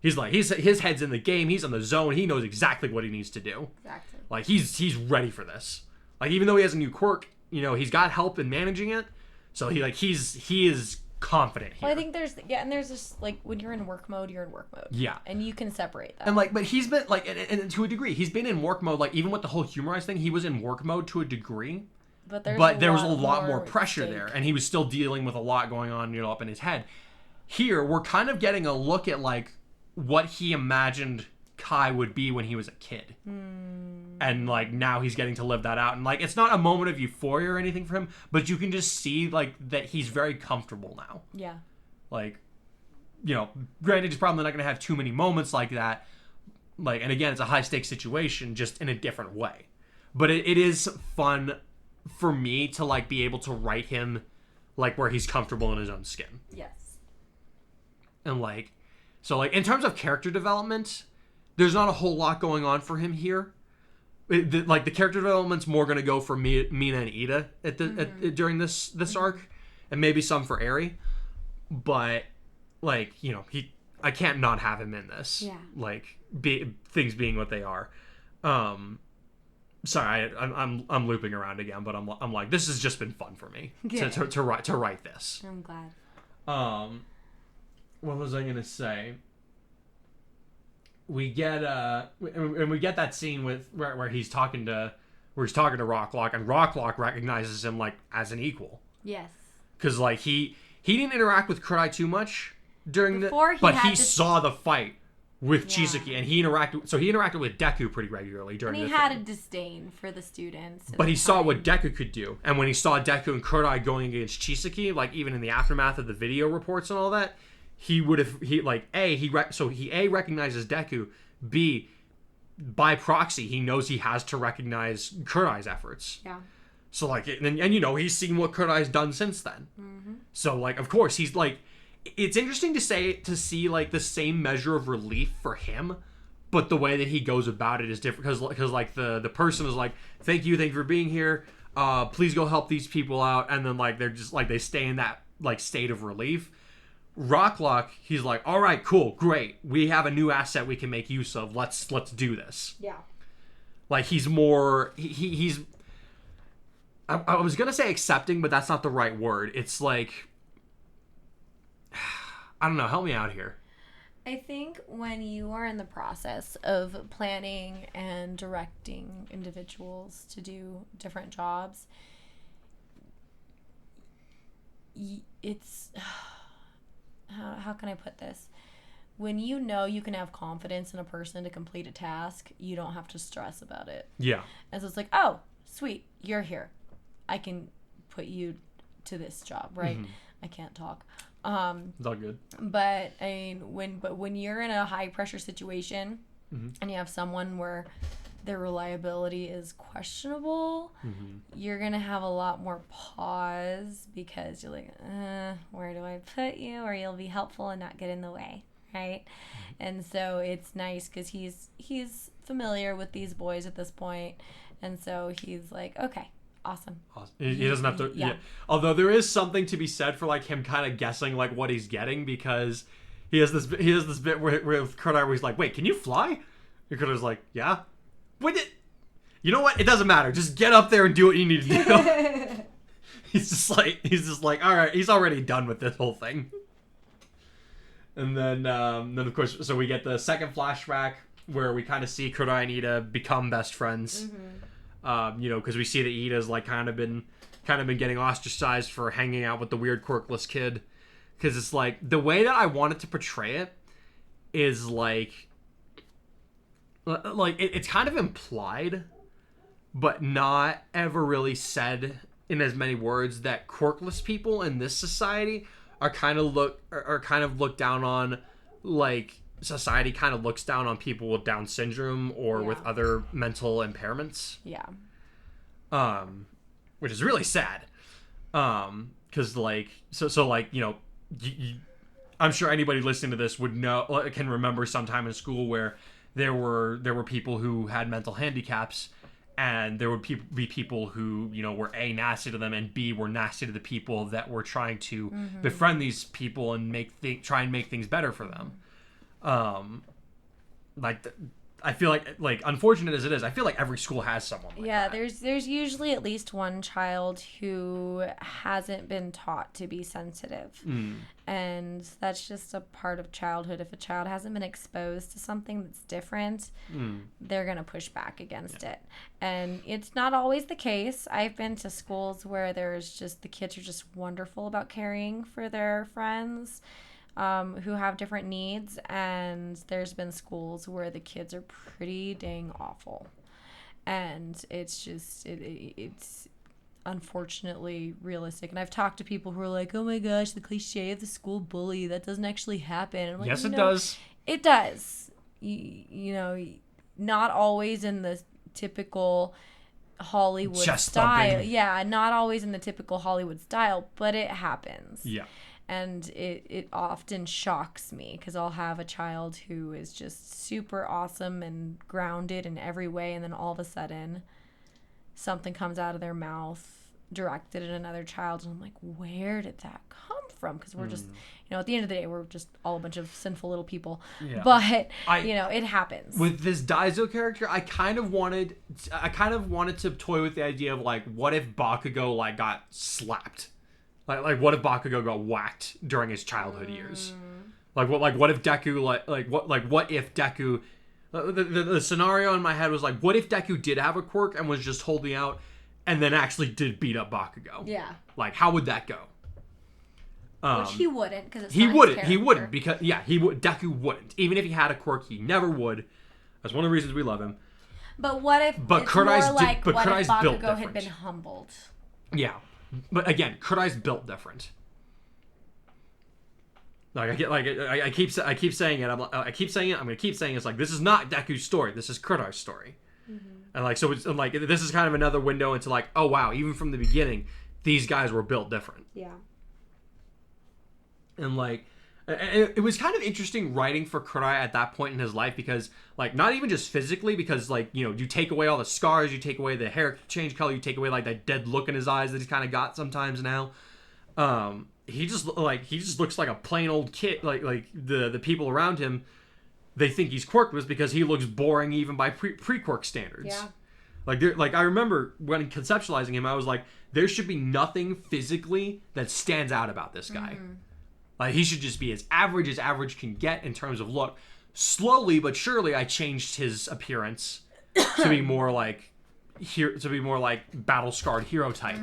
He's like, his head's in the game, he's on the zone, he knows exactly what he needs to do. Exactly. Like, he's ready for this. Like, even though he has a new quirk, he's got help in managing it, so he is confident here. Well, I think there's this, like, when you're in work mode, you're in work mode. Yeah. And you can separate that. And, like, but he's been, like, and to a degree, he's been in work mode, like, even with the whole humorized thing, he was in work mode to a degree. But there was a lot more pressure there, and he was still dealing with a lot going on, up in his head. Here, we're kind of getting a look at, like, what he imagined Kai would be when he was a kid. And, like, now he's getting to live that out. And, like, it's not a moment of euphoria or anything for him, but you can just see, like, that he's very comfortable now. Yeah. Like, granted, he's probably not going to have too many moments like that. Like, and again, it's a high-stakes situation, just in a different way. But it is fun for me to, like, be able to write him, like, where he's comfortable in his own skin. Yes. And, like, so, like, in terms of character development, there's not a whole lot going on for him here. The character development's more going to go for Mina and Ida during this arc, and maybe some for Eri. But, like, I can't not have him in this. Yeah. Like, things being what they are. Sorry, I'm looping around again, but I'm like, this has just been fun for me to write this. I'm glad. What was I gonna say? We get that scene where he's talking to Rocklock, and Rocklock recognizes him, like, as an equal. Yes. Because, like, he didn't interact with Kurai too much during but he saw the fight with Chisaki, and he interacted with Deku pretty regularly during and the he had thing. a disdain for the students. But he saw what Deku could do, and when he saw Deku and Kurai going against Chisaki, like, even in the aftermath of the video reports and all that, he recognizes Deku, B, by proxy, he knows he has to recognize Kurai's efforts. Yeah. So, like, and he's seen what Kurai's done since then. Mm-hmm. So, like, of course, he's, like, it's interesting to see, like, the same measure of relief for him, but the way that he goes about it is different, because like, the person is like, thank you for being here, please go help these people out, and then, like, they're just, like, they stay in that, like, state of relief. Rocklock, he's like, all right, cool, great, we have a new asset we can make use of, let's do this. Yeah. Like, he's more, he's I was gonna say accepting, but that's not the right word. It's like, I don't know, help me out here. I think when you are in the process of planning and directing individuals to do different jobs, it's how can I put this? When you know you can have confidence in a person to complete a task, you don't have to stress about it. Yeah. And so it's like, oh, sweet, you're here. I can put you to this job, right? Mm-hmm. I can't talk. It's all good. But I mean, when you're in a high pressure situation, mm-hmm. and you have someone where their reliability is questionable, mm-hmm. you're gonna have a lot more pause, because you're like, where do I put you? Or you'll be helpful and not get in the way, right? Mm-hmm. And so it's nice because he's familiar with these boys at this point, and so he's like, okay. Awesome. He doesn't have to. Yeah. Although there is something to be said for, like, him kind of guessing, like, what he's getting, because he has this bit with Kurtai where he's like, "Wait, can you fly?" And Kurtai's like, "Yeah." You know what? It doesn't matter. Just get up there and do what you need to do. he's just like, all right. He's already done with this whole thing. And then of course, so we get the second flashback where we kind of see Kurtai and Ida become best friends. Mm-hmm. Because we see that Ida's, like, kind of been getting ostracized for hanging out with the weird quirkless kid. Because it's like, the way that I wanted to portray it is like it's kind of implied, but not ever really said in as many words, that quirkless people in this society are kind of looked down on, like society kind of looks down on people with Down syndrome or with other mental impairments. Yeah. Which is really sad. 'Cause like, so like, I'm sure anybody listening to this can remember sometime in school where there were people who had mental handicaps, and there would be people who, were A, nasty to them, and B, were nasty to the people that were trying to befriend these people and try and make things better for them. I feel like unfortunate as it is, I feel like every school has someone like that. There's usually at least one child who hasn't been taught to be sensitive. And that's just a part of childhood. If a child hasn't been exposed to something that's different, they're going to push back against it. And it's not always the case. I've been to schools where the kids are just wonderful about caring for their friends. Who have different needs, and there's been schools where the kids are pretty dang awful, and it's just it's unfortunately realistic. And I've talked to people who are like, oh my gosh, the cliche of the school bully, that doesn't actually happen. And I'm like, yes, it does. It does. Not always in the typical Hollywood Chest style. thumping. Yeah, not always in the typical Hollywood style, but it happens. Yeah. And it often shocks me because I'll have a child who is just super awesome and grounded in every way, and then all of a sudden something comes out of their mouth directed at another child, and I'm like, where did that come from? Because we're just, at the end of the day, we're just all a bunch of sinful little people. Yeah. But, it happens. With this Daizo character, I kind of wanted to toy with the idea of, like, what if Bakugo, got slapped? Like what if Bakugo got whacked during his childhood years? What if Deku what if Deku the scenario in my head was like, what if Deku did have a quirk and was just holding out and then actually did beat up Bakugo? Yeah. Like, how would that go? Which he wouldn't, because it's he not wouldn't. his He character. wouldn't because he would. Deku wouldn't. Even if he had a quirk, he never would. That's one of the reasons we love him. But what if But it's Kurai's more like what Kurai's if built Bakugo had different. been humbled? Yeah, but again, Kurai's built different. I keep saying it. I keep saying it. I'm gonna keep saying it. It's like, this is not Deku's story. This is Kurai's story. And so it's like, this is kind of another window into like, oh wow, even from the beginning, these guys were built different. Yeah. And it was kind of interesting writing for Kurai at that point in his life, because not even just physically, because you take away all the scars, you take away the hair change color, you take away that dead look in his eyes that he's kind of got sometimes now. He just looks like a plain old kid. The people around him, they think he's quirkless because he looks boring even by pre-quirk standards. Yeah. I remember when conceptualizing him, I was like, there should be nothing physically that stands out about this guy. He should just be as average can get in terms of look. Slowly but surely, I changed his appearance to be more like battle scarred hero type.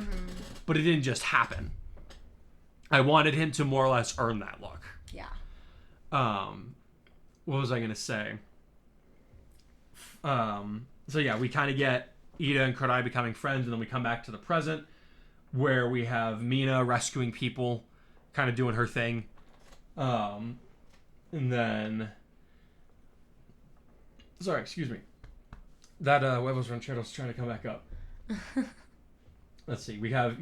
But it didn't just happen. I wanted him to more or less earn that look. Yeah. What was I gonna say? So yeah, we kind of get Ida and Kurai becoming friends, and then we come back to the present, where we have Mina rescuing people, kind of doing her thing, and then, sorry, excuse me, that Huevos Rancheros trying to come back up. Let's see, we have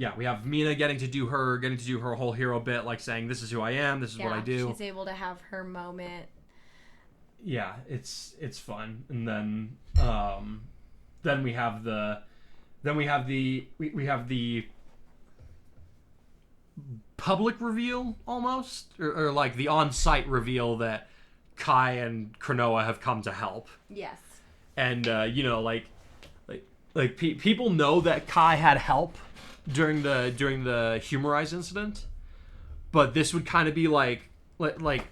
Mina getting to do her whole hero bit, saying, this is who I am, this is what I do. She's able to have her moment. Yeah, it's fun. And then we have the public reveal almost, or the on-site reveal that Kai and Cronoa have come to help. Yes. And people know that Kai had help during the Humorize incident, but this would kind of be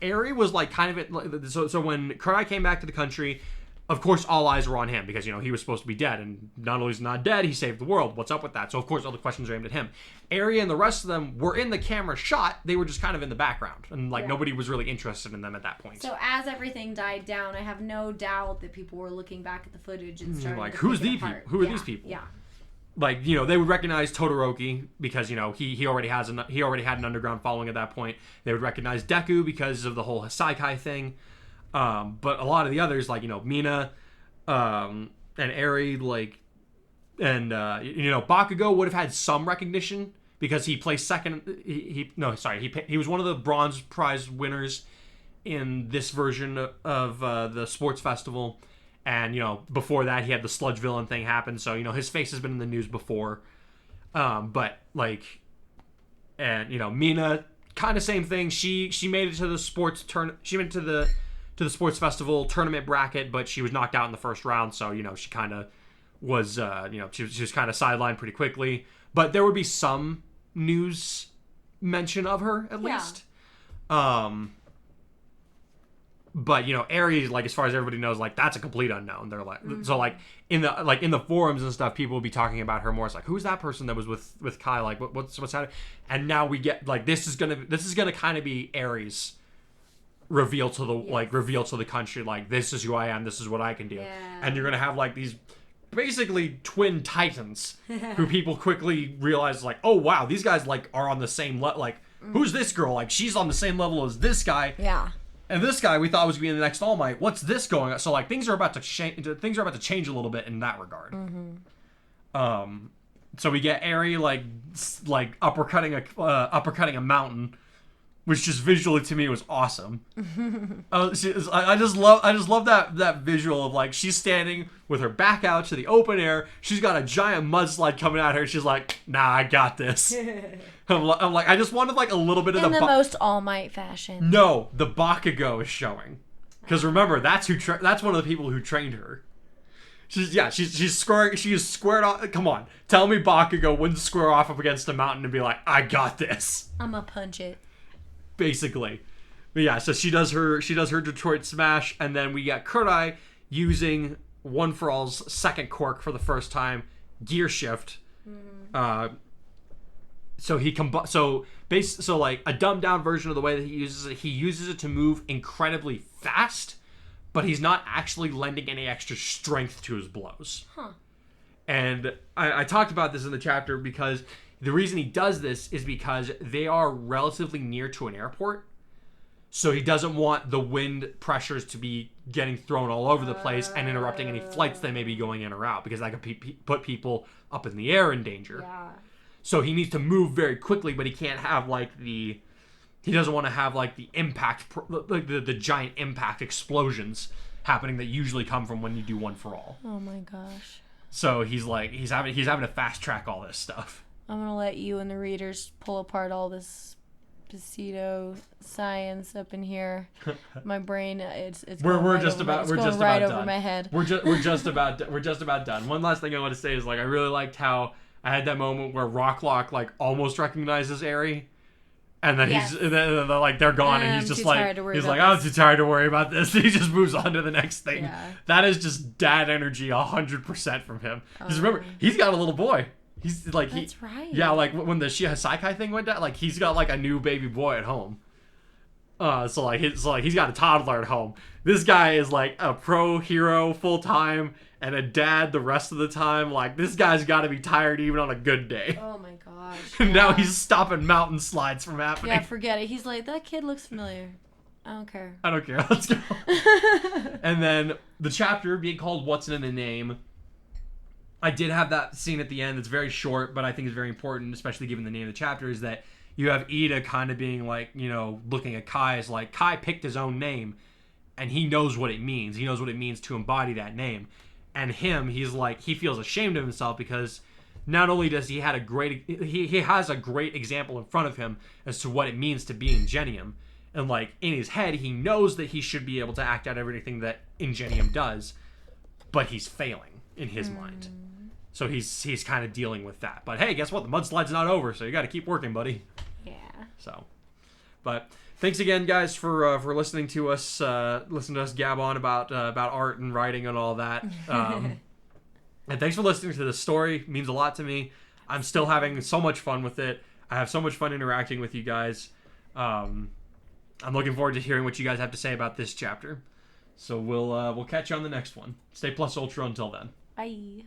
Eri was kind of it. So when Kurai came back to the country, of course all eyes were on him, because he was supposed to be dead, and not only is he not dead, he saved the world. What's up with that? So of course all the questions are aimed at him. Eri and the rest of them were in the camera shot. They were just kind of in the background, and nobody was really interested in them at that point. So as everything died down, I have no doubt that people were looking back at the footage and starting to who's pick it these people? apart. Who are these people? Yeah. They would recognize Todoroki because he already had an underground following at that point. They would recognize Deku because of the whole Saikai thing. But a lot of the others, Mina, and Eri, Bakugo would have had some recognition because he placed second. He was one of the bronze prize winners in this version of the sports festival. And, before that, he had the sludge villain thing happen. So, his face has been in the news before. But, Mina, kind of same thing. She made it to the she went to the sports festival tournament bracket, but she was knocked out in the first round. So, she kind of was, she was kind of sidelined pretty quickly. But there would be some news mention of her, at least. But Aries, as far as everybody knows, that's a complete unknown. They're so in the forums and stuff, people will be talking about her more. It's who's that person that was with Kai? What's happening? And now we get this is gonna kind of be Aries reveal to the reveal to the country this is who I am. This is what I can do. Yeah. And you're gonna have these basically twin titans who people quickly realize oh wow, these guys are on the same level. Who's this girl? She's on the same level as this guy. Yeah. And this guy we thought was going to be the next All Might. What's this going on? So things are about to change. Things are about to change a little bit in that regard. Mm-hmm. So we get Aerie uppercutting a mountain, which just visually to me was awesome. I just love that visual of she's standing with her back out to the open air. She's got a giant mudslide coming at her. She's like, nah, I got this. I'm like, I just wanted a little bit of in the most All Might fashion. No, the Bakugo is showing, because remember that's one of the people who trained her. She's squared off. Come on, tell me Bakugo wouldn't square off up against a mountain and be like, I got this. I'ma punch it. Basically, but yeah. So she does her Detroit Smash, and then we get Kurai using One for All's second quirk for the first time, Gear Shift. So a dumbed down version of the way that he uses it to move incredibly fast, but he's not actually lending any extra strength to his blows. Huh. And I talked about this in the chapter because the reason he does this is because they are relatively near to an airport. So he doesn't want the wind pressures to be getting thrown all over the place and interrupting any flights that may be going in or out, because that could put people up in the air in danger. Yeah. So he needs to move very quickly, but he can't have he doesn't want to have the impact, the giant impact explosions happening that usually come from when you do One for All. Oh my gosh. So he's having to fast track all this stuff. I'm gonna let you and the readers pull apart all this pseudo science up in here. My brain, it's we're just about right done. Over my head. We're just about done. One last thing I want to say is I really liked how I had that moment where Rocklock almost recognizes Aerie, and then they're gone, and he's just I'm too tired to worry about this. And he just moves on to the next thing. Yeah. That is just dad energy 100% from him. Just remember, he's got a little boy. He's that's right. Yeah, when the Saikai thing went down, he's got a new baby boy at home. So he's got a toddler at home. This guy is a pro hero full time and a dad the rest of the time. This guy's got to be tired even on a good day. Oh my gosh. And now he's stopping mountain slides from happening. Yeah, forget it. He's that kid looks familiar. I don't care. Let's go. And then the chapter being called What's in a Name. I did have that scene at the end. It's very short, but I think it's very important, especially given the name of the chapter, is that you have Ida kind of being looking at Kai as Kai picked his own name, and he knows what it means. He knows what it means to embody that name. And he's he feels ashamed of himself because not only does he has a great example in front of him as to what it means to be Ingenium, and in his head he knows that he should be able to act out everything that Ingenium does, but he's failing in his mind. So he's kind of dealing with that. But hey, guess what? The mudslide's not over, so you got to keep working, buddy. Yeah. So, but thanks again, guys, for listening to us gab on about art and writing and all that. And thanks for listening to this story. It means a lot to me. I'm still having so much fun with it. I have so much fun interacting with you guys. I'm looking forward to hearing what you guys have to say about this chapter. So we'll catch you on the next one. Stay plus ultra until then. Bye.